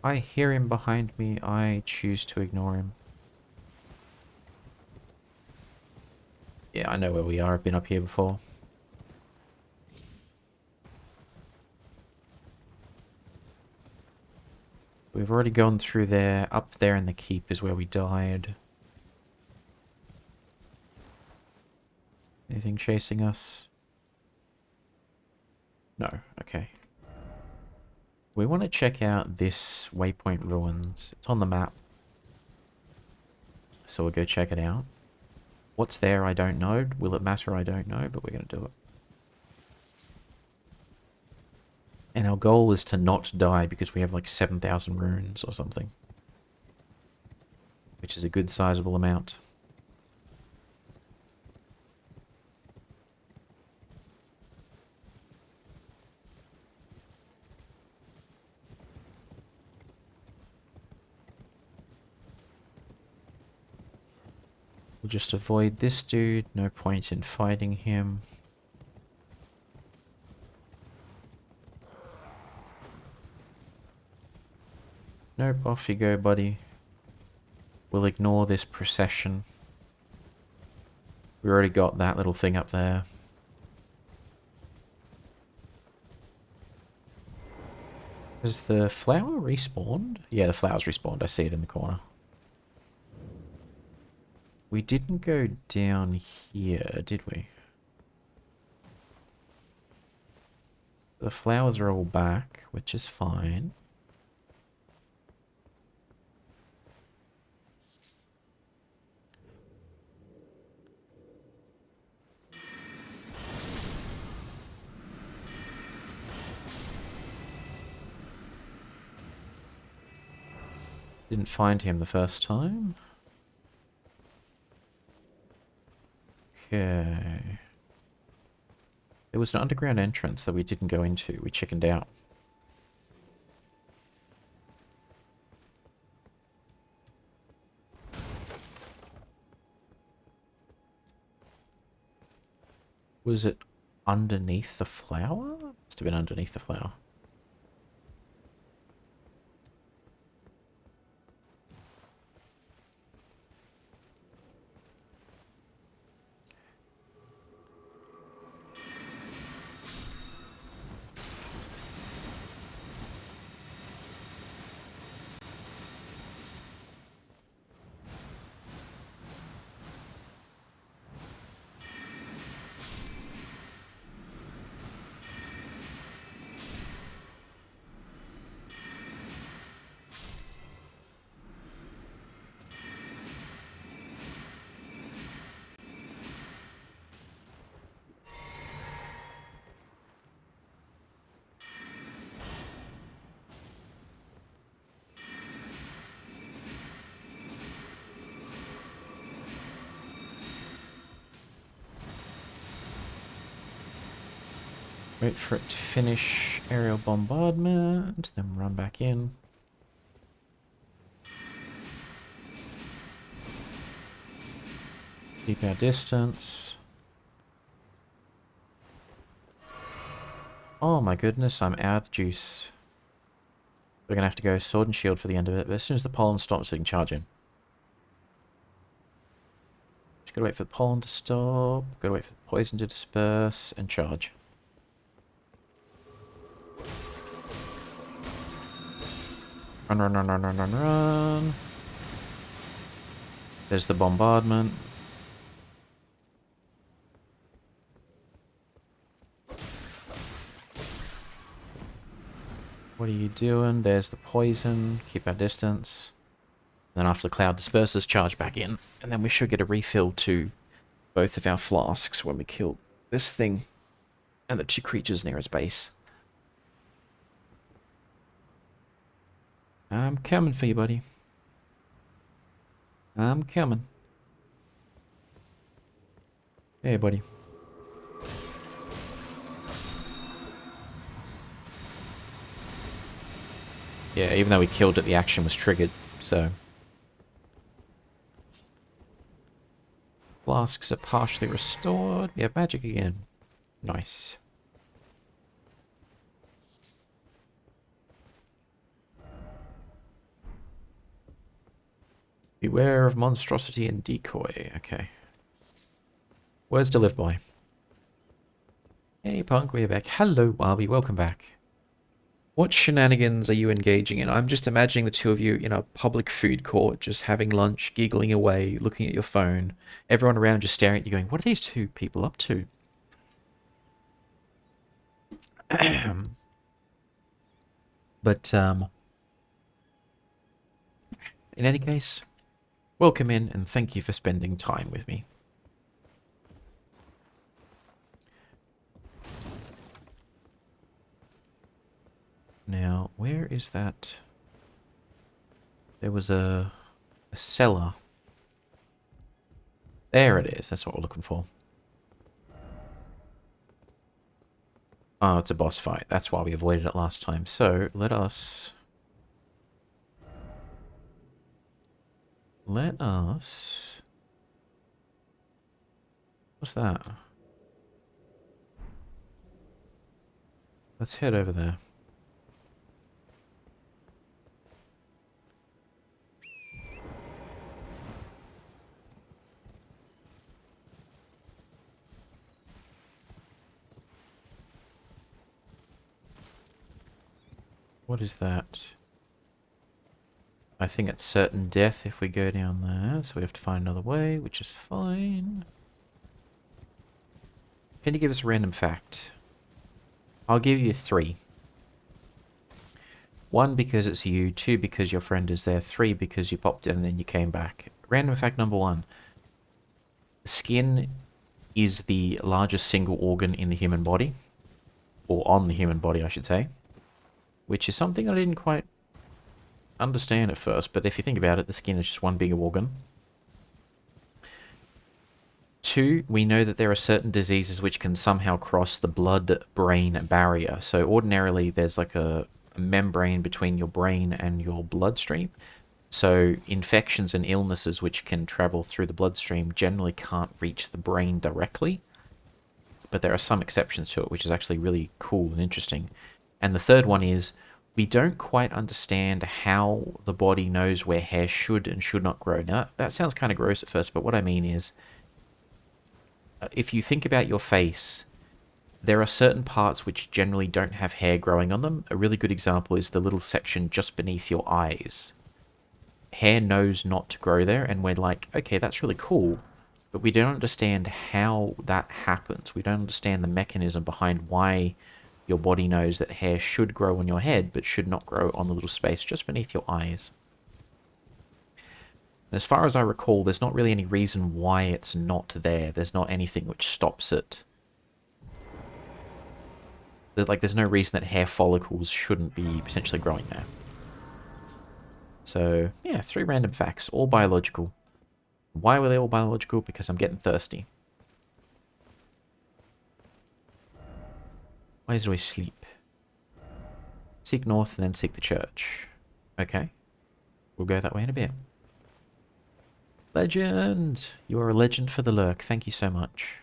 I hear him behind me, I choose to ignore him. Yeah, I know where we are, I've been up here before. We've already gone through there. Up there in the keep is where we died. Anything chasing us? No, okay. We want to check out this Waypoint Ruins. It's on the map. So we'll go check it out. What's there, I don't know. Will it matter? I don't know, but we're going to do it. And our goal is to not die because we have like 7,000 runes or something. Which is a good sizable amount. We'll just avoid this dude. No point in fighting him. Nope, off you go, buddy. We'll ignore this procession. We already got that little thing up there. Has the flower respawned? Yeah, the flower's respawned. I see it in the corner. We didn't go down here, did we? The flowers are all back, which is fine. Didn't find him the first time. Okay. There was an underground entrance that we didn't go into. We chickened out. Was it underneath the flower? Must have been underneath the flower. Wait for it to finish aerial bombardment, then run back in. Keep our distance. Oh my goodness, I'm out of juice. We're gonna have to go sword and shield for the end of it, but as soon as the pollen stops, we can charge in. Just gotta wait for the pollen to stop, gotta wait for the poison to disperse, and charge. Run, run, run, run, run, run, run. There's the bombardment. What are you doing? There's the poison. Keep our distance. Then after the cloud disperses, charge back in. And then we should get a refill to both of our flasks when we kill this thing and the 2 creatures near its base. I'm coming for you, buddy. I'm coming. Hey, buddy. Yeah, even though we killed it, the action was triggered, so... Flasks are partially restored. We have magic again. Nice. Beware of monstrosity and decoy. Okay. Words to live by. Hey, Punk, we're back. Hello, Wabi. Welcome back. What shenanigans are you engaging in? I'm just imagining the two of you in a public food court, just having lunch, giggling away, looking at your phone. Everyone around just staring at you going, what are these two people up to? But, in any case, welcome in and thank you for spending time with me. Now, where is that? There was a cellar. There it is. That's what we're looking for. Oh, it's a boss fight. That's why we avoided it last time. So, let us... What's that? Let's head over there. What is that? I think it's certain death if we go down there, so we have to find another way, which is fine. Can you give us a random fact? I'll give you 3. 1 because it's you, 2 because your friend is there, 3 because you popped in and then you came back. Random fact number 1. Skin is the largest single organ in the human body. Or on the human body, I should say. Which is something I didn't quite understand at first, but if you think about it, the skin is just one big organ. 2, we know that there are certain diseases which can somehow cross the blood-brain barrier. So ordinarily, there's like a membrane between your brain and your bloodstream. So infections and illnesses which can travel through the bloodstream generally can't reach the brain directly. But there are some exceptions to it, which is actually really cool and interesting. And the third one is, we don't quite understand how the body knows where hair should and should not grow. Now, that sounds kind of gross at first, but what I mean is, if you think about your face, there are certain parts which generally don't have hair growing on them. A really good example is the little section just beneath your eyes. Hair knows not to grow there, and we're like, okay, that's really cool, but we don't understand how that happens. We don't understand the mechanism behind why your body knows that hair should grow on your head, but should not grow on the little space just beneath your eyes. And as far as I recall, there's not really any reason why it's not there. There's not anything which stops it. There's no reason that hair follicles shouldn't be potentially growing there. So, yeah, 3 random facts, all biological. Why were they all biological? Because I'm getting thirsty. Why do I sleep? Seek north and then seek the church. Okay. We'll go that way in a bit. Legend! You are a legend for the lurk. Thank you so much.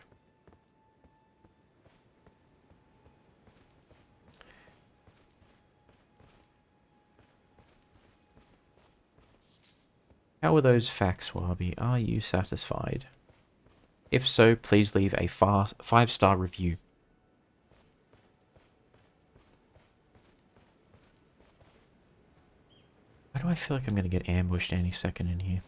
How are those facts, Wabi? Are you satisfied? If so, please leave a 5-star review. Why do I feel like I'm going to get ambushed any second in here?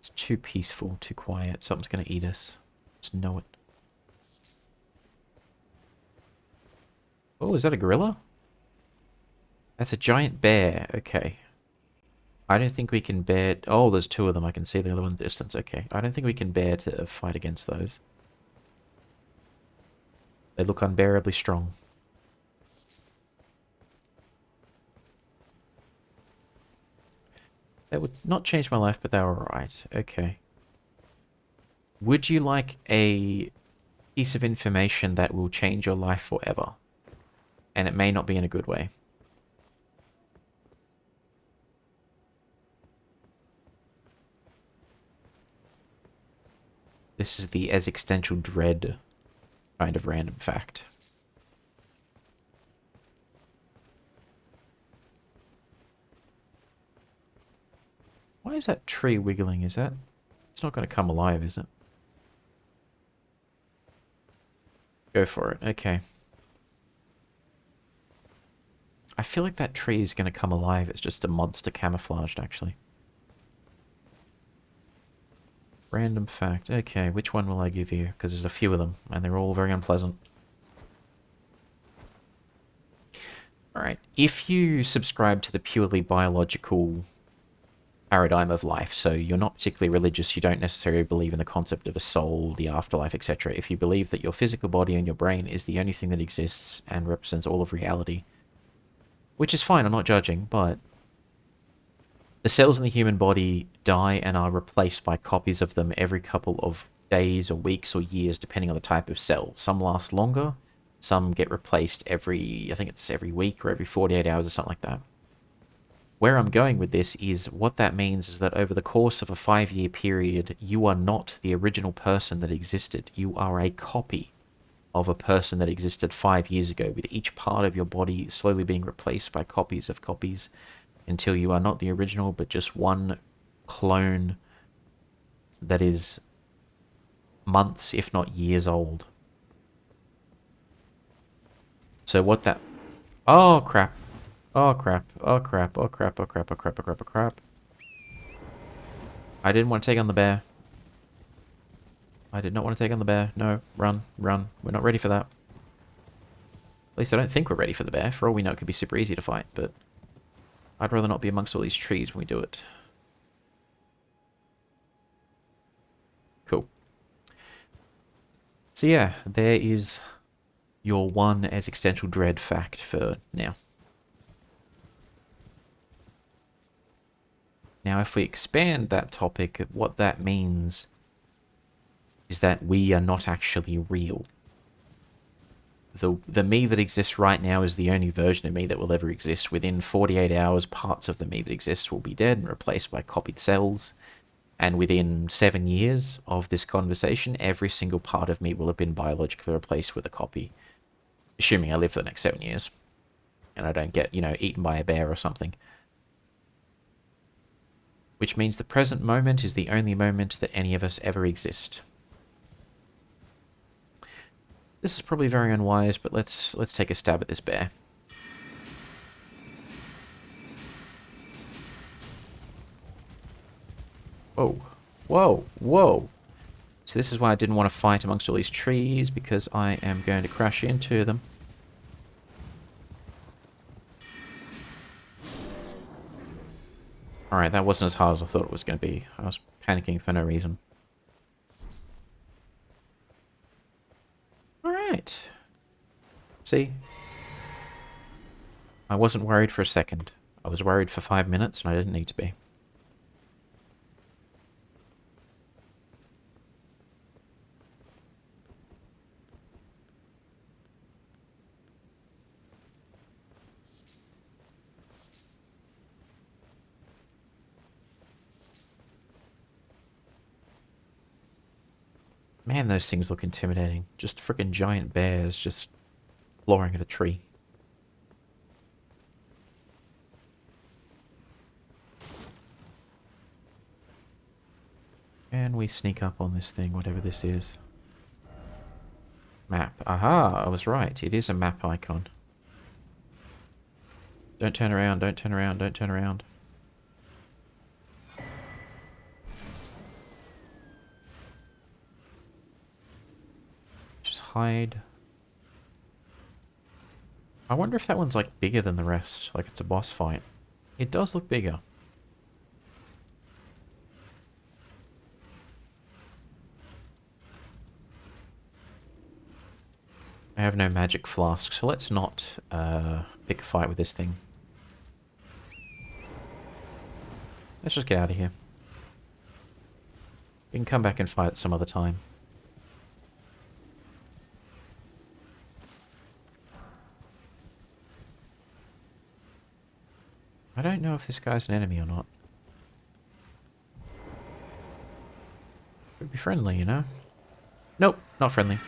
It's too peaceful, too quiet. Something's going to eat us. Just know it. Oh, is that a gorilla? That's a giant bear. Okay. I don't think we can bear... Oh, there's two of them. I can see the other one in the distance. Okay. I don't think we can bear to fight against those. They look unbearably strong. That would not change my life, but they were alright. Okay. Would you like a piece of information that will change your life forever? And it may not be in a good way. This is the existential dread kind of random fact. Why is that tree wiggling? Is that... It's not going to come alive, is it? Go for it. Okay. I feel like that tree is going to come alive. It's just a monster camouflaged, actually. Random fact. Okay, which one will I give you? Because there's a few of them, and they're all very unpleasant. Alright, if you subscribe to the purely biological paradigm of life, so you're not particularly religious, you don't necessarily believe in the concept of a soul, the afterlife, etc. If you believe that your physical body and your brain is the only thing that exists and represents all of reality, which is fine, I'm not judging, but the cells in the human body die and are replaced by copies of them every couple of days or weeks or years, depending on the type of cell. Some last longer, some get replaced every, I think it's every week or every 48 hours or something like that. Where I'm going with this is what that means is that over the course of a 5-year period, you are not the original person that existed. You are a copy of a person that existed 5 years ago, with each part of your body slowly being replaced by copies of copies until you are not the original, but just one clone that is months, if not years old. So what that... Oh, crap. Oh, crap. Oh, crap. Oh, crap. Oh, crap. Oh, crap. Oh, crap. Oh, crap. I didn't want to take on the bear. I did not want to take on the bear. No. Run. Run. We're not ready for that. At least I don't think we're ready for the bear. For all we know, it could be super easy to fight, but I'd rather not be amongst all these trees when we do it. Cool. So yeah, there is your one existential dread fact for now. Now, if we expand that topic, what that means is that we are not actually real. The me that exists right now is the only version of me that will ever exist. Within 48 hours, parts of the me that exists will be dead and replaced by copied cells. And within 7 years of this conversation, every single part of me will have been biologically replaced with a copy. Assuming I live for the next 7 years. And I don't get, eaten by a bear or something. Which means the present moment is the only moment that any of us ever exist. This is probably very unwise, but let's take a stab at this bear. Whoa. Whoa. Whoa. So this is why I didn't want to fight amongst all these trees, because I am going to crash into them. Alright, that wasn't as hard as I thought it was going to be. I was panicking for no reason. Alright. See? I wasn't worried for a second. I was worried for 5 minutes, and I didn't need to be. Man, those things look intimidating. Just freaking giant bears just clawing at a tree. Can we sneak up on this thing, whatever this is? Map. Aha, I was right. It is a map icon. Don't turn around, don't turn around, don't turn around. hide. I wonder if that one's like bigger than the rest, like it's a boss fight. It does look bigger. I have no magic flask, so let's not pick a fight with this thing. Let's just get out of here. We can come back and fight it some other time. I don't know if this guy's an enemy or not. Could be friendly, you know? Nope, not friendly.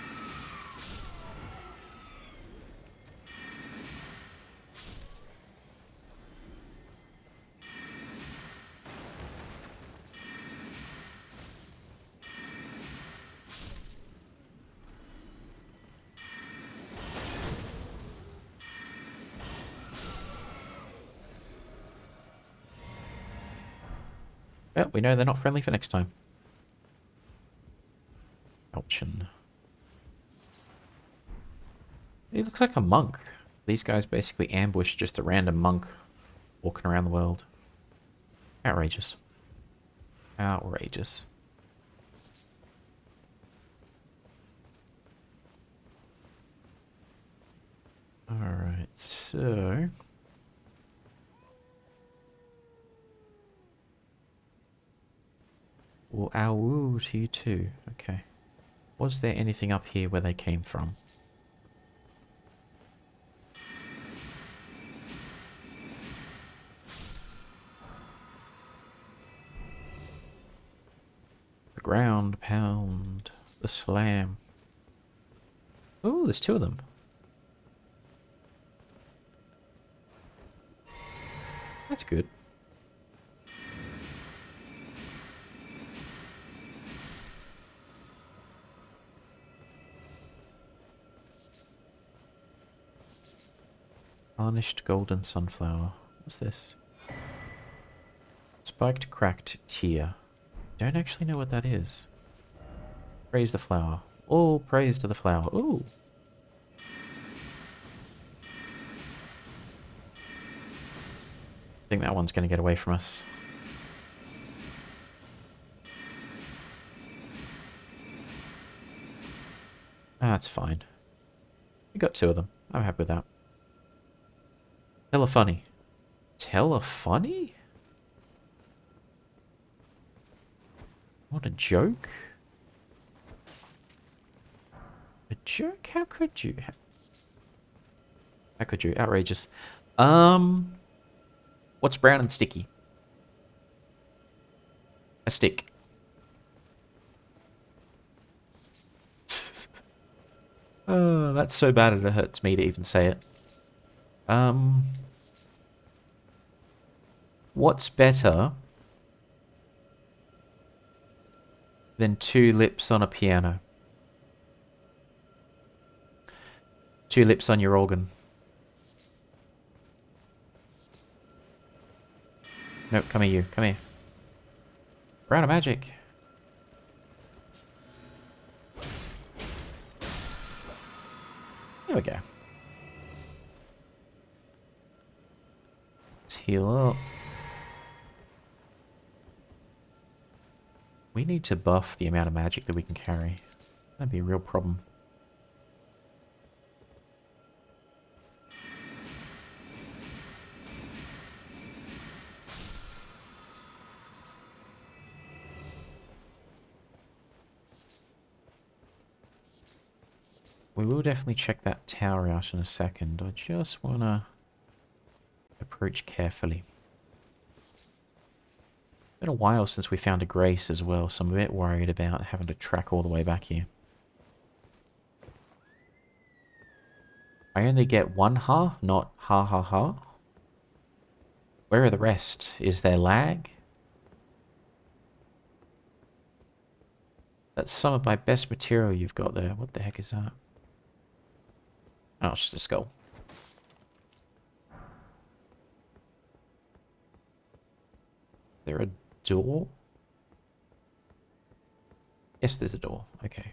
Well, we know they're not friendly for next time. Elchin. He looks like a monk. These guys basically ambushed just a random monk walking around the world. Outrageous. Outrageous. Alright, so... Well, ow to you too. Okay. Was there anything up here where they came from? The ground pound. The slam. Oh, there's two of them. That's good. Varnished golden sunflower. What's this? Spiked cracked tear. Don't actually know what that is. Praise the flower. All praise to the flower. Ooh. I think that one's going to get away from us. That's fine. We got two of them. I'm happy with that. Telefunny. Telefunny? What a joke. A joke? How could you? How could you? Outrageous. What's brown and sticky? A stick. Oh, that's so bad it hurts me to even say it. What's better than two lips on a piano? Two lips on your organ. Nope, come here, you. Come here. We're out of magic. There we go. Let's heal up. We need to buff the amount of magic that we can carry. That'd be a real problem. We will definitely check that tower out in a second. I just want to approach carefully. It's been a while since we found a grace as well, so I'm a bit worried about having to track all the way back here. I only get one ha, not ha ha ha. Where are the rest? Is there lag? That's some of my best material you've got there. What the heck is that? Oh, it's just a skull. There a door? Yes, there's a door. Okay.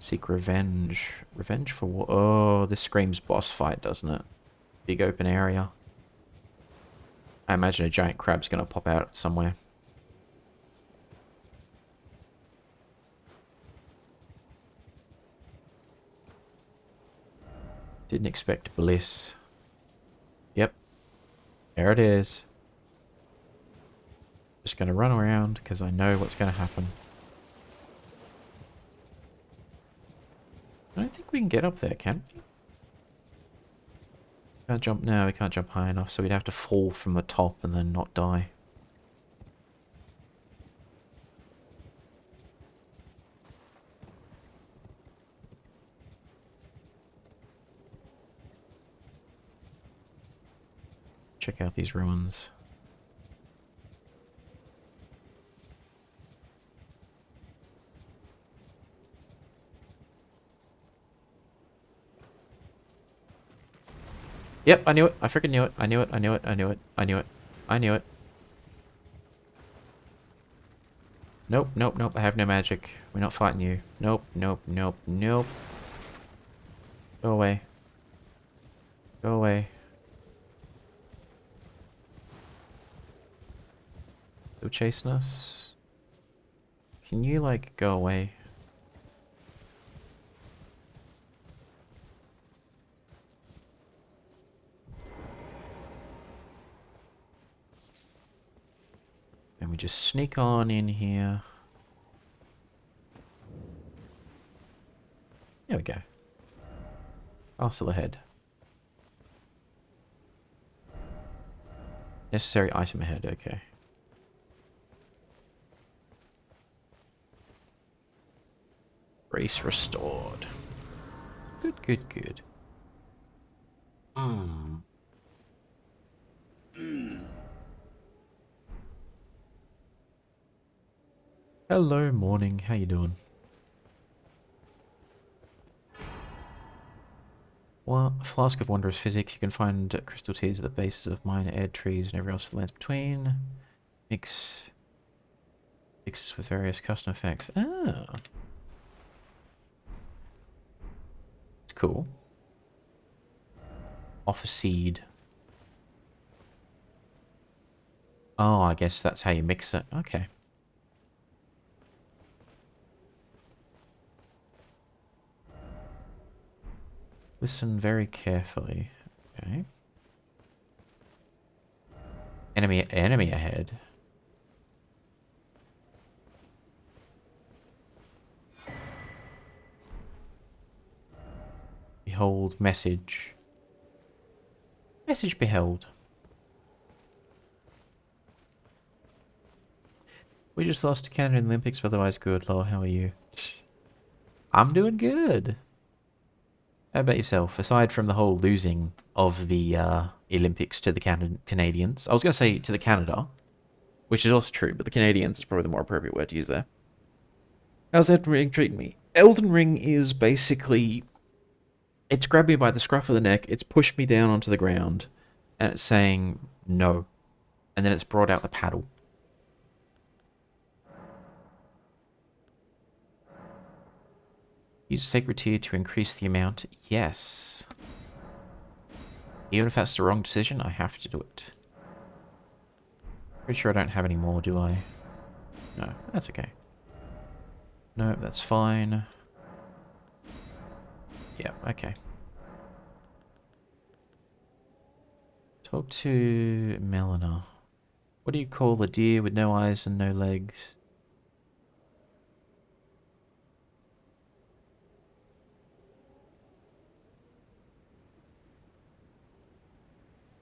Seek revenge. Revenge for what? Oh, this screams boss fight, doesn't it? Big open area. I imagine a giant crab's gonna pop out somewhere. Didn't expect bliss. Yep. There it is. Just gonna run around because I know what's gonna happen. I don't think we can get up there, can we? Can't jump. No, we can't jump high enough, so we'd have to fall from the top and then not die. Check out these ruins. Yep, I knew it. I freaking knew it. I knew it. I knew it. I knew it. I knew it. I knew it. Nope, nope, nope. I have no magic. We're not fighting you. Nope, nope, nope, nope. Go away. Go away. Still chasing us? Can you, like, go away? And we just sneak on in here. There we go. Castle ahead. Necessary item ahead, okay. Race restored. Good, good, good. Hello, morning. How you doing? Well, a flask of wondrous physics. You can find crystal tears at the bases of minor air trees and everywhere else that lands between. Mixes with various custom effects. Ah. It's cool. Off a seed. Oh, I guess that's how you mix it. Okay. Listen very carefully. Okay. Enemy ahead. Behold message. Message beheld. We just lost to Canada in the Olympics, but otherwise good. Lol, how are you? I'm doing good. How about yourself? Aside from the whole losing of the Olympics to the Canadians. I was going to say to the Canada, which is also true, but the Canadians is probably the more appropriate word to use there. How's Elden Ring treating me? Elden Ring is basically... It's grabbed me by the scruff of the neck, it's pushed me down onto the ground, and it's saying no. And then it's brought out the paddle. Use Sacred Tear to increase the amount. Yes. Even if that's the wrong decision, I have to do it. Pretty sure I don't have any more, do I? No, that's okay. No, that's fine. Yeah, okay. Talk to Melina. What do you call a deer with no eyes and no legs?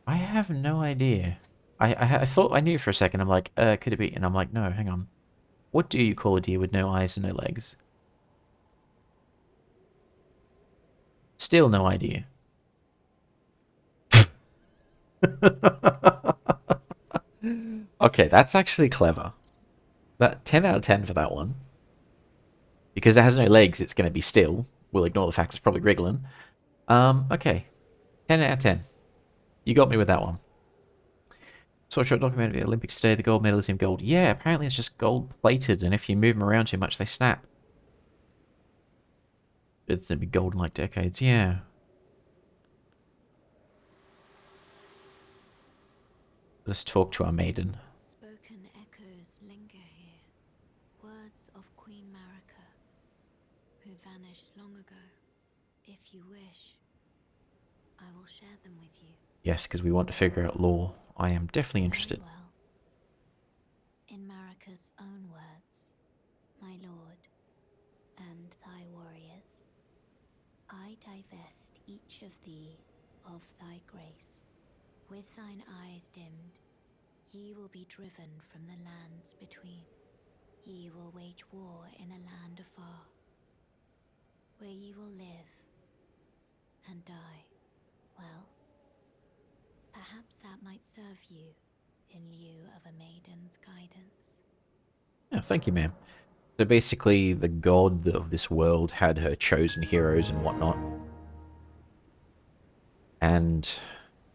I have no idea. I thought I knew for a second. I'm like, could it be? And I'm like, no, hang on. What do you call a deer with no eyes and no legs? Still no idea. Okay, that's actually clever. That 10 out of 10 for that one. Because it has no legs, it's going to be still. We'll ignore the fact it's probably wriggling. Okay. 10 out of 10. You got me with that one. Saw a short documentary of the Olympics today. The gold medal is in gold. Yeah, apparently it's just gold plated, and if you move them around too much, they snap. It's the golden like decades, yeah. Let's talk to our maiden. Spoken echoes linger here, words of Queen Marika, who vanished long ago. If you wish, I will share them with you. Yes, because we want to figure out lore. I am definitely Very interested. well. In Marika's own words, my lord, and thy warriors, I divest each of thee of thy grace. With thine eyes dimmed, ye will be driven from the lands between. Ye will wage war in a land afar, where ye will live and die. Well, perhaps that might serve you in lieu of a maiden's guidance. Yeah, thank you, ma'am. So basically, the god of this world had her chosen heroes and whatnot. And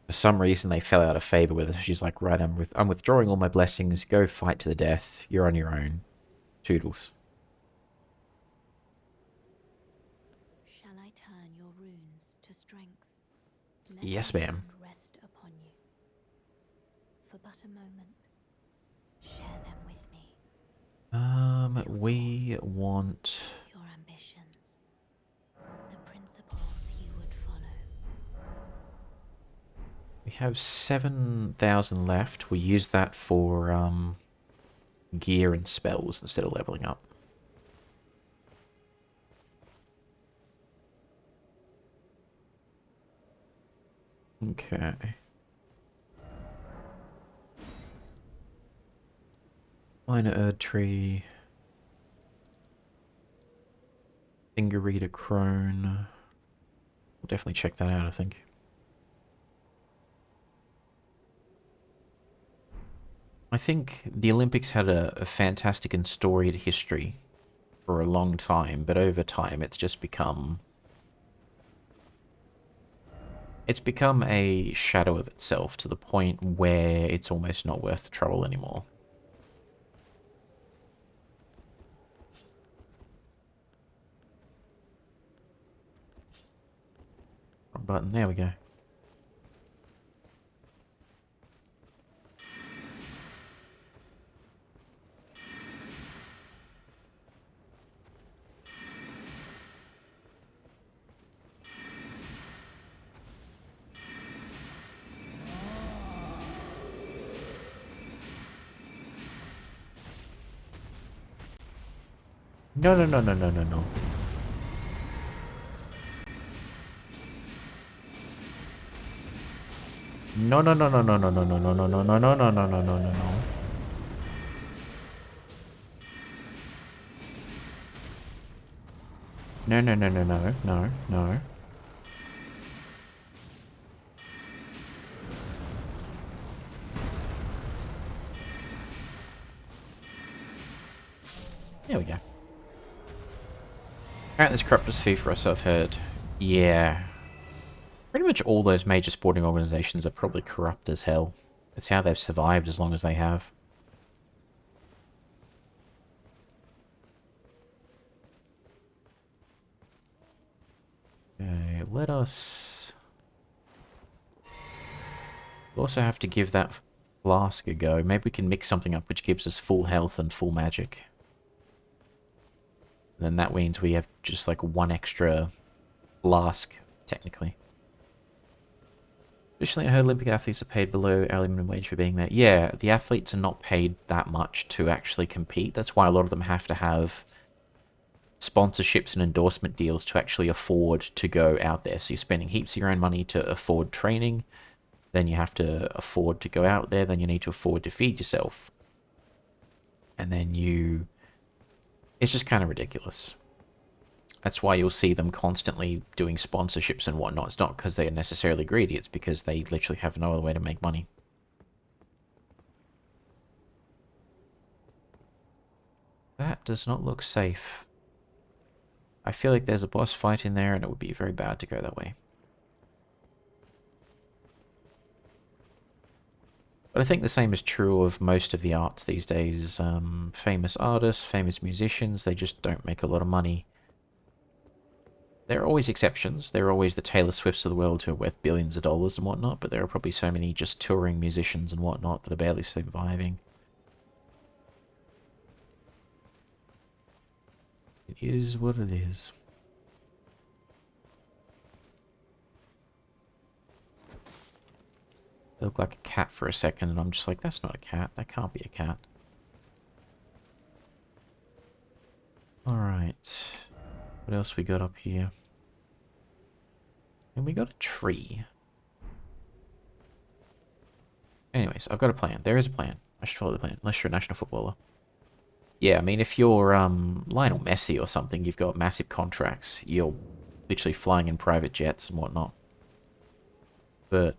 for some reason, they fell out of favor with her. She's like, right, I'm withdrawing all my blessings. Go fight to the death. You're on your own. Toodles. Shall I turn your runes to strength? Let Yes, my ma'am. hand rest upon you. For but a moment, share them with me. We want... Your ambitions, the principles you would follow. We have 7,000 left. We use that for, gear and spells instead of leveling up. Okay. Minor Erd Tree. Finger Reader Crone. We'll definitely check that out, I think. I think the Olympics had a fantastic and storied history for a long time, but over time it's just become... It's become a shadow of itself to the point where it's almost not worth the trouble anymore. Wrong button, there we go. No, no, no, no, no, no, no. No, no, no, no, no, no, no, no, no, no, no, no, no, no, no, no, no, no, no. No, no, no, no, no, no, no. There we go. Alright, there's Corruptus Fee for us, I've heard. Yeah. Pretty much all those major sporting organizations are probably corrupt as hell. It's how they've survived as long as they have. Okay, let us... We also have to give that flask a go. Maybe we can mix something up which gives us full health and full magic. Then that means we have just like one extra flask, technically. Additionally, I heard Olympic athletes are paid below hourly minimum wage for being there. Yeah, the athletes are not paid that much to actually compete. That's why a lot of them have to have sponsorships and endorsement deals to actually afford to go out there. So you're spending heaps of your own money to afford training. Then you have to afford to go out there. Then you need to afford to feed yourself. And then you... It's just kind of ridiculous. That's why you'll see them constantly doing sponsorships and whatnot. It's not because they are necessarily greedy, it's because they literally have no other way to make money. That does not look safe. I feel like there's a boss fight in there and it would be very bad to go that way. But I think the same is true of most of the arts these days. Famous artists, famous musicians, they just don't make a lot of money There are always exceptions. There are always the Taylor Swifts of the world who are worth billions of dollars and whatnot, but there are probably so many just touring musicians and whatnot that are barely surviving. It is what it is. They look like a cat for a second, and I'm just like, that's not a cat. That can't be a cat. Alright. What else we got up here? And we got a tree. Anyways, I've got a plan. There is a plan. I should follow the plan, unless you're a national footballer. Yeah, I mean, if you're Lionel Messi or something, you've got massive contracts. You're literally flying in private jets and whatnot. But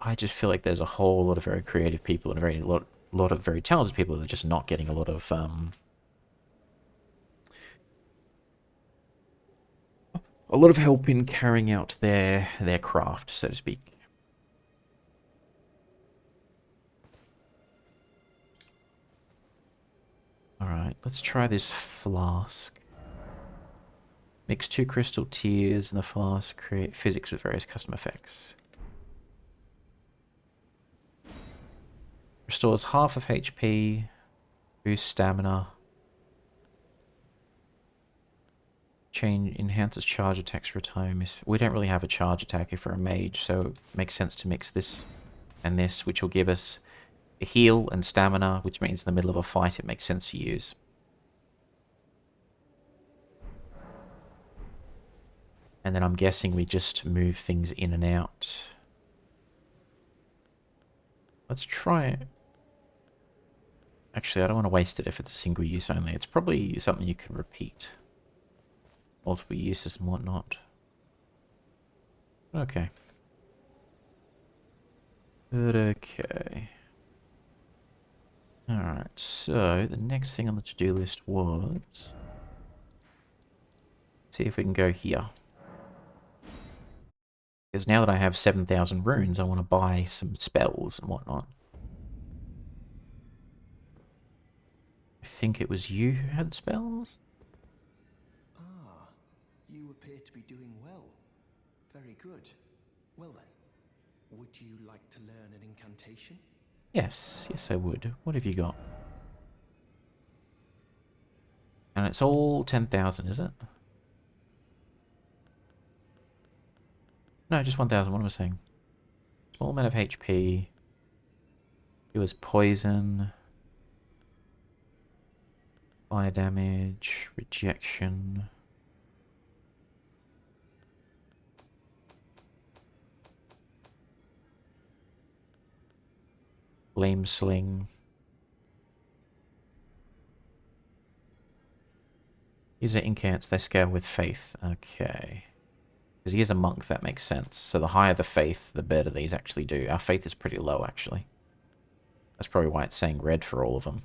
I just feel like there's a whole lot of very creative people and lot of very talented people that are just not getting a lot of help in carrying out their craft, so to speak. Alright, let's try this flask. Mix 2 crystal tears in the flask, create physics with various custom effects. Restores half of HP, boosts stamina. Enhances charge attacks for a time. We don't really have a charge attack if we're a mage, so it makes sense to mix this and this, which will give us a heal and stamina, which means in the middle of a fight it makes sense to use. And then I'm guessing we just move things in and out. Let's try it. Actually, I don't want to waste it if it's a single use only. It's probably something you can repeat. Multiple uses and whatnot. Okay. But okay. Alright, so the next thing on the to-do list was... see if we can go here. Because now that I have 7,000 runes, I want to buy some spells and whatnot. I think it was you who had spells? Ah, you appear to be doing well. Very good. Well then, would you like to learn an incantation? Yes, yes I would. What have you got? And it's all 10,000, is it? No, just 1,000. What am I saying? Small amount of HP. It was poison. Fire damage. Rejection. Flame sling. User incants, they scale with faith. Okay. Because he is a monk, that makes sense. So the higher the faith, the better these actually do. Our faith is pretty low, actually. That's probably why it's saying red for all of them.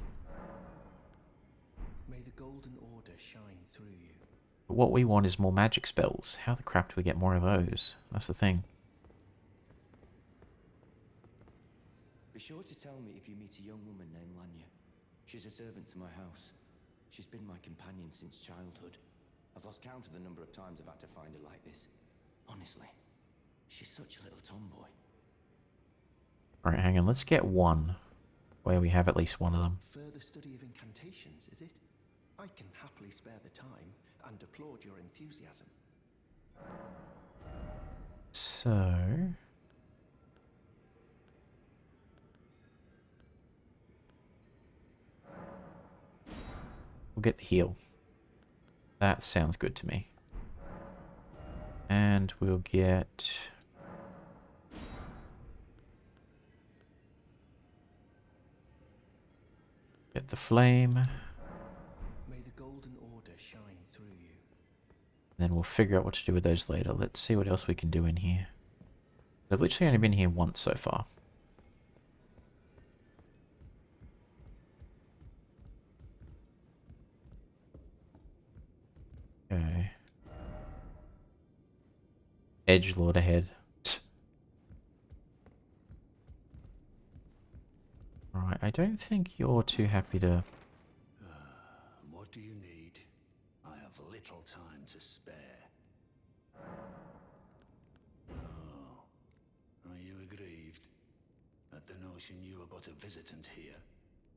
May the golden order shine through you. But what we want is more magic spells. How the crap do we get more of those? That's the thing. Be sure to tell me if you meet a young woman named Lanya. She's a servant to my house. She's been my companion since childhood. I've lost count of the number of times I've had to find her like this. Honestly, she's such a little tomboy. Alright, hang on. Let's get one where we have at least one of them. Further study of incantations, is it? I can happily spare the time and applaud your enthusiasm. So... we'll get the heal. That sounds good to me. And we'll get... get the flame. May the golden order shine through you. Then we'll figure out what to do with those later. Let's see what else we can do in here. I've literally only been here once so far. Okay. Edgelord ahead. Alright, I don't think you're too happy to... What do you need? I have little time to spare. Oh, are you aggrieved at the notion you are but a visitant here?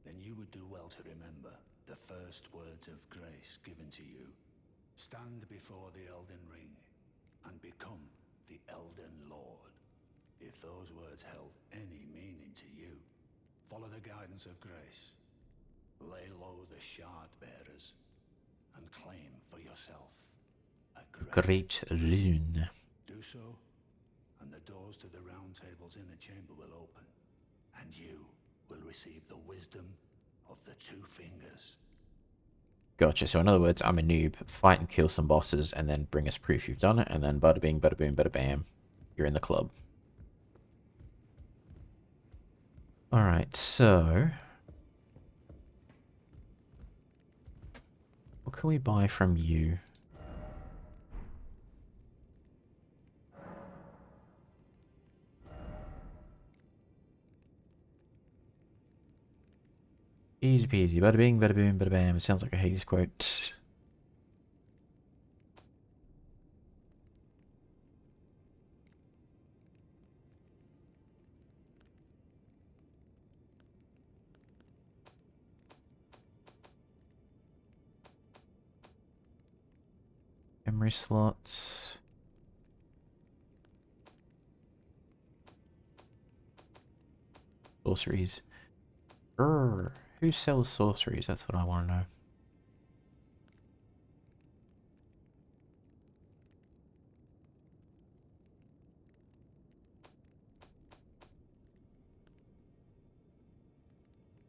Then you would do well to remember the first words of grace given to you. Stand before the Elden Ring and become the Elden Lord. If those words held any meaning to you, follow the guidance of grace. Lay low the shard bearers and claim for yourself a Great rune. Do so, and the doors to the Round Table's inner chamber will open, and you will receive the wisdom of the Two Fingers. Gotcha. So in other words, I'm a noob. Fight and kill some bosses, and then bring us proof you've done it, and then bada bing, bada boom, bada bam, you're in the club. Alright, so... what can we buy from you? Easy peasy, bada bing, bada boom, bada bam. It sounds like a Hades quote. Memory slots. Sorceries. Who sells sorceries? That's what I want to know.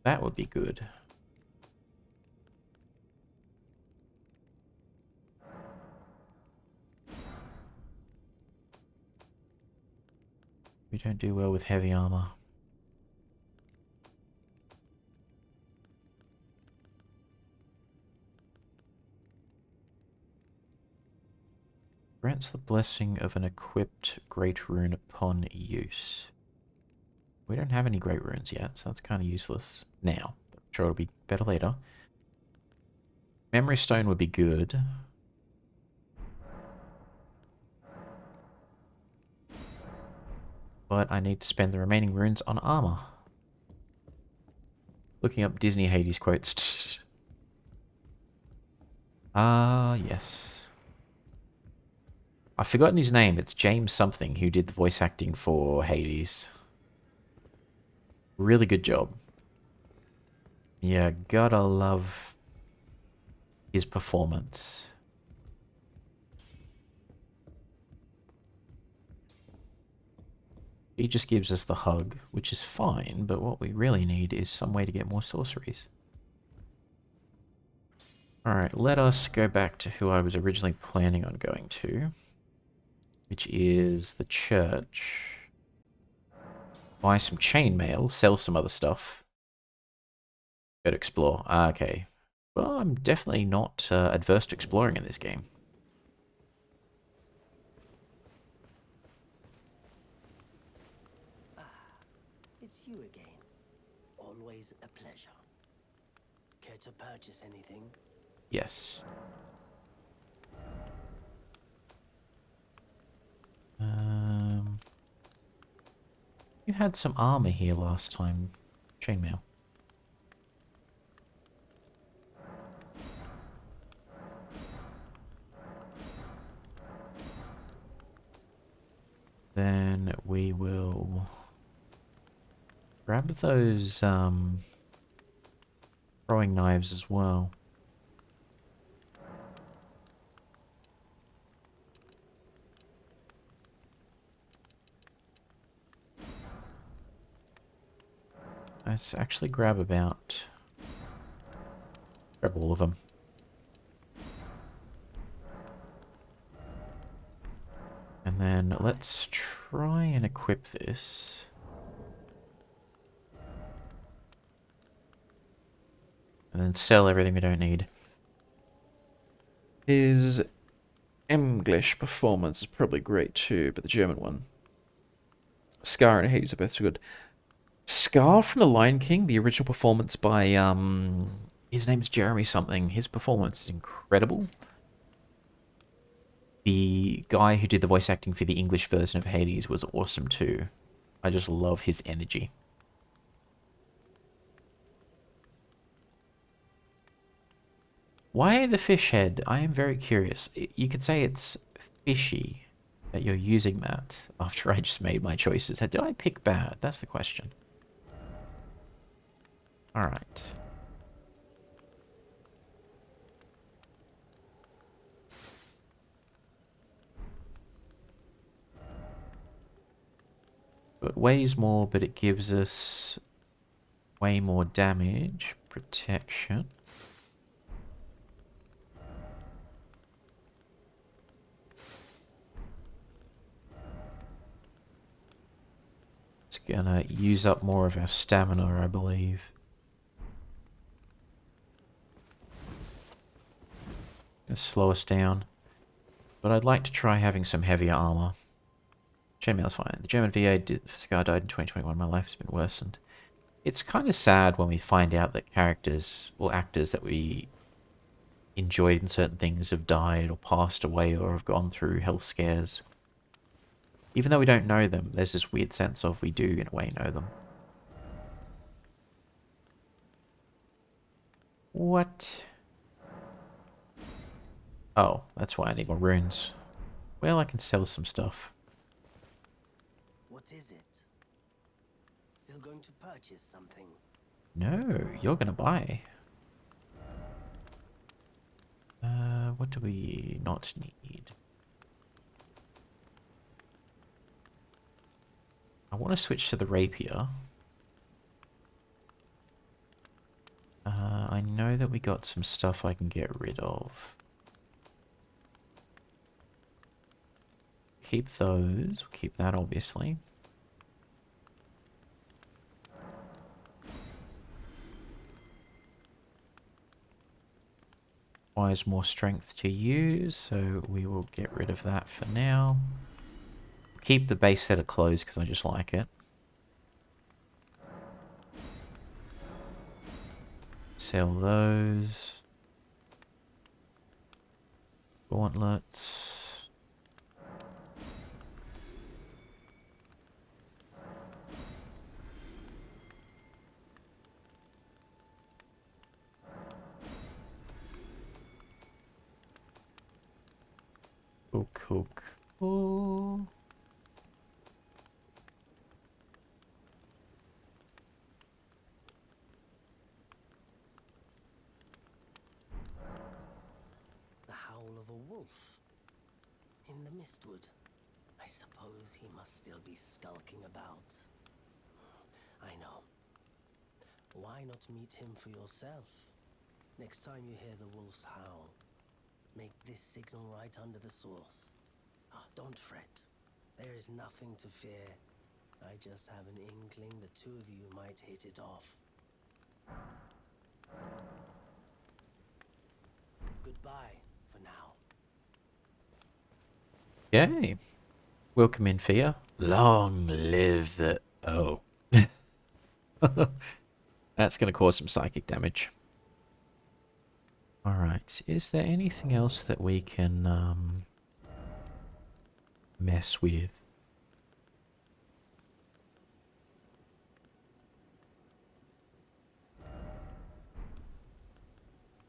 That would be good. We don't do well with heavy armor. Grants the blessing of an equipped great rune upon use. We don't have any great runes yet, so that's kind of useless now. I'm sure it'll be better later. Memory stone would be good. But I need to spend the remaining runes on armor. Looking up Disney Hades quotes. Ah, yes. I've forgotten his name. It's James something who did the voice acting for Hades. Really good job. Yeah, gotta love his performance. He just gives us the hug, which is fine, but what we really need is some way to get more sorceries. Alright, let us go back to who I was originally planning on going to, which is the church. Buy some chainmail, sell some other stuff. Go to explore. Okay. Well, I'm definitely not adverse to exploring in this game. It's you again. Always a pleasure. Care to purchase anything? Yes. You had some armor here last time. Chainmail. Then we will grab those throwing knives as well. Let's actually grab all of them. And then let's try and equip this. And then sell everything we don't need. His English performance is probably great too, but the German one. Scar and Hades are both so good. Scar from The Lion King, the original performance by His name's Jeremy something. His performance is incredible. The guy who did the voice acting for the English version of Hades was awesome too. I just love his energy. Why the fish head? I am very curious. You could say it's fishy that you're using that after I just made my choices. Did I pick bad? That's the question. Alright. So it weighs more, but it gives us way more damage. Protection. It's gonna use up more of our stamina, I believe. Gonna slow us down. But I'd like to try having some heavier armor. Chainmail's fine. The German VA Scar died in 2021. My life has been worsened. It's kind of sad when we find out that characters or actors that we enjoyed in certain things have died or passed away or have gone through health scares. Even though we don't know them, there's this weird sense of we do, in a way, know them. What? Oh, that's why I need more runes. Well, I can sell some stuff. What is it? Still going to purchase something? No, you're gonna buy. What do we not need? I want to switch to the rapier. I know that we got some stuff I can get rid of. Keep those. We'll keep that, obviously. Requires more strength to use, so we will get rid of that for now. Keep the base set of clothes because I just like it. Sell those. Gauntlets. Cool. The howl of a wolf. In the mistwood. I suppose he must still be skulking about. I know. Why not meet him for yourself? Next time you hear the wolf's howl, make this signal right under the source. Don't fret. There is nothing to fear. I just have an inkling the two of you might hit it off. Goodbye for now. Yay. Welcome in, Fia. Long live the... Oh. That's going to cause some psychic damage. Alright, is there anything else that we can mess with?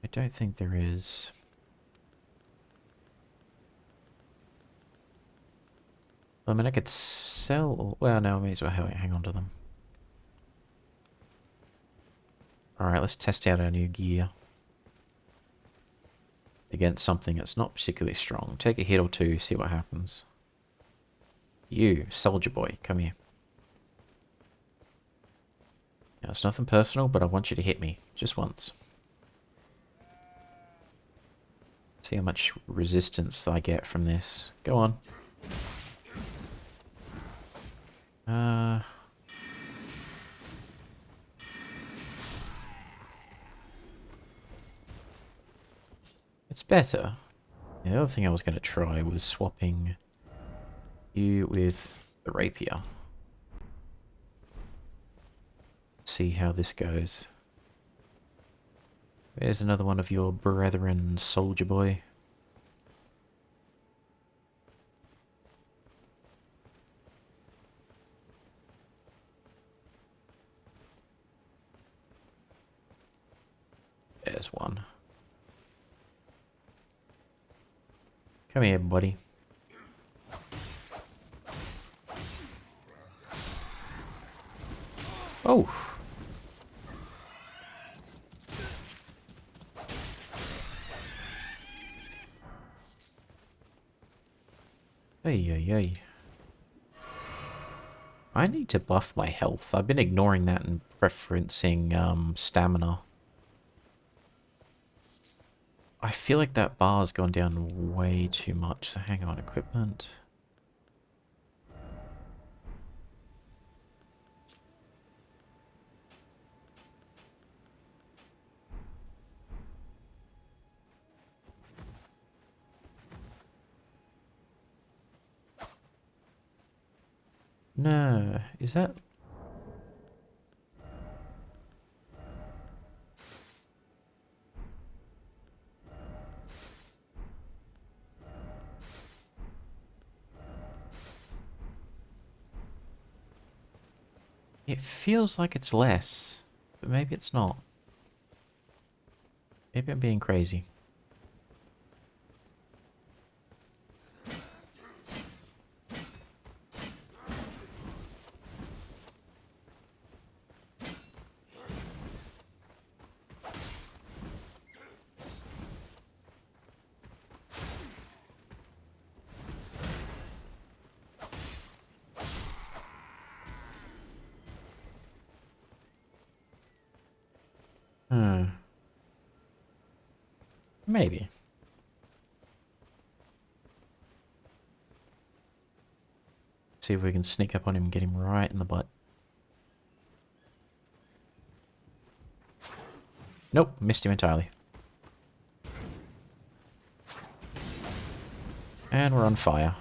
I don't think there is. I mean, I could sell... Well, no, I may as well hang on to them. Alright, let's test out our new gear. Against something that's not particularly strong. Take a hit or two, see what happens. You, soldier boy, come here. Now, it's nothing personal, but I want you to hit me. Just once. See how much resistance I get from this. Go on. It's better. The other thing I was going to try was swapping you with the rapier. See how this goes. There's another one of your brethren, soldier boy. There's one. Come here, buddy. Oh! Hey, hey, hey. I need to buff my health. I've been ignoring that and preferencing stamina. I feel like that bar's gone down way too much, so hang on, equipment. No, is that... It feels like it's less, but maybe it's not. Maybe I'm being crazy. Maybe. See if we can sneak up on him and get him right in the butt. Nope, missed him entirely. And we're on fire.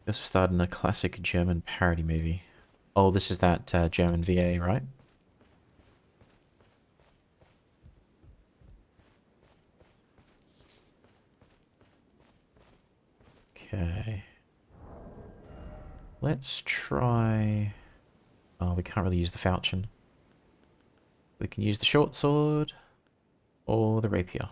This started in a classic German parody movie. Oh, this is that German VA, right? Okay. Let's try... Oh, we can't really use the falchion. We can use the short sword or the rapier.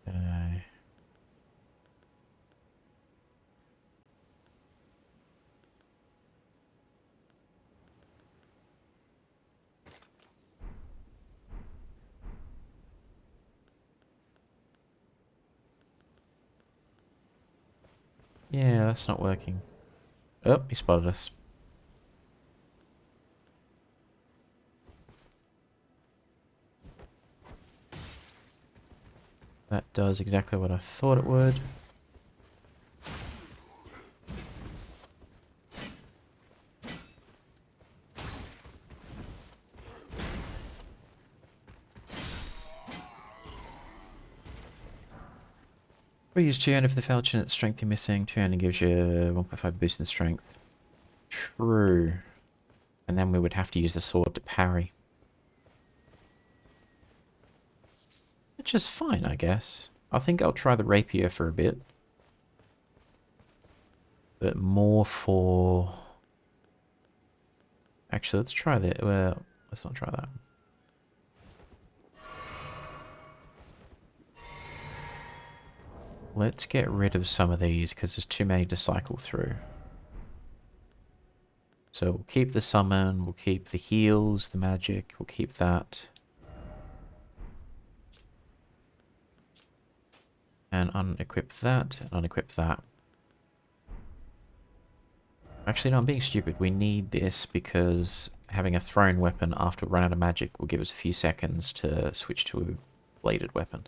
Okay. Yeah, that's not working. Oh, he spotted us. That does exactly what I thought it would. We use 200 for the falchion, it's strength you're missing. 200 gives you 1.5 boost in strength. True. And then we would have to use the sword to parry. Which is fine, I guess. I think I'll try the rapier for a bit. But more for... Actually, let's try that. Well, let's not try that. Let's get rid of some of these, because there's too many to cycle through. So we'll keep the summon, we'll keep the heals, the magic, we'll keep that. And unequip that, and unequip that. Actually, no, I'm being stupid. We need this because having a thrown weapon after we run out of magic will give us a few seconds to switch to a bladed weapon.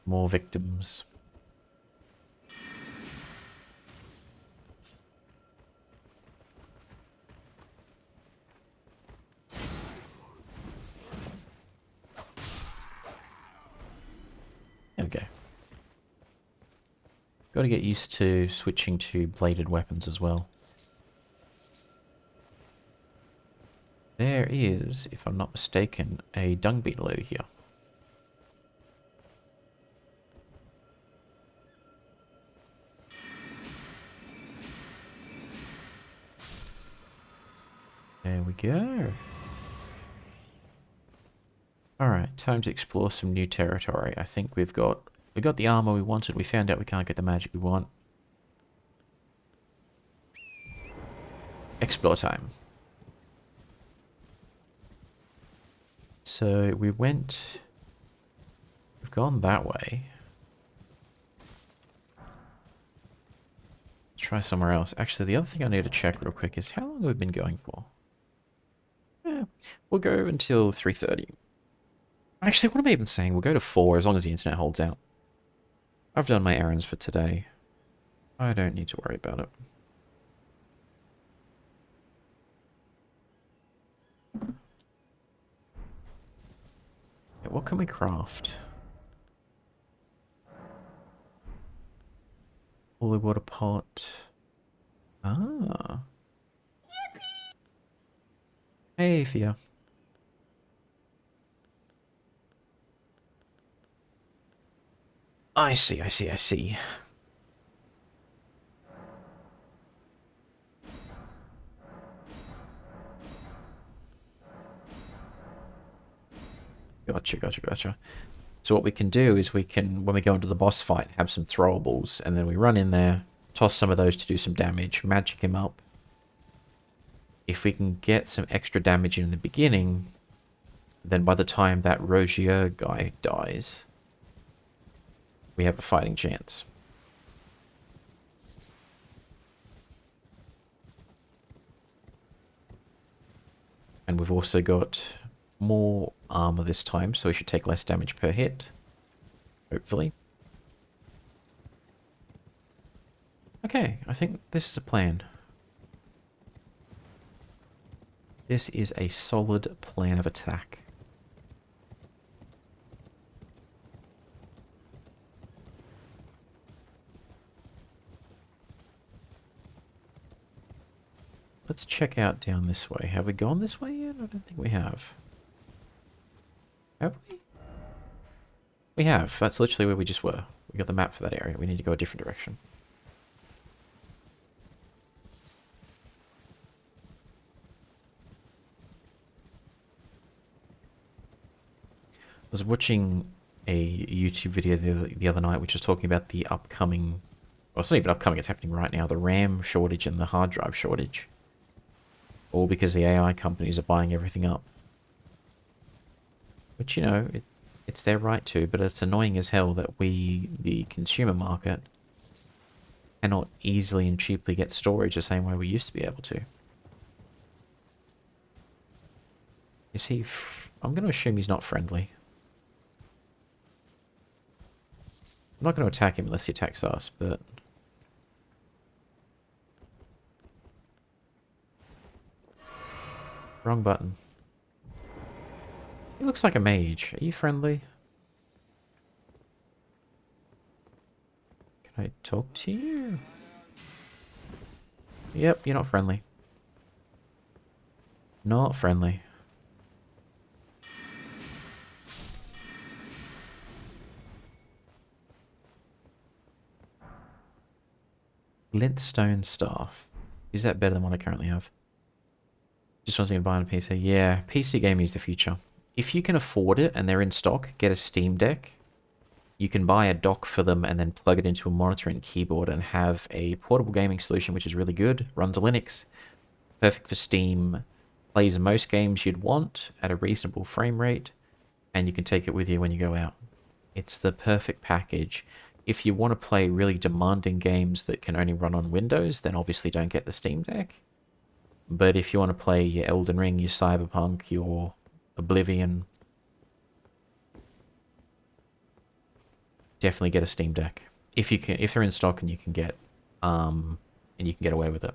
More victims. There we go. Got to get used to switching to bladed weapons as well. There is, if I'm not mistaken, a dung beetle over here. There we go. Alright, time to explore some new territory. I think we got the armor we wanted. We found out we can't get the magic we want. Explore time. So we've gone that way. Let's try somewhere else. Actually, the other thing I need to check real quick is how long have we been going for? Yeah, we'll go until 3:30. Actually, what am I even saying? We'll go to 4 as long as the internet holds out. I've done my errands for today. I don't need to worry about it. Yeah, what can we craft? Holy water pot. Ah. Hey, Fia. I see. Gotcha. So what we can do is we can, when we go into the boss fight, have some throwables, and then we run in there, toss some of those to do some damage, magic him up. If we can get some extra damage in the beginning, then by the time that Rogier guy dies, we have a fighting chance. And we've also got more armor this time, so we should take less damage per hit. Hopefully. Okay, I think this is a plan. This is a solid plan of attack. Let's check out down this way. Have we gone this way yet? I don't think we have. Have we? We have. That's literally where we just were. We got the map for that area. We need to go a different direction. I was watching a YouTube video the other night which was talking about the upcoming... Well, it's not even upcoming, it's happening right now. The RAM shortage and the hard drive shortage. All because the AI companies are buying everything up. Which, you know, it's their right to, but it's annoying as hell that we, the consumer market, cannot easily and cheaply get storage the same way we used to be able to. You see, I'm going to assume he's not friendly. I'm not going to attack him unless he attacks us, but... Wrong button. He looks like a mage. Are you friendly? Can I talk to you? Yep, you're not friendly. Not friendly. Glintstone staff. Is that better than what I currently have? Just wasn't going to buy on a PC. Yeah, PC gaming is the future. If you can afford it and they're in stock, get a Steam Deck. You can buy a dock for them and then plug it into a monitor and keyboard and have a portable gaming solution which is really good. Runs Linux. Perfect for Steam. Plays most games you'd want at a reasonable frame rate. And you can take it with you when you go out. It's the perfect package. If you want to play really demanding games that can only run on Windows, then obviously don't get the Steam Deck. But if you want to play your Elden Ring, your Cyberpunk, your Oblivion, definitely get a Steam Deck. If you can, if they're in stock and you can get away with it.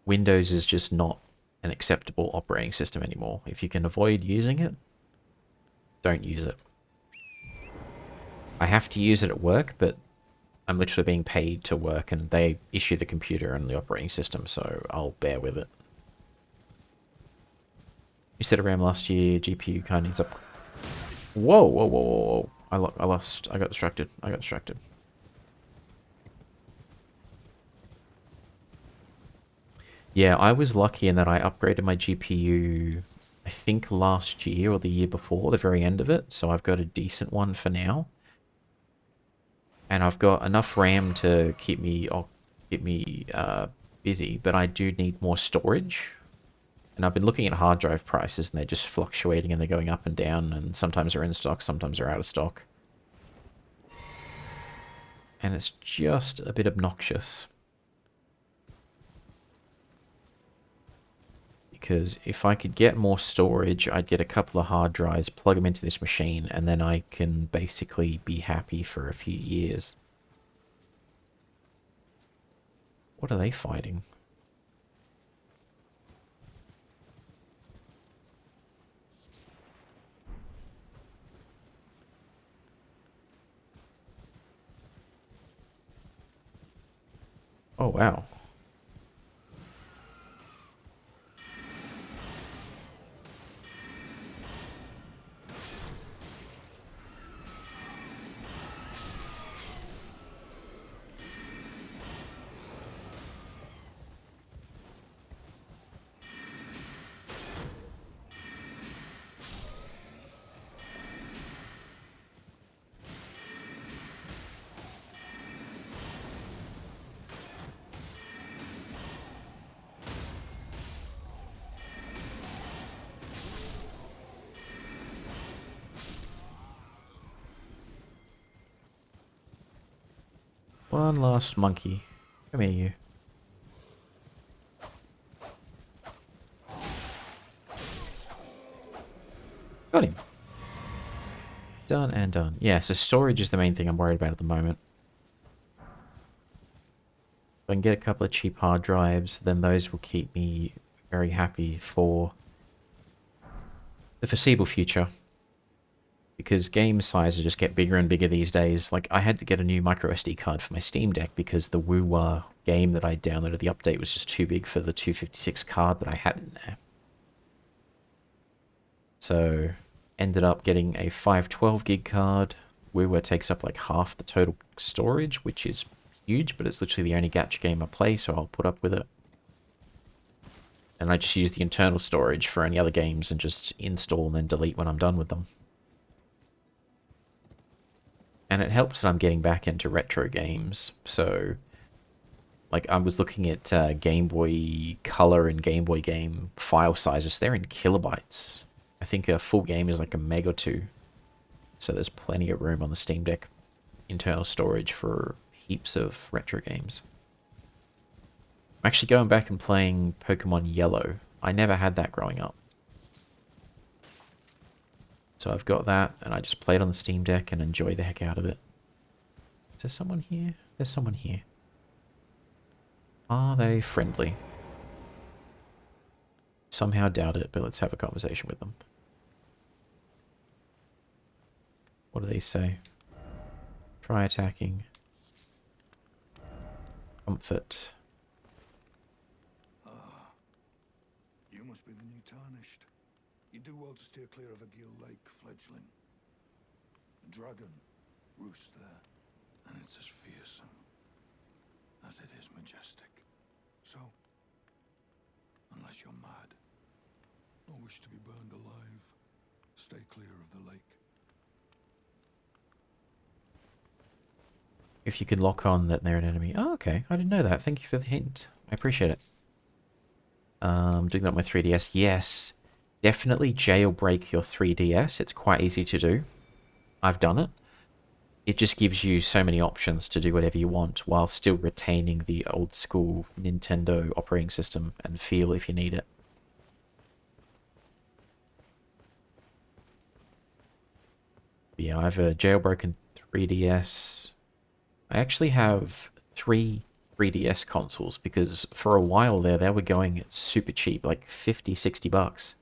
Windows is just not an acceptable operating system anymore. If you can avoid using it, don't use it. I have to use it at work, but I'm literally being paid to work and they issue the computer and the operating system, so I'll bear with it. You said RAM last year, GPU kind of needs up. Whoa, whoa, whoa, whoa, whoa. I lost. I got distracted. Yeah, I was lucky in that I upgraded my GPU, I think last year or the year before, the very end of it, so I've got a decent one for now. And I've got enough RAM to keep me busy, but I do need more storage. And I've been looking at hard drive prices, and they're just fluctuating, and they're going up and down, and sometimes they're in stock, sometimes they're out of stock. And it's just a bit obnoxious. Because if I could get more storage, I'd get a couple of hard drives, plug them into this machine, and then I can basically be happy for a few years. What are they fighting? Oh, wow. One last monkey. Come here, you. Got him. Done and done. Yeah, so storage is the main thing I'm worried about at the moment. If I can get a couple of cheap hard drives, then those will keep me very happy for the foreseeable future. Because game sizes just get bigger and bigger these days. Like, I had to get a new micro SD card for my Steam Deck because the Woo game that I downloaded, the update, was just too big for the 256 card that I had in there. So, ended up getting a 512 gig card. Woo takes up like half the total storage, which is huge, but it's literally the only gacha game I play, so I'll put up with it. And I just use the internal storage for any other games and just install and then delete when I'm done with them. And it helps that I'm getting back into retro games. So, like, I was looking at Game Boy Color and Game Boy game file sizes. They're in kilobytes. I think a full game is like a meg or two. So there's plenty of room on the Steam Deck internal storage for heaps of retro games. I'm actually going back and playing Pokemon Yellow. I never had that growing up. So I've got that, and I just play it on the Steam Deck and enjoy the heck out of it. Is there someone here? There's someone here. Are they friendly? Somehow doubt it, but let's have a conversation with them. What do they say? Try attacking. Comfort. You must be the new Tarnished. You do well to steer clear of a Gill Lake fledgling. The dragon roosts there, and it's as fearsome as it is majestic. So, unless you're mad, or wish to be burned alive, stay clear of the lake. If you can lock on that they're an enemy. Oh, okay. I didn't know that. Thank you for the hint. I appreciate it. Doing that on my 3DS. Yes. Definitely jailbreak your 3DS. It's quite easy to do. I've done it. it just gives you so many options to do whatever you want while still retaining the old school Nintendo operating system and feel if you need it. But yeah, I have a jailbroken 3DS. I actually have 3DS consoles because for a while there they were going super cheap, like 50, 60 bucks.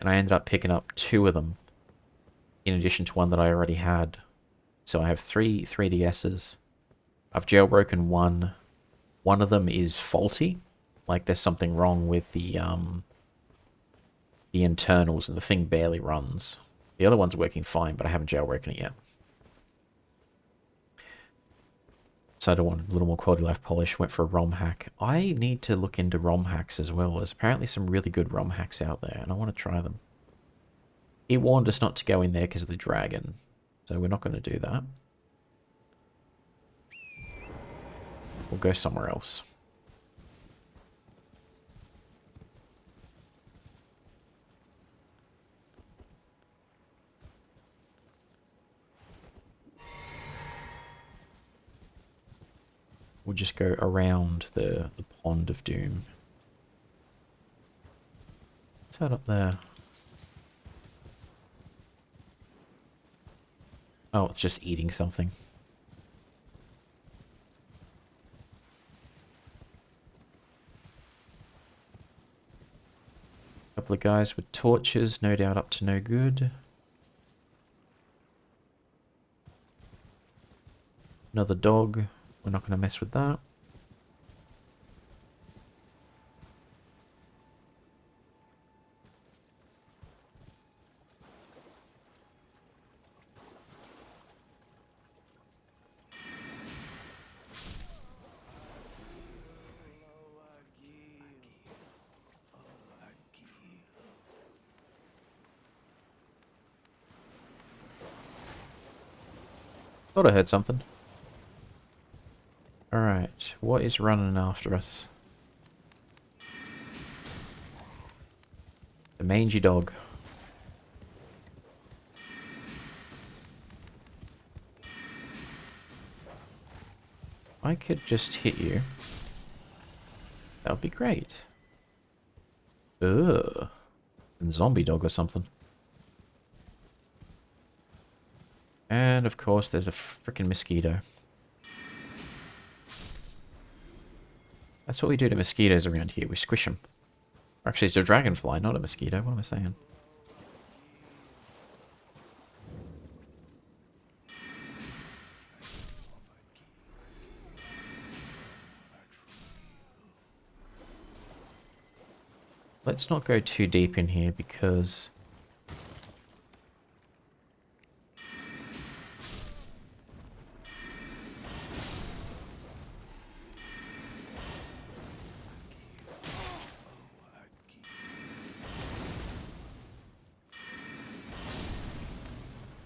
And I ended up picking up 2 of them in addition to one that I already had. So I have 3DSs. I've jailbroken one. One of them is faulty. Like there's something wrong with the internals and the thing barely runs. The other one's working fine, but I haven't jailbroken it yet. So I don't want a little more quality life polish. Went for a ROM hack. I need to look into ROM hacks as well. There's apparently some really good ROM hacks out there, and I want to try them. He warned us not to go in there because of the dragon, so we're not going to do that. We'll go somewhere else. We'll just go around the Pond of Doom. What's that up there? Oh, it's just eating something. Couple of guys with torches, no doubt up to no good. Another dog. We're not going to mess with that. Thought I heard something. Alright, what is running after us? The mangy dog. I could just hit you. That would be great. Ugh. Zombie dog or something. And of course there's a freaking mosquito. That's what we do to mosquitoes around here. We squish them. Actually, it's a dragonfly, not a mosquito. What am I saying? Let's not go too deep in here because...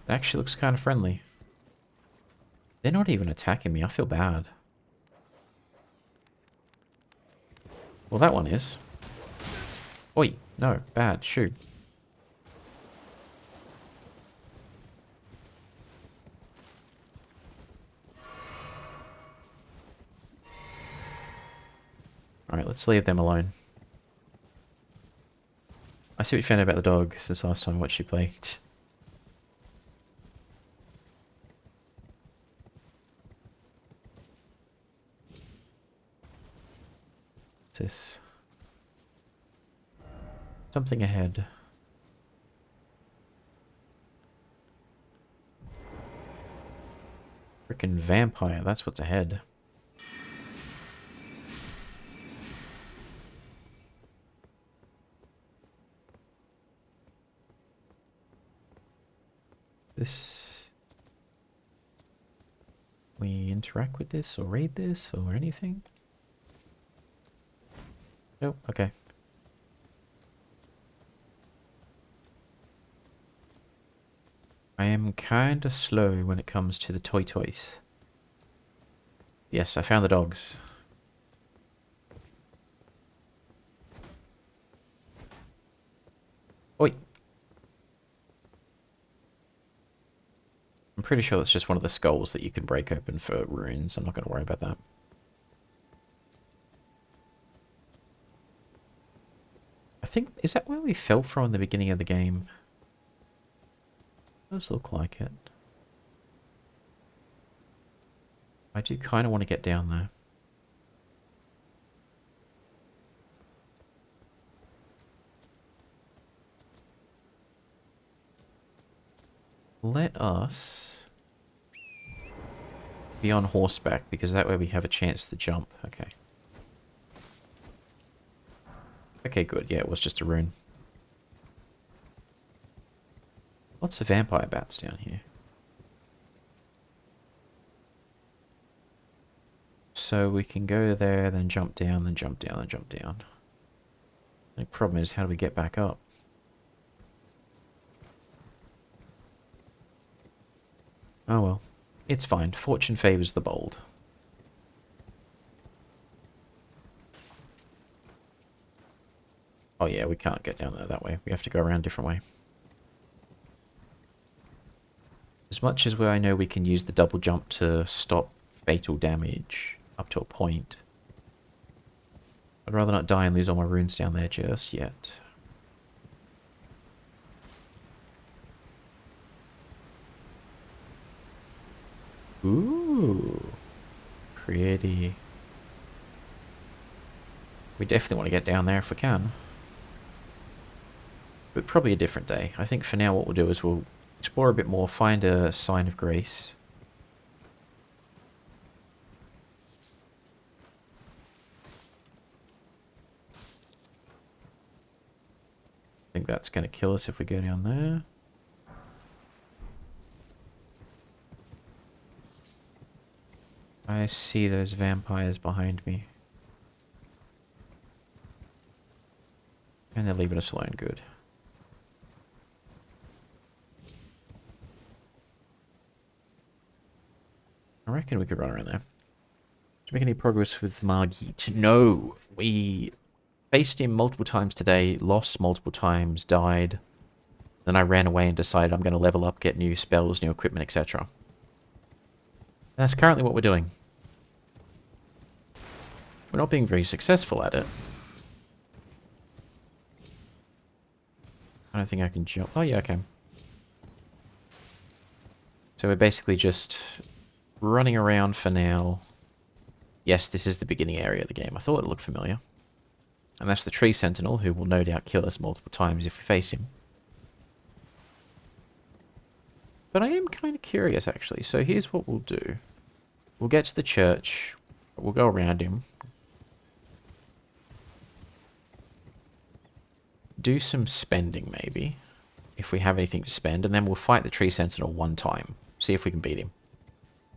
it actually looks kind of friendly. They're not even attacking me. I feel bad. Well, that one is. Oi, no, bad, shoot. Alright, let's leave them alone. I see what you found out about the dog since last time I watched you play. What's this? Something ahead. Frickin' vampire, that's what's ahead. This... we interact with this or raid this or anything? Nope, okay. I am kinda slow when it comes to the toys. Yes, I found the dogs. Oi! I'm pretty sure that's just one of the skulls that you can break open for runes. I'm not going to worry about that. I think, is that where we fell from in the beginning of the game? Does look like it. I do kind of want to get down there. Let us be on horseback, because that way we have a chance to jump. Okay. Okay, good. Yeah, it was just a rune. Lots of vampire bats down here. So we can go there, then jump down, then jump down, then jump down. The problem is, how do we get back up? Oh well. It's fine. Fortune favours the bold. Oh yeah, we can't get down there that way. We have to go around a different way. As much as I know we can use the double jump to stop fatal damage up to a point, I'd rather not die and lose all my runes down there just yet. Ooh. Pretty. We definitely want to get down there if we can. But probably a different day. I think for now what we'll do is we'll explore a bit more, find a sign of grace. I think that's going to kill us if we go down there. I see those vampires behind me. And they're leaving us alone, good. I reckon we could run around there. To make any progress with Margit? No! We faced him multiple times today, lost multiple times, died. Then I ran away and decided I'm going to level up, get new spells, new equipment, etc. That's currently what we're doing. We're not being very successful at it. I don't think I can jump. Oh yeah, I can. So we're basically just running around for now. Yes, this is the beginning area of the game. I thought it looked familiar. And that's the tree sentinel, who will no doubt kill us multiple times if we face him. But I am kind of curious, actually. So here's what we'll do. We'll get to the church. We'll go around him. Do some spending, maybe. If we have anything to spend. And then we'll fight the tree sentinel one time. See if we can beat him.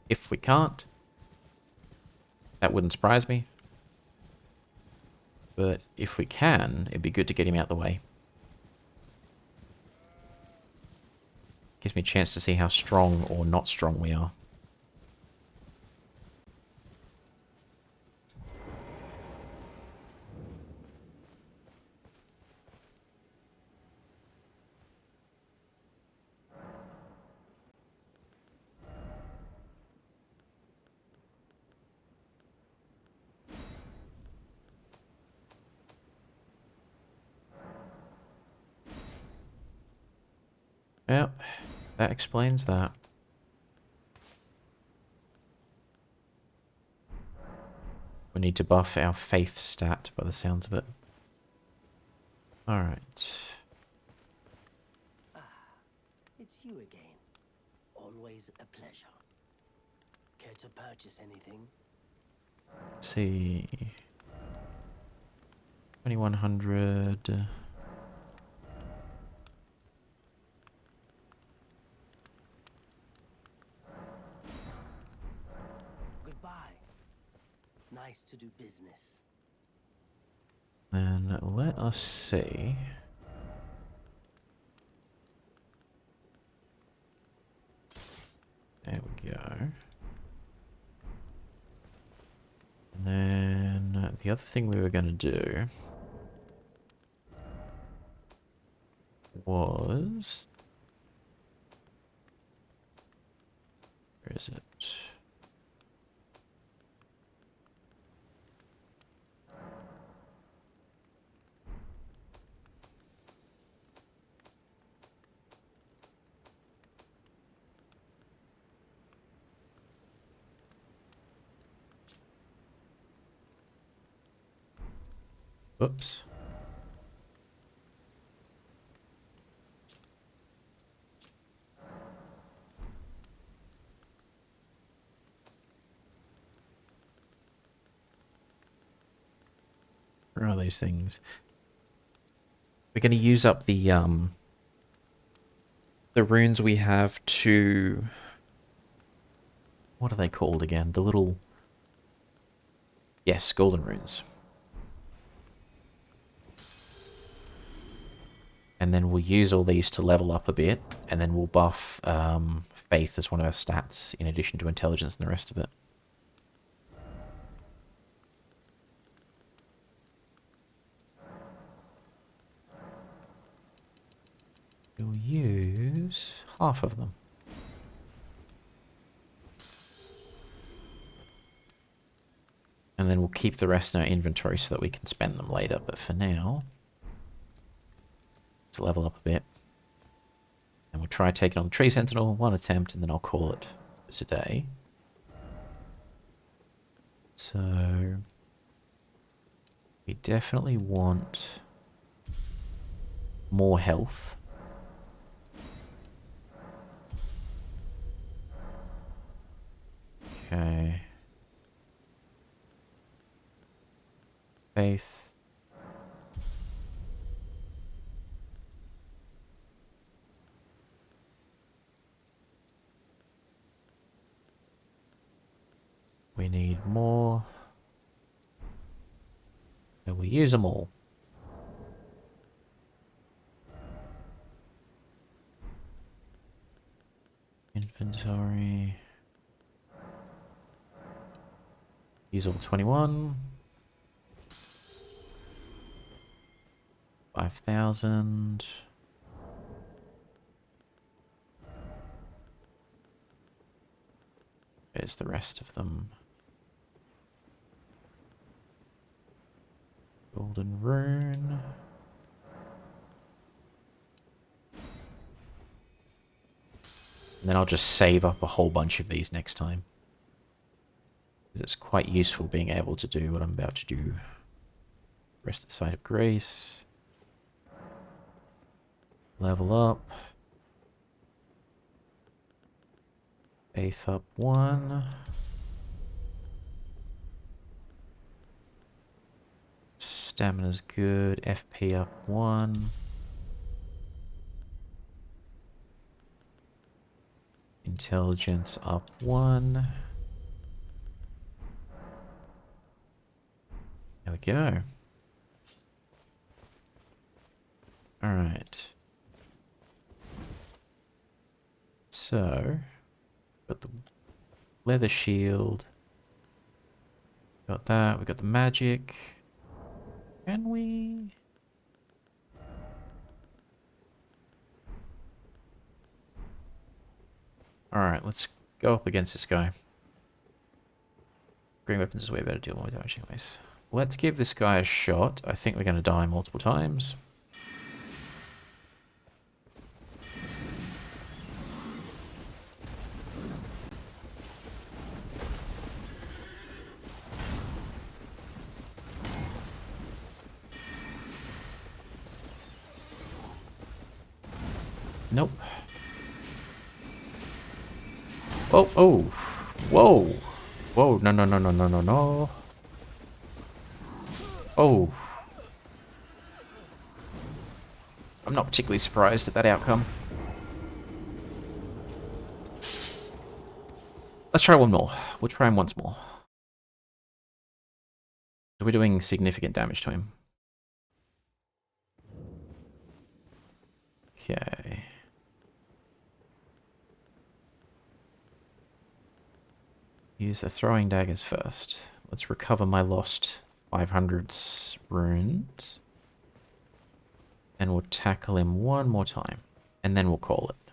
If we can't, that wouldn't surprise me. But if we can, it'd be good to get him out of the way. Gives me a chance to see how strong or not strong we are. Yep, that explains that. We need to buff our faith stat by the sounds of it. Alright. Ah, it's you again. Always a pleasure. Care to purchase anything? Let's see. 2100. Goodbye. Nice to do business. Then let us see. There we go. And then the other thing we were going to do was is it? Oops. Where are these things? We're going to use up the runes we have to... What are they called again? The little... Yes, golden runes. And then we'll use all these to level up a bit, and then we'll buff Faith as one of our stats, in addition to Intelligence and the rest of it. We'll use half of them. And then we'll keep the rest in our inventory so that we can spend them later. But for now, let's level up a bit. And we'll try taking on the Tree Sentinel, one attempt, and then I'll call it for today. So, we definitely want more health. Okay. Faith. We need more. And we use them all. Inventory. Use all 21. 5,000. Where's the rest of them? Golden rune. And then I'll just save up a whole bunch of these next time. It's quite useful being able to do what I'm about to do. Rest of the Site of Grace. Level up. Faith up 1. Stamina's good. FP up 1. Intelligence up 1. There we go. Alright. So, got the leather shield. Got that. We got the magic. Can we? Alright, let's go up against this guy. Green weapons is way better, deal more damage anyways. Let's give this guy a shot. I think we're going to die multiple times. Nope. Oh, oh. Whoa. Whoa, no, no, no, no, no, no, no. Oh. I'm not particularly surprised at that outcome. Let's try one more. We'll try him once more. We're doing significant damage to him. Okay. Use the throwing daggers first. Let's recover my lost 500 runes. And we'll tackle him one more time. And then we'll call it.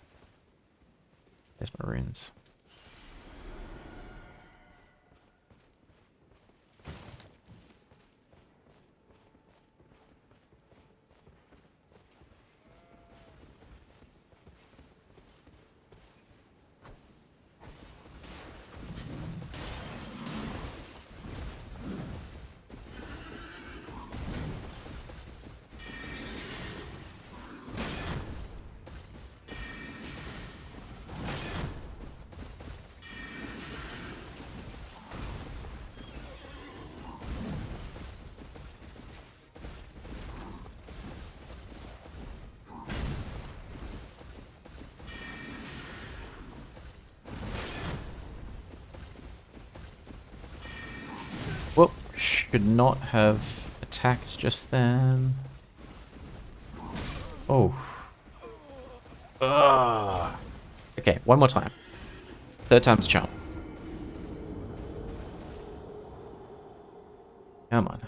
There's my runes. Should not have attacked just then. Oh. Ugh. Okay, one more time. Third time's a charm. Come on.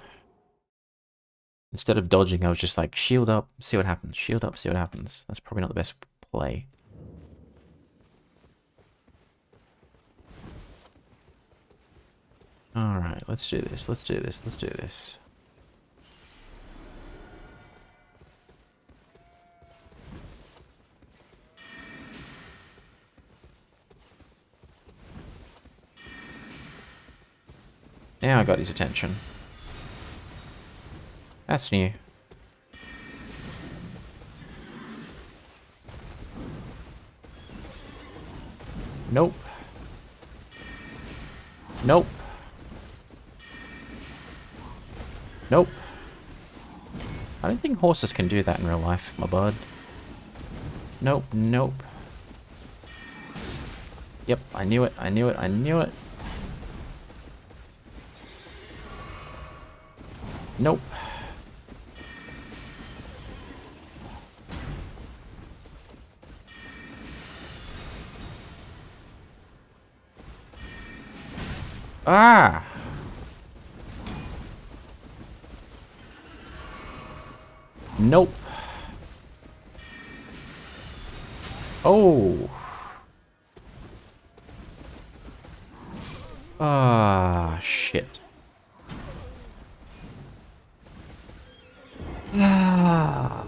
Instead of dodging, I was just like, shield up, see what happens. Shield up, see what happens. That's probably not the best play. Alright, let's do this, let's do this, let's do this. Now I got his attention. That's new. Nope. Nope. Nope. I don't think horses can do that in real life, my bud. Nope, nope. Yep, I knew it, I knew it, I knew it. Nope. Ah! Nope. Oh. Ah, shit. Ah.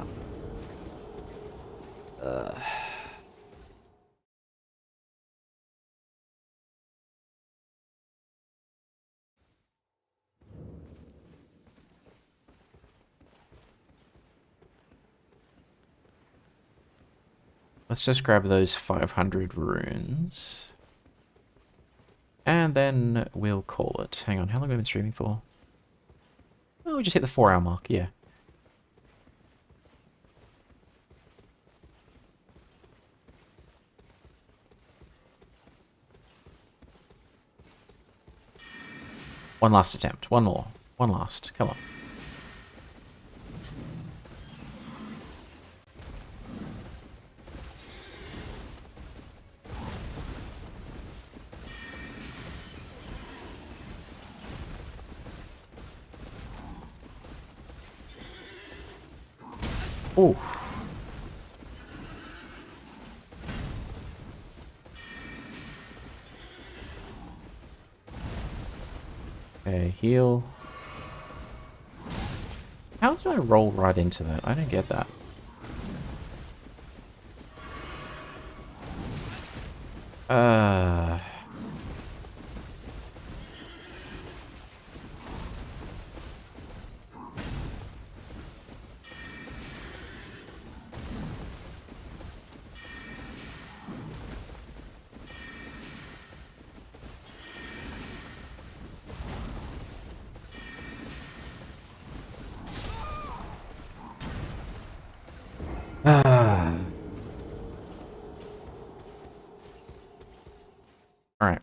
Let's just grab those 500 runes. And then we'll call it. Hang on, how long have I been streaming for? Oh, we just hit the 4-hour mark, yeah. One last attempt. One more. One last. Come on. Ooh. Okay, heal. How did I roll right into that? I don't get that. Uh... Ah. Alright.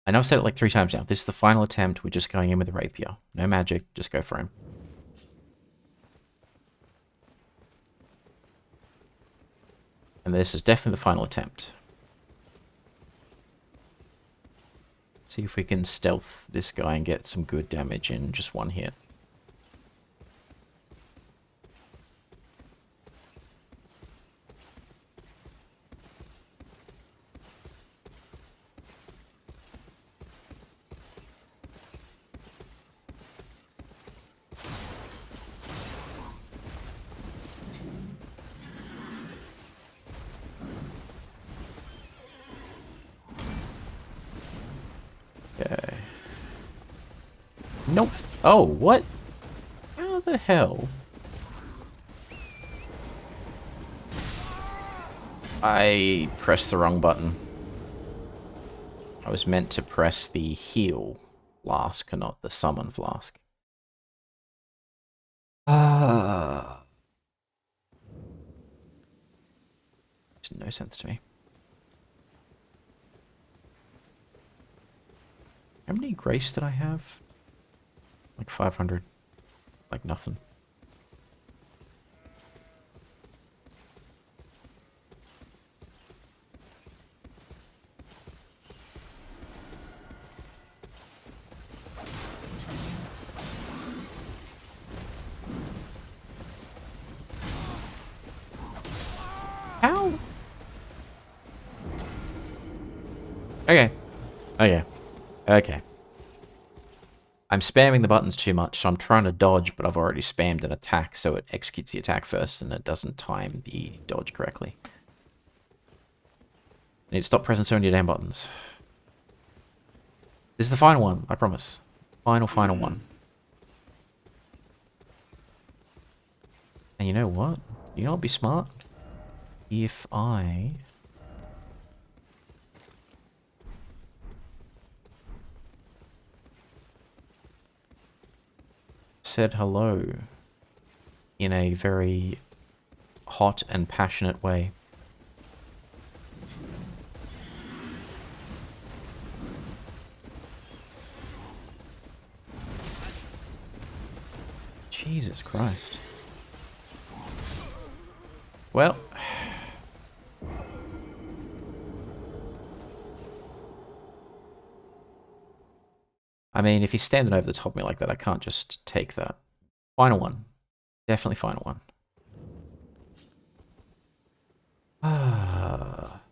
I know I've said it like 3 times now. This is the final attempt. We're just going in with the rapier. No magic. Just go for him. And this is definitely the final attempt. See if we can stealth this guy and get some good damage in just one hit. Okay. Nope. Oh, what? How the hell? I pressed the wrong button. I was meant to press the heal flask and not the summon flask. Ah. Makes no sense to me. How many grace did I have? Like 500. Like nothing. How? Okay. Okay. Okay. I'm spamming the buttons too much, so I'm trying to dodge, but I've already spammed an attack, so it executes the attack first, and it doesn't time the dodge correctly. I need to stop pressing so many damn buttons. This is the final one, I promise. Final one. And you know what? You know what would be smart? If I... said hello in a very hot and passionate way. Jesus Christ. Well... I mean, if he's standing over the top of me like that, I can't just take that. Final one. Definitely final one. Ah.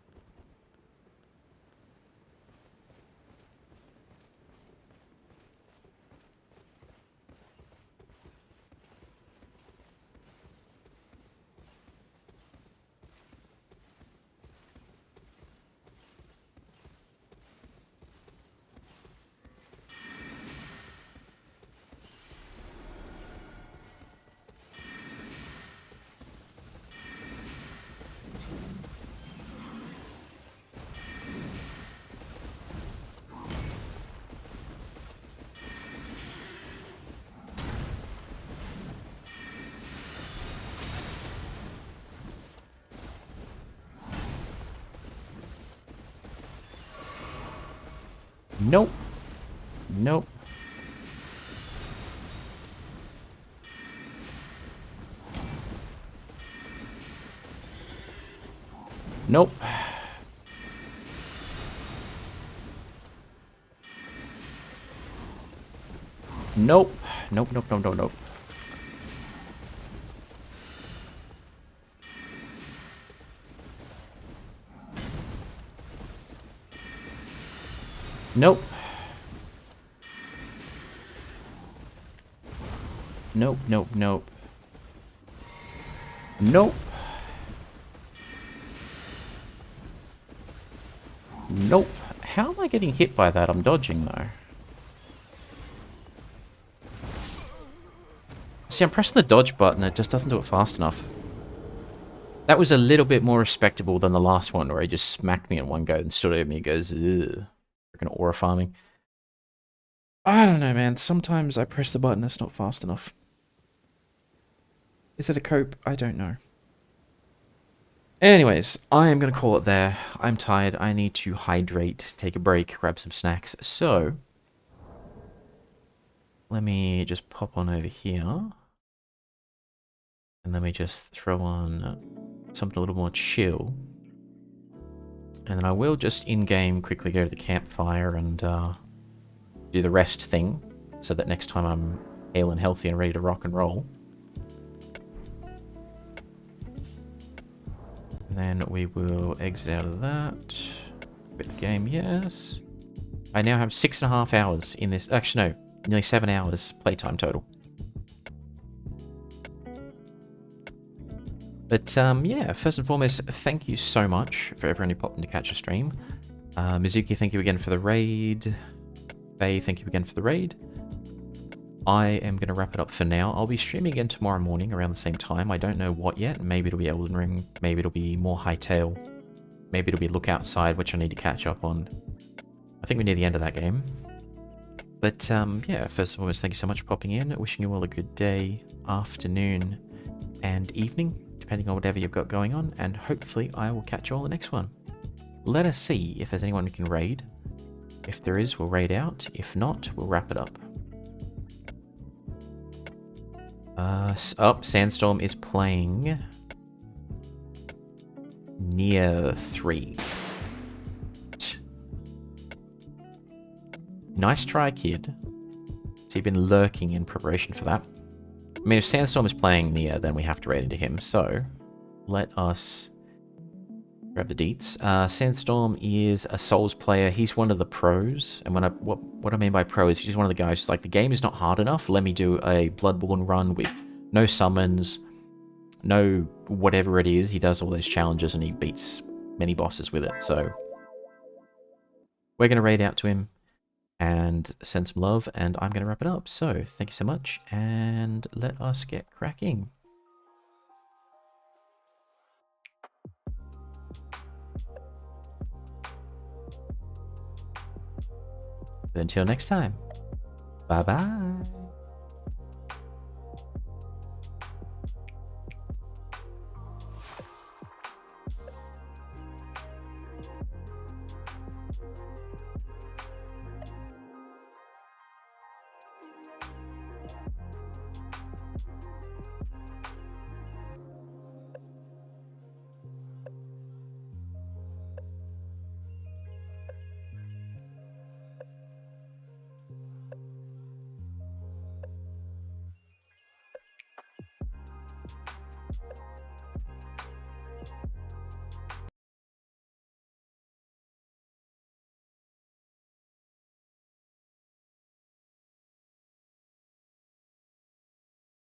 Nope. Nope. Nope. Nope. Nope, nope, nope, nope, nope. Nope. Nope, nope, nope. Nope. Nope. How am I getting hit by that? I'm dodging, though. See, I'm pressing the dodge button, it just doesn't do it fast enough. That was a little bit more respectable than the last one, where he just smacked me in one go and stood over me and goes, ugh. Freaking aura farming. I don't know, man. Sometimes I press the button, it's not fast enough. Is it a cope? I don't know. Anyways, I am going to call it there. I'm tired. I need to hydrate, take a break, grab some snacks. So, let me just pop on over here. And let me just throw on something a little more chill. And then I will just in-game quickly go to the campfire and do the rest thing. So that next time I'm hale and healthy and ready to rock and roll. And then we will exit out of that. Quit the game, yes. I now have 6.5 hours in this. Actually, no. Nearly 7 hours playtime total. But, yeah, first and foremost, thank you so much for everyone who popped in to catch a stream. Mizuki, thank you again for the raid. Faye, thank you again for the raid. I am going to wrap it up for now. I'll be streaming again tomorrow morning around the same time. I don't know what yet. Maybe it'll be Elden Ring. Maybe it'll be more Hytale. Maybe it'll be Look Outside, which I need to catch up on. I think we're near the end of that game. But, yeah, first and foremost, thank you so much for popping in. Wishing you all a good day, afternoon, and evening, depending on whatever you've got going on. And hopefully I will catch you all in the next one. Let us see if there's anyone we can raid. If there is, we'll raid out. If not, we'll wrap it up. Sandstorm is playing Near 3. Nice try, kid. So you've been lurking in preparation for that. I mean, if Sandstorm is playing Nier, then we have to raid into him. So, let us grab the deets. Sandstorm is a Souls player. He's one of the pros. And what I mean by pro is he's one of the guys who's like, the game is not hard enough. Let me do a Bloodborne run with no summons, no whatever it is. He does all those challenges and he beats many bosses with it. So, we're going to raid out to him and send some love, and I'm going to wrap it up. So, thank you so much, and let us get cracking. Until next time, bye-bye.